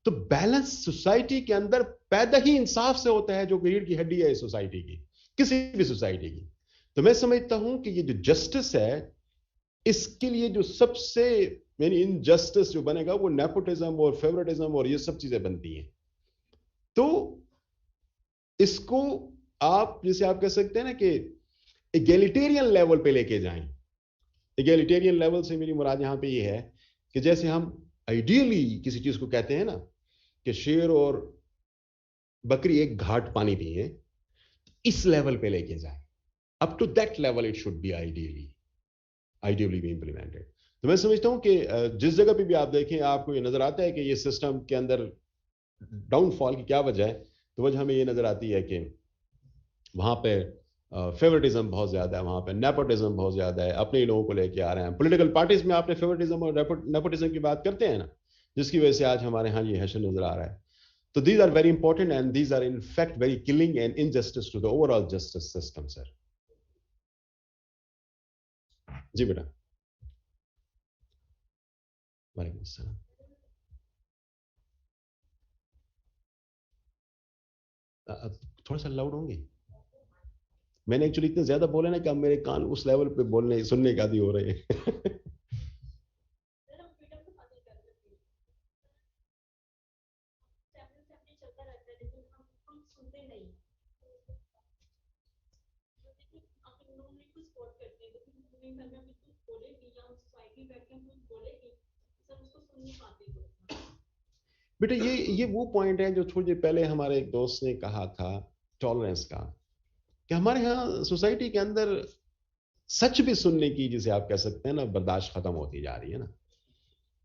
तो बैलेंस सोसाइटी के अंदर पैदा ही इंसाफ से होता है, जो रीढ़ की हड्डी है इस सोसाइटी की, किसी भी सोसाइटी की। तो मैं समझता हूं कि ये जो जस्टिस है, इसके लिए जो सबसे यानी इनजस्टिस जो बनेगा वो नेपोटिज्म और फेवरेटिज्म और ये सब चीजें बनती हैं। तो इसको आप जैसे आप कह सकते हैं ना कि एगैलिटेरियन लेवल पे लेके जाएं। एगैलिटेरियन लेवल से मेरी मुराद यहां पे ये है कि जैसे हम आइडियली किसी चीज को कहते हैं ना कि शेर और बकरी एक घाट पानी पिए, इस लेवल पे लेके जाएं। Up to that level it should be ideally be implemented. तो मैं समझता हूं कि जिस जगह पे भी आप देखें, आपको ये नजर आता है कि ये सिस्टम के अंदर डाउनफॉल की क्या वजह है, तो वजह हमें ये नजर आती है कि वहां पे फेवरेटिज्म बहुत ज्यादा है, वहां पे नेपोटिज्म बहुत ज्यादा है, अपने ही लोगों को लेके आ रहे हैं। पॉलिटिकल पार्टीज में आपने फेवरेटिज्म और नेपोटिज्म की बात करते हैं ना, जिसकी वजह से आज हमारे यहाँ ये हैशन नजर आ रहा है। तो these are very important and these are in fact very killing and injustice to the overall justice system. Sir जी बेटा। वालेकुम अस्सलाम। थोड़ा सा लाउड होंगे। मैंने एक्चुअली इतने ज्यादा बोले ना कि अब मेरे कान उस लेवल पे बोलने सुनने का आदी हो रहे हैं। बेटा ये वो पॉइंट है जो थोड़ी देर पहले हमारे एक दोस्त ने कहा था, टॉलरेंस का, कि हमारे यहाँ सोसाइटी के अंदर सच भी सुनने की, जिसे आप कह सकते हैं ना, बर्दाश्त खत्म होती जा रही है ना।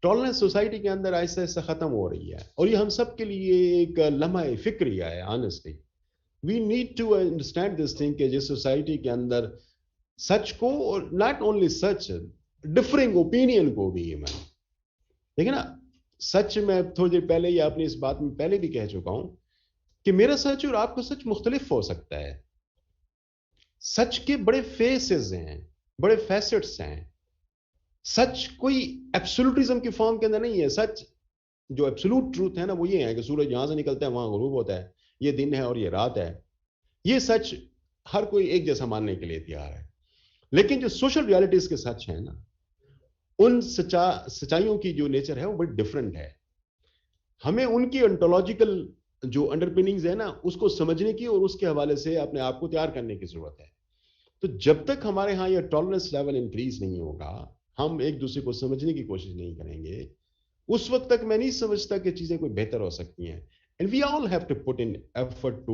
टॉलरेंस सोसाइटी के अंदर ऐसे ऐसे खत्म हो रही है, और ये हम सब के लिए एक लम्हा फिक्रिया है। Honestly we need to understand this thing कि जिस सोसाइटी के अंदर सच को, और नॉट ओनली सच, डिफरिंग ओपिनियन को भी, मैं देखिए ना, सच में थोड़ी देर पहले या अपनी इस बात में पहले भी कह चुका हूं कि मेरा सच और आपका सच मुख्तलिफ हो सकता है। सच के बड़े फेसेस हैं, बड़े फैसेट्स हैं। सच कोई एब्सोल्यूटिज्म की फॉर्म के अंदर नहीं है। सच जो एब्सोल्यूट ट्रूथ है ना, वो ये है कि सूरज यहां से निकलता है, वहां गुरूब होता है, ये दिन है और ये रात है। ये सच हर कोई एक जैसा मानने के लिए तैयार है। लेकिन जो सोशल रियलिटीज के सच है ना, उन सच्चाइयों की जो नेचर है वो बड़ी डिफरेंट है। हमें उनकी ओंटोलॉजिकल जो अंडरपिनिंग्स है ना, उसको समझने की और उसके हवाले से अपने आप को तैयार करने की जरूरत है। तो जब तक हमारे यहाँ ये टॉलरेंस लेवल इंक्रीज नहीं होगा, हम एक दूसरे को समझने की कोशिश नहीं करेंगे, उस वक्त तक मैं नहीं समझता कि चीजें कोई बेहतर हो सकती हैं। And we all have to put in effort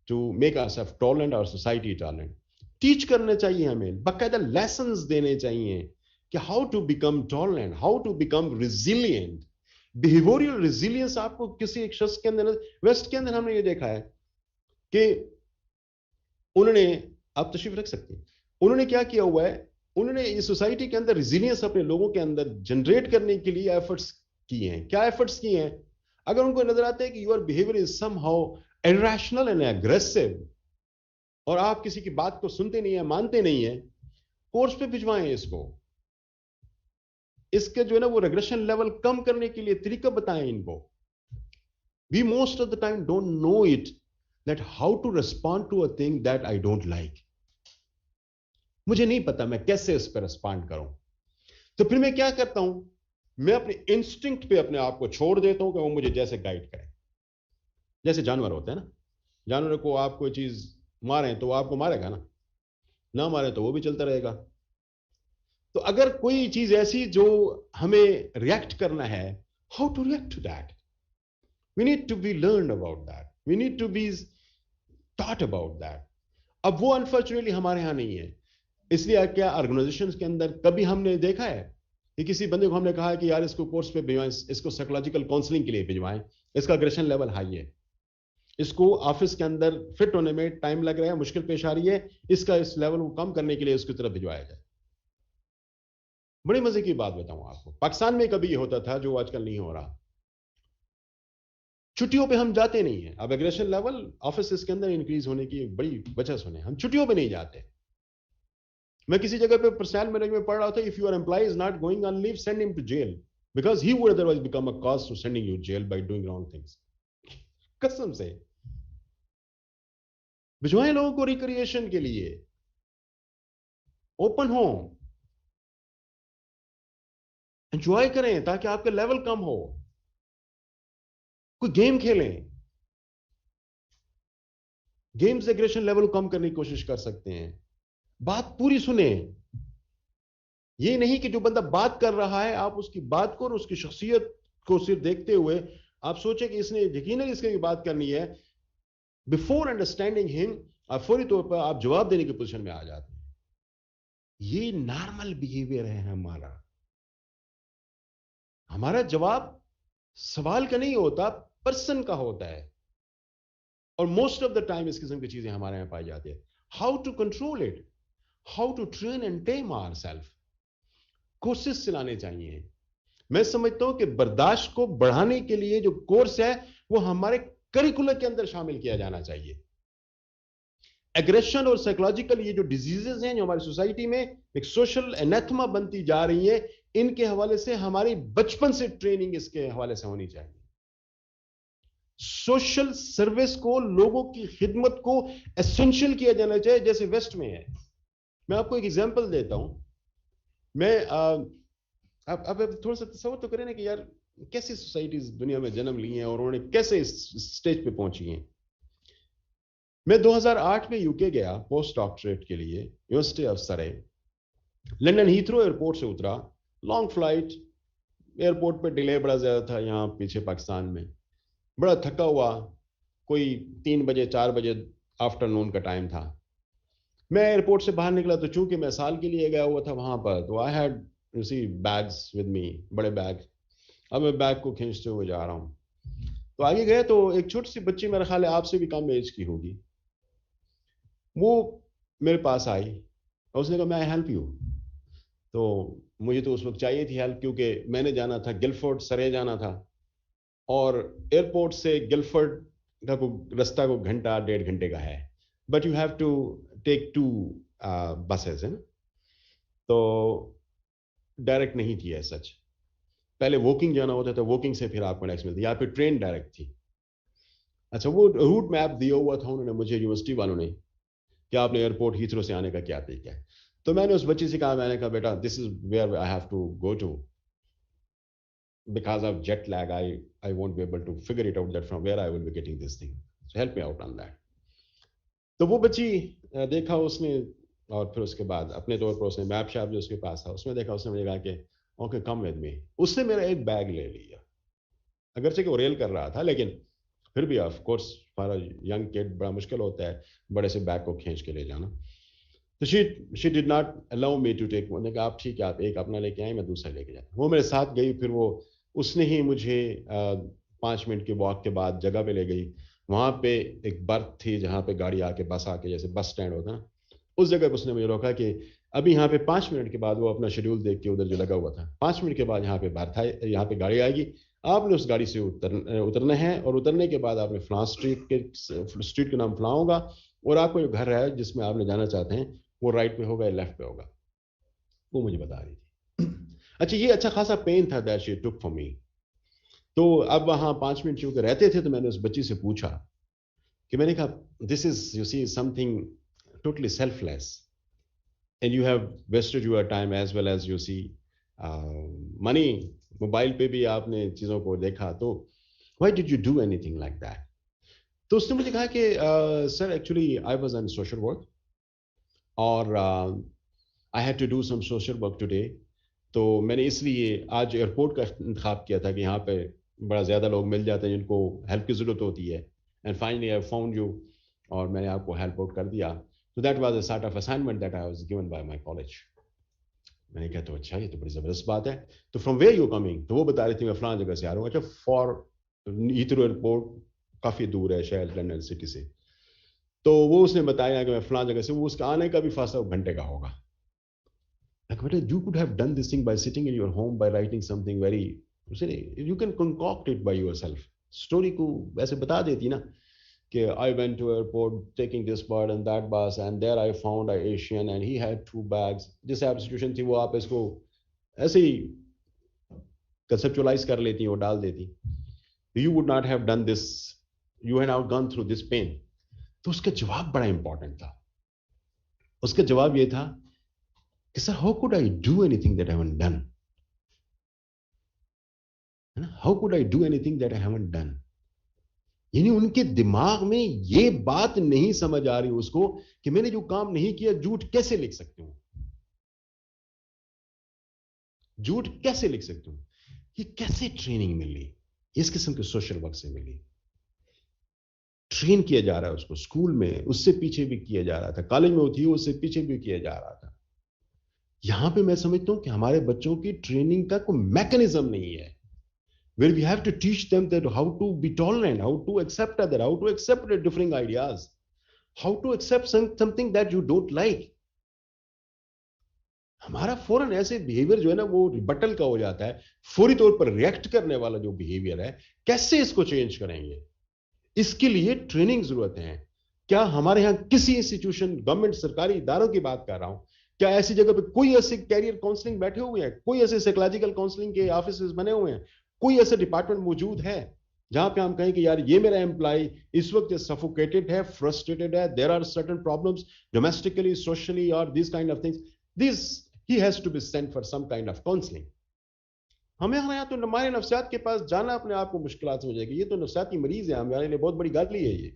to make ourselves tolerant और सोसाइटी टॉलरेंट। टीच करने चाहिए, हमें बाकायदा लेसन्स देने चाहिए कि how to become tolerant, how to become resilient. Behavioural resilience आपको किसी एक शख्स के अंदर, वेस्ट के अंदर हमने ये देखा है कि उन्होंने, आप तशरीफ रख सकते हैं, उन्होंने क्या किया हुआ है, उन्होंने इस सोसाइटी के अंदर रेजिलियंस अपने लोगों के अंदर जनरेट करने के लिए एफर्ट्स किए हैं। क्या एफर्ट्स किए हैं? अगर उनको नजर आता है कि your behaviour is somehow irrational and aggressive, और आप किसी की बात को सुनते नहीं है, मानते नहीं है, कोर्स पे भिजवाएं इसको। इसके जो है ना वो रेग्रेशन लेवल कम करने के लिए तरीका बताएं इनको। We most of the time don't know it that how to respond to a thing that I don't like. मुझे नहीं पता मैं कैसे इस पर रिस्पॉन्ड करूं। तो फिर मैं क्या करता हूं, मैं अपने इंस्टिंक्ट पे अपने आप को छोड़ देता हूं कि वो मुझे जैसे गाइड करे। जैसे जानवर होते हैं ना, जानवर को आप कोई चीज मारें तो वो आपको मारेगा ना मारे तो वो भी चलता रहेगा। तो अगर कोई चीज ऐसी जो हमें रिएक्ट करना है, how to react to that, we need to be learn about that, we need to be taught about that. अब वो अनफॉर्चुनेटली हमारे यहां नहीं है। इसलिए क्या ऑर्गेनाइजेशंस के अंदर कभी हमने देखा है कि किसी बंदे को हमने कहा है कि यार इसको कोर्स पे भिजवाएं, इसको साइकोलॉजिकल काउंसलिंग के लिए भिजवाएं, इसका अग्रेशन लेवल हाई है। इसको ऑफिस के अंदर फिट होने में टाइम लग रहा है, मुश्किल पेश आ रही है, इसका इस लेवल को कम करने के लिए उसकी तरफ भिजवाया जाए। बड़ी मजे की बात बताऊं आपको, पाकिस्तान में कभी ये होता था जो आजकल नहीं हो रहा। छुट्टियों पे हम जाते नहीं हैं। अब एग्रेशन लेवल ऑफिस के अंदर इंक्रीज होने की एक बड़ी वजह सुने, हम छुट्टियों पे नहीं जाते। मैं किसी जगह पे पर्सनल मैनेजमेंट पढ़ रहा था, if your employ is not going on leave, send him to jail, because he would otherwise become a cause to sending you jail by doing wrong things. कसम से भिजवाएं लोगों को रिक्रिएशन के लिए, ओपन हो, एंजॉय करें ताकि आपका लेवल कम हो, कोई गेम खेलें, गेम्स एग्रेशन लेवल कम करने की कोशिश कर सकते हैं। बात पूरी सुने, ये नहीं कि जो बंदा बात कर रहा है आप उसकी बात को और उसकी शख्सियत को सिर्फ देखते हुए आप सोचे कि इसने यकीनन इसके बात करनी है। बिफोर अंडरस्टैंडिंग हिम आप फौरी तौर पर आप जवाब देने की पोजीशन में आ जाते हैं। ये नॉर्मल बिहेवियर है हमारा। हमारा जवाब सवाल का नहीं होता, पर्सन का होता है, और मोस्ट ऑफ द टाइम इस किस्म की चीजें हमारे यहां पाई जाती है। How to control it, how to train and tame ourselves, courses चलाने चाहिए। मैं समझता हूं कि बर्दाश्त को बढ़ाने के लिए जो कोर्स है वो हमारे करिकुलर के अंदर शामिल किया जाना चाहिए। एग्रेशन और साइकोलॉजिकल ये जो डिजीजेस हैं जो हमारी सोसाइटी में एक सोशल एनेथमा बनती जा रही है, इनके हवाले से हमारी बचपन से ट्रेनिंग इसके हवाले से होनी चाहिए। सोशल सर्विस को, लोगों की खिदमत को एसेंशियल किया जाना चाहिए, जैसे वेस्ट में है। मैं आपको एक एग्जांपल देता हूं। मैं अब थोड़ा सा तसव्वुर तो करें ना कि यार कैसी सोसाइटीज दुनिया में जन्म ली हैं और उन्होंने कैसे इस स्टेज पे पहुंची हैं। मैं 2008 में यूके गया पोस्ट डॉक्टरेट के लिए, यूनिवर्सिटी ऑफ सरे। लंदन हीथ्रो एयरपोर्ट से उतरा, लॉन्ग फ्लाइट, एयरपोर्ट पे डिले बड़ा ज्यादा था यहाँ पीछे पाकिस्तान में, बड़ा थका हुआ, कोई 3 बजे 4 बजे आफ्टरनून का टाइम था। मैं एयरपोर्ट से बाहर निकला तो चूंकि मैं साल के लिए गया हुआ था वहां पर, तो I had you see bags with me, बड़े बैग। अब मैं बैग को खींचते हुए जा रहा हूँ, तो आगे गए तो एक छोटी सी बच्ची, मेरा ख्याल है आपसे भी कम एज की होगी, वो मेरे पास आई और उसने कहा मैं हेल्प यू। तो मुझे तो उस वक्त चाहिए थी हेल्प, क्योंकि मैंने जाना था गिलफोर्ड, सरे जाना था, और एयरपोर्ट से गिलफोर्ड का रास्ता को घंटा 1.5 घंटे का है, but you have to take 2 buses है ना, तो डायरेक्ट नहीं थी है सच। पहले वॉकिंग जाना होता था, वॉकिंग से फिर आपको नेक्स्ट मिलती, यहाँ पे ट्रेन डायरेक्ट थी। अच्छा, वो रूट मैप दिया हुआ था उन्होंने मुझे, यूनिवर्सिटी वालों ने, कि आपने एयरपोर्ट हीथ्रो से आने का क्या तरीका है। तो मैंने उस बच्ची से कहा, मैंने कहा बेटा this is where I have to go to, because of jet lag I won't be able to figure it out that from where I will be getting this thing, so help me out on that। तो वो बच्ची देखा उसने, और फिर उसके बाद अपने तौर पर उसने मैप शैप जो उसके पास था उसमें देखा, उसने मुझे कहा कि ओके कम विद मी। उसने मेरा एक बैग ले लिया, अगरचे कि वो रेल कर रहा था, लेकिन फिर भी of course for a young kid बड़ा मुश्किल होता है बड़े से बैग को खींच के ले जाना। तो she did not allow me to take. मैंने कहा आप ठीक है, आप एक अपना लेके आए, मैं दूसरा लेके जाता। वो मेरे साथ गई, फिर वो उसने ही मुझे 5 मिनट के वॉक के बाद जगह पे ले गई। वहां पे एक बर्थ थी जहाँ पे गाड़ी आके बस आके, जैसे बस स्टैंड होता ना, उस जगह पे उसने मुझे रोका कि अभी यहाँ पे 5 मिनट के बाद, वो अपना शेड्यूल देख के उधर जो लगा हुआ था, 5 मिनट के बाद यहाँ पे बर्थ है, यहाँ पे गाड़ी आएगी, आपने उस गाड़ी से उतरना है, और उतरने के बाद आपने फलां स्ट्रीट का नाम फलां होगा, और आपको जो घर है जिसमें आपने जाना चाहते हैं वो राइट पे होगा या लेफ्ट पे होगा। वो मुझे बता रही थी। अच्छा, ये अच्छा खासा पेन था that she took for me. तो अब वहां 5 मिनट चूंकि रहते थे, तो मैंने उस बच्ची से पूछा कि, मैंने कहा this is you see something totally selfless and you have wasted your time as well as you see money. Mobile पे भी आपने चीजों को देखा, तो why did you do anything like that? तो उसने मुझे कहा कि sir actually I was on social work और I had to do some social work today. तो मैंने इसलिए आज एयरपोर्ट का इंतखाब किया था कि यहाँ पे बड़ा ज़्यादा लोग मिल जाते हैं जिनको हेल्प की ज़रूरत होती है, and finally I found you, और मैंने आपको हेल्प आउट कर दिया। तो that was a sort of assignment that I was given by my college. मैंने कहा तो अच्छा, ये तो बड़ी ज़बरदस्त बात है। तो फ्रॉम वेयर यू कमिंग? तो वो बता रही थी मैं फलां जगह से आ रहा हूँ। अच्छा, फॉर हीथ्रो एयरपोर्ट काफ़ी दूर है शायद लंदन सिटी से। तो वो उसने बताया कि मैं फलां जगह से, वो उसका आने का भी फासला घंटे का होगा। You could have done this thing by sitting in your home by writing something very, you can concoct it by yourself. Story को वैसे बता देती ना कि I went to airport taking this bird and that bus and there I found an Asian and he had 2 bags. जिस आप situation थी वो आप इसको ऐसे ही conceptualize कर लेती और डाल देती। You would not have done this, you had not gone through this pain. तो उसका जवाब बड़ा इंपॉर्टेंट था। उसका जवाब ये था कि sir, how could I do anything that I haven't done? How could I do anything that I haven't done? यानी उनके दिमाग में ये बात नहीं समझ आ रही उसको कि मैंने जो काम नहीं किया झूठ कैसे लिख सकती हूं, झूठ कैसे लिख सकती हूं। ये कैसे ट्रेनिंग मिली? इस किस्म के सोशल वर्क से मिली। ट्रेन किया जा रहा है उसको स्कूल में, उससे पीछे भी किया जा रहा था, कॉलेज में होती है उससे पीछे भी किया जा रहा था। यहां पे मैं समझता हूं कि हमारे बच्चों की ट्रेनिंग का कोई मैकेनिज्म नहीं है, where we have to teach them that how to be tolerant, how to accept other, how to accept differing ideas, how to accept something that you don't like. हमारा फौरन ऐसे बिहेवियर जो है ना वो रिबटल का हो जाता है, फौरी तौर पर रिएक्ट करने वाला जो बिहेवियर है, कैसे इसको चेंज करेंगे? इसके लिए ट्रेनिंग जरूरत है। क्या हमारे यहाँ किसी इंस्टीट्यूशन, गवर्नमेंट, सरकारी इदारों की बात कर रहा हूं, क्या ऐसी जगह पे कोई ऐसे कैरियर काउंसलिंग बैठे हुए हैं, कोई ऐसे साइकोलॉजिकल काउंसलिंग के ऑफिस बने हुए हैं, कोई ऐसा डिपार्टमेंट मौजूद है जहां पे हम कहें कि यार ये मेरा एम्प्लॉय इस वक्त सफोकेटेड है, फ्रस्ट्रेटेड है, there are certain problems domestically, socially और this kind of things, this he has to be sent for some kind of counselling. हमें यहाँ तो हमारे नफ्सियात के पास जाना अपने आप को मुश्किल हो जाएगी। ये तो नफ्सियाती मरीज है, हमारे लिए बहुत बड़ी गाली है ये।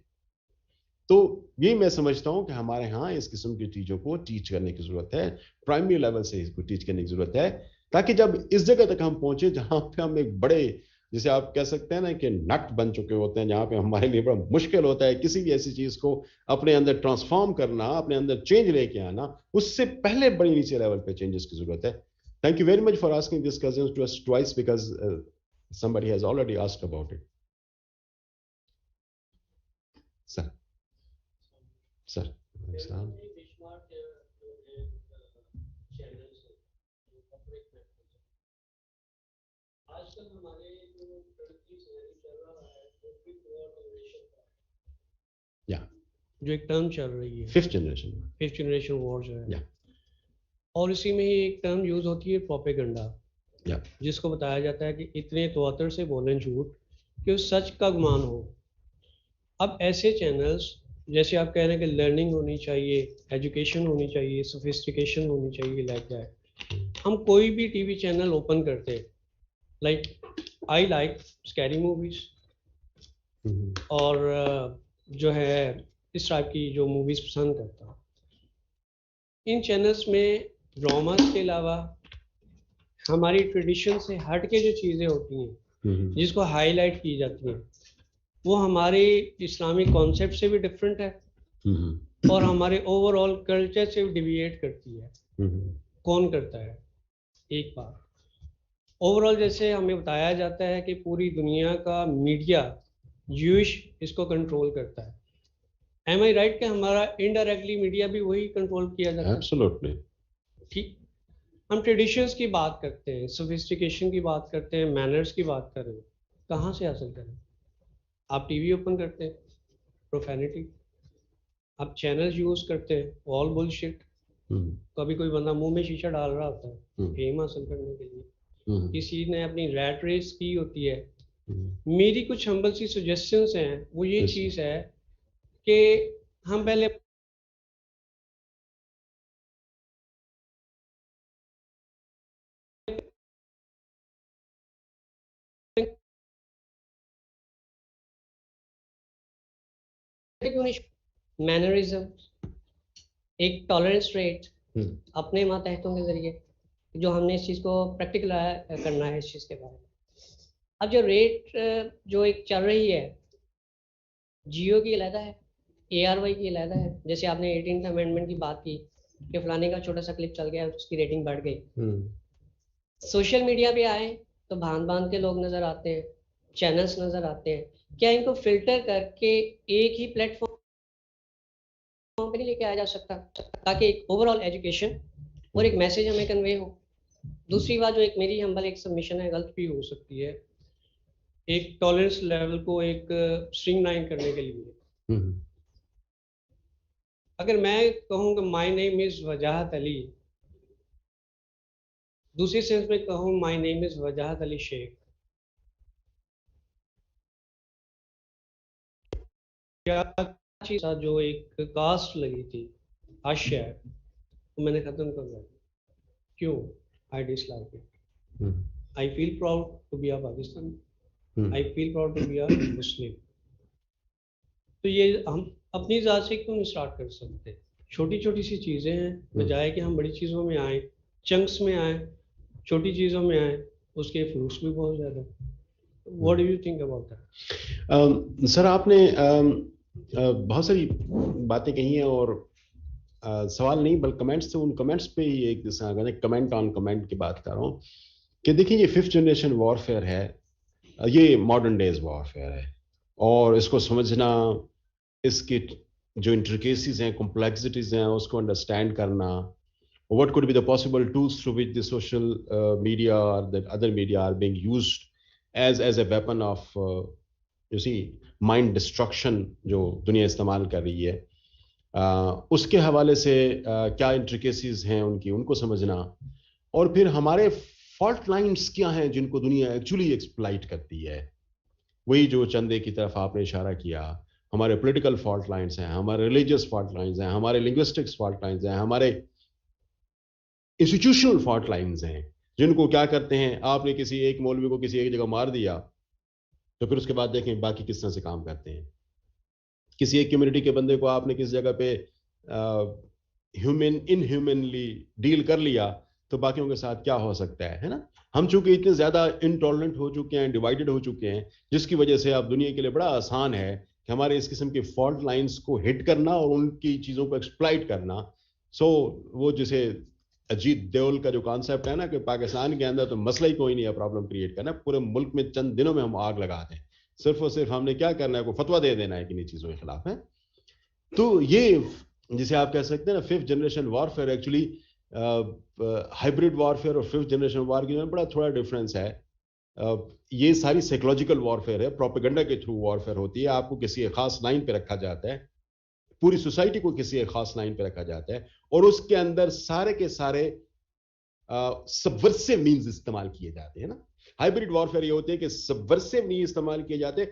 तो ये मैं समझता हूं कि हमारे यहाँ इस किस्म की चीजों को टीच करने की जरूरत है, प्राइमरी लेवल से इसको टीच करने की जरूरत है, ताकि जब इस जगह तक हम पहुंचे जहां पे हम एक बड़े, जिसे आप कह सकते हैं ना कि नट बन चुके होते हैं, जहां पे हमारे लिए बड़ा मुश्किल होता है किसी भी ऐसी चीज को अपने अंदर ट्रांसफॉर्म करना, अपने अंदर चेंज लेके आना, उससे पहले बड़ी नीचे लेवल पे चेंजेस की जरूरत है। Thank you very much for asking this question to us twice because somebody has already asked about it. Sir. Sir. Yeah. जो एक टर्म चल रही है फिफ्थ जनरेशन वॉर जो है, yeah. और इसी में ही एक टर्म यूज होती है प्रोपेगेंडा, yeah. जिसको बताया जाता है कि इतने तौर से बोलें झूठ कि उस सच का गुमान हो। अब ऐसे चैनल्स जैसे आप कह रहे हैं कि लर्निंग होनी चाहिए, एजुकेशन होनी चाहिए, सोफिस्टिकेशन होनी चाहिए, लाइक दैट, हम कोई भी टीवी चैनल ओपन करते हैं, like I like scary movies और जो है इस टाइप की जो मूवीज पसंद करता हूँ। इन चैनल्स में ड्रामास के अलावा हमारी ट्रेडिशन से हट के जो चीज़ें होती हैं जिसको हाईलाइट की जाती हैं, वो हमारे इस्लामिक कॉन्सेप्ट से भी डिफरेंट है और हमारे ओवरऑल कल्चर से भी डिविएट करती है। कौन करता है? एक बात ओवरऑल जैसे हमें बताया जाता है कि पूरी दुनिया का मीडिया ज्यूइश इसको कंट्रोल करता है। एम आई राइट कि हमारा इनडायरेक्टली मीडिया भी वही कंट्रोल किया जाता है? एब्सोल्युटली ठीक। हम ट्रेडिशंस की बात करते हैं, सोफिस्टिकेशन की बात करते हैं, मैनर्स की बात कर रहे हैं, कहाँ से हासिल करें? आप टीवी ओपन करते हैं, प्रोफेनिटी, आप चैनल्स यूज करते हैं, ऑल बुलशिट। कभी कोई बंदा मुंह में शीशा डाल रहा होता है फेम हासिल करने के लिए, किसी ने अपनी रैट रेस की होती है। मेरी कुछ हम्बल सी सजेशंस हैं, वो ये चीज़ है कि हम पहले मैनरिज्म, एक टॉलरेंस रेट अपने मातहतों के जरिए जो हमने इस चीज़ को प्रैक्टिकल करना है इस चीज़ के बारे में। अब जो रेट जो एक चल रही है, जियो की अलहदा है, ARY की अलहदा है। जैसे आपने 18th अमेंडमेंट की बात की कि फलाने का छोटा सा क्लिप चल गया, उसकी रेटिंग बढ़ गई। सोशल मीडिया पे आए तो भांत भांत के लोग नज़र आते हैं, चैनल्स नज़र आते हैं, क्या इनको फिल्टर करके एक ही प्लेटफॉर्म पे नहीं लेके आया जा सकता, ताकि एक ओवरऑल एजुकेशन और एक मैसेज हमें कन्वे हो? दूसरी बात जो एक मेरी हम्बल एक सबमिशन है, गलत भी हो सकती है, एक टॉलरेंस लेवल को एक स्ट्रीमलाइन करने के लिए अगर मैं कहूँ कि माय नेम इज वजाहत अली, दूसरी सेंस में कहूँ माय नेम इज वजाहत अली शेख, क्या चीज जो एक कास्ट लगी थी आशिया तो मैंने खत्म कर दिया? क्यों? I dislike it. I feel proud to be a Pakistani, I feel proud to be a Muslim. तो ये हम अपनी ज़ात से क्यों नहीं स्टार्ट कर सकते? छोटी छोटी सी चीज़ें हैं, बजाय कि हम बड़ी चीज़ों में आए, चंक्स में आए, छोटी चीज़ों में आए, उसके फ्रूट्स भी बहुत ज़्यादा। What do you think about that? Sir आपने बहुत सारी बातें कही हैं और सवाल नहीं बल्कि कमेंट्स थे, उन कमेंट्स पे ही एक जैसे कमेंट ऑन कमेंट की बात कर रहा हूँ कि देखिए ये 5th जनरेशन वॉरफेयर है, ये मॉडर्न डेज वॉरफेयर है और इसको समझना, इसके जो इंट्रिकेसीज हैं, कॉम्प्लेक्सिटीज हैं, उसको अंडरस्टैंड करना, what could be the possible tools through which the social media or the other media are being used as a weapon of you see mind destruction जो दुनिया इस्तेमाल कर रही है, उसके हवाले से क्या इंट्रिकेसीज हैं उनकी, उनको समझना, और फिर हमारे फॉल्ट लाइंस क्या हैं जिनको दुनिया एक्चुअली एक्सप्लॉइट करती है। वही जो चंदे की तरफ आपने इशारा किया, हमारे पॉलिटिकल फॉल्ट लाइंस हैं, हमारे रिलीजियस फॉल्ट लाइंस हैं, हमारे लिंग्विस्टिक्स फॉल्ट लाइंस हैं, हमारे इंस्टीट्यूशनल फॉल्ट लाइंस हैं, जिनको क्या करते हैं, आपने किसी एक मौलवी को किसी एक जगह मार दिया तो फिर उसके बाद देखें बाकी किस तरह से काम करते हैं। किसी एक कम्युनिटी के बंदे को आपने किस जगह पे इनह्यूमनली डील कर लिया तो बाकियों के साथ क्या हो सकता है ना। हम चूंकि इतने ज्यादा इनटॉलरेंट हो चुके हैं, डिवाइडेड हो चुके हैं, जिसकी वजह से अब दुनिया के लिए बड़ा आसान है कि हमारे इस किस्म के फॉल्ट लाइंस को हिट करना और उनकी चीजों को एक्सप्लॉइट करना। वो जिसे अजीत देओल का जो कॉन्सेप्ट है ना कि पाकिस्तान के अंदर तो मसला ही कोई नहीं है प्रॉब्लम क्रिएट करना, पूरे मुल्क में चंद दिनों में हम आग लगा दें, सिर्फ और सिर्फ हमने क्या करना है, कोई फतवा दे देना है कि इन चीजों के खिलाफ है। तो ये जिसे आप कह सकते हैं ना 5th generation warfare, actually hybrid warfare और 5th जनरेशन वॉर के बड़ा थोड़ा डिफरेंस है। ये सारी साइकोलॉजिकल वॉरफेयर है, प्रोपेगेंडा के थ्रू वॉरफेयर होती है, आपको किसी एक खास लाइन पे रखा जाता है, पूरी सोसाइटी को किसी एक खास लाइन पे रखा जाता है और उसके अंदर सारे के सारे सबवर्सिव मीन्स इस्तेमाल किए जाते हैं ना। हाइब्रिड वॉरफेयर ये होते हैं कि सबवर्सिव नहीं इस्तेमाल किए जाते,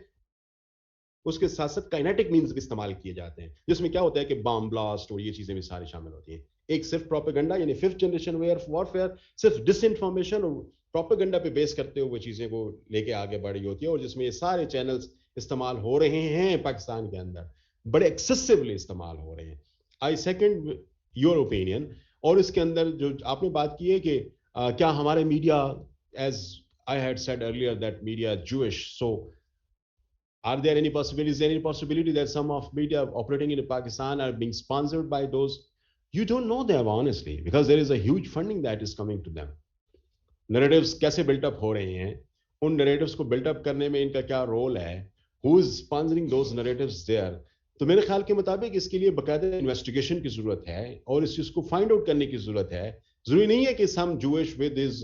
उसके साथ साथ काइनेटिक मीन्स भी इस्तेमाल किए जाते हैं, जिसमें क्या होता है कि बम ब्लास्ट और ये चीजें भी सारी शामिल होती हैं। एक सिर्फ प्रोपेगेंडा यानी 5th जनरेशन वॉरफेयर सिर्फ डिसइंफॉर्मेशन और प्रोपेगेंडा पे बेस करते हुए चीजें को लेके आगे बढ़ रही होती है और जिसमें ये सारे चैनल्स इस्तेमाल हो रहे हैं पाकिस्तान के अंदर, बड़े एक्सेसिवली इस्तेमाल हो रहे हैं। आई सेकंड योर ओपिनियन। और इसके अंदर जो आपने बात की है कि क्या हमारे media, as I had said earlier that media Jewish, so are there any possibilities? Is there any possibility that some of media operating in Pakistan are being sponsored by those? You don't know them honestly, because there is a huge funding that is coming to them. Narratives कैसे built-up हो रहे हैं, उन narratives को build-up करने में इनका क्या रोल है, who is sponsoring those narratives there? तो मेरे ख्याल के मुताबिक इसके लिए बाकायदा इन्वेस्टिगेशन की जरूरत है और इस चीज को फाइंड आउट करने की जरूरत है। जरूरी नहीं है कि सम Jewish with his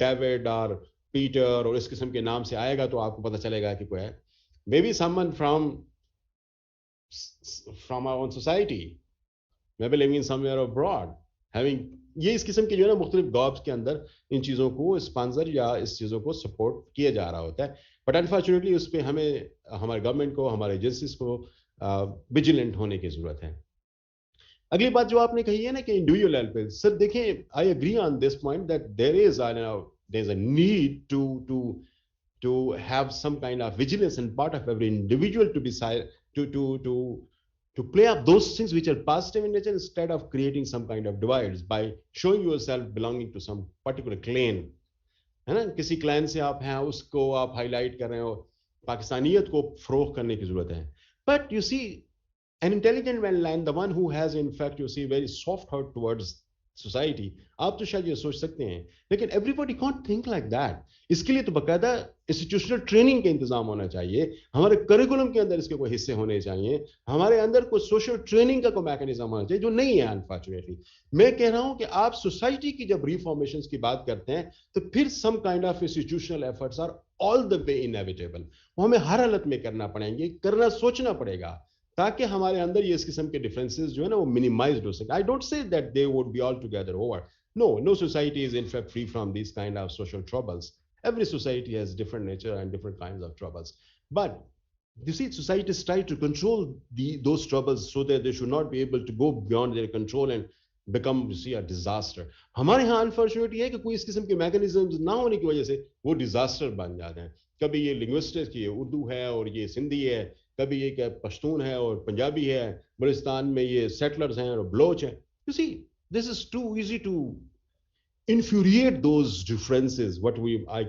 David और पीटर और इस किस्म के नाम से आएगा तो आपको पता चलेगा कि कोई है। Maybe someone from our own society, maybe living somewhere abroad, having ये इस किस्म के जो है ना मुख्तलिफ गॉब्स के अंदर इन चीज़ों को स्पॉन्सर या इस चीज़ों को सपोर्ट किया जा रहा होता है। बट अनफॉर्चुनेटली उस पर हमें हमारे गवर्नमेंट को, हमारे एजेंसीज को विजिलेंट होने की जरूरत है। अगली बात जो आपने कही है ना कि इंडिविजुअल हेल्प, सर देखें, I agree on this point that there is a need to have some kind of vigilance and part of every individual to decide to play up those things which are positive in nature instead of creating some kind of divides by showing yourself belonging to some particular clan, है ना। किसी clan से आप हैं, उसको आप highlight कर रहे हो, पाकिस्तानियत को फरोग करने की जरूरत है। But you see an intelligent man, the one who has in fact you see very soft heart towards society, आप तो शायद ये सोच सकते हैं, लेकिन everybody can't think like that. इसके लिए तो बाकायदा इंस्टीट्यूशनल ट्रेनिंग का इंतजाम होना चाहिए, हमारे करिकुलम के अंदर इसके कोई हिस्से होने चाहिए, हमारे अंदर कोई सोशल ट्रेनिंग का कोई मैकेनिज्म होना चाहिए, जो नहीं है अनफॉर्चुनेटली। मैं कह रहा हूं कि आप सोसाइटी की जब रिफॉर्मेशन की बात करते हैं तो फिर some kind of institutional efforts are all the way inevitable. वो हमें हर हालत में करना पड़ेंगे, करना सोचना पड़ेगा, ताकि हमारे अंदर ये इस किस्म के डिफरेंसेस जो है ना वो मिनिमाइज्ड हो सके। आई don't say that they would be all together over, no society is in fact free from these kind of social troubles. Every society has different nature and different kinds of troubles, but you see societies try to control those troubles so that they should not be able to go beyond their control and become, you see, a disaster. हमारे यहाँ unfortunately है कि कोई इस किस्म के mechanism ना होने की वजह से वो डिजास्टर बन जाते हैं। कभी ये लिंग्विस्टिक्स की उर्दू है और ये सिंधी है, कभी ये क्या पश्तून है और पंजाबी है, बलूचिस्तान में ये सेटलर्स हैं और बलोच हैं। You see, this is too easy to infuriate those differences, what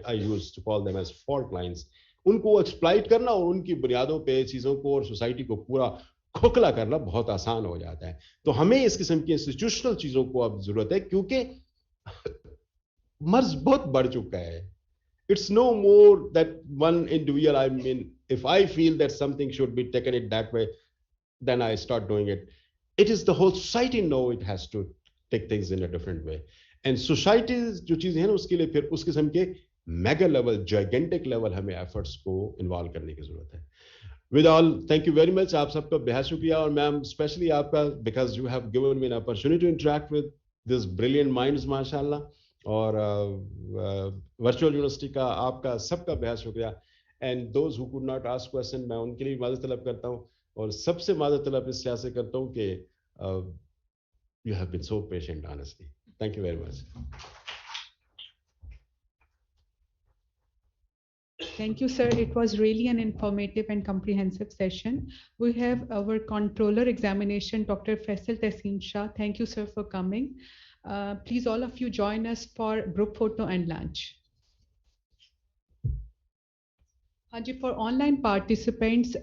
I used to call them as fault lines. उनको एक्सप्लॉइट करना और उनकी बुनियादों पे चीज़ों को और सोसाइटी को पूरा खोखला करना बहुत आसान हो जाता है। तो हमें इस किस्म की इंस्टीट्यूशनल चीज़ों को अब जरूरत है, क्योंकि मर्ज बहुत बढ़ चुका है। It's no more that one individual, I mean, if I feel that something should be taken it that way, then I start doing it. It is the whole society know it has to take things in a different way. And societies जो चीज़ें हैं ना उसके लिए फिर उस किस्म के मेगा लेवल, जाइगेंटिक लेवल हमें एफर्ट्स को इन्वॉल्व करने की जरूरत है। With all, thank you very much. आप सबका बेहद शुक्रिया, और मैम स्पेशली आपका, because you have given me an opportunity to interact with this brilliant minds, माशाल्लाह। और वर्चुअल यूनिवर्सिटी का आपका सबका बेहद शुक्रिया। And those who could not ask question, मैं उनके लिए माजरत तलब करता हूँ, और सबसे माजरत तलब इस लिहाज से करता हूँ कि you have been so patient honestly. Thank you very much. Thank you, sir. It was really an informative and comprehensive session. We have our controller examination, Dr. Faisal Tehseen Shah. Thank you, sir, for coming. Please, all of you join us for group photo and lunch. Haji, for online participants,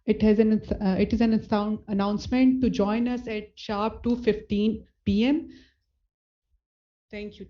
it is an announcement to join us at sharp 2:15 p.m. Thank you.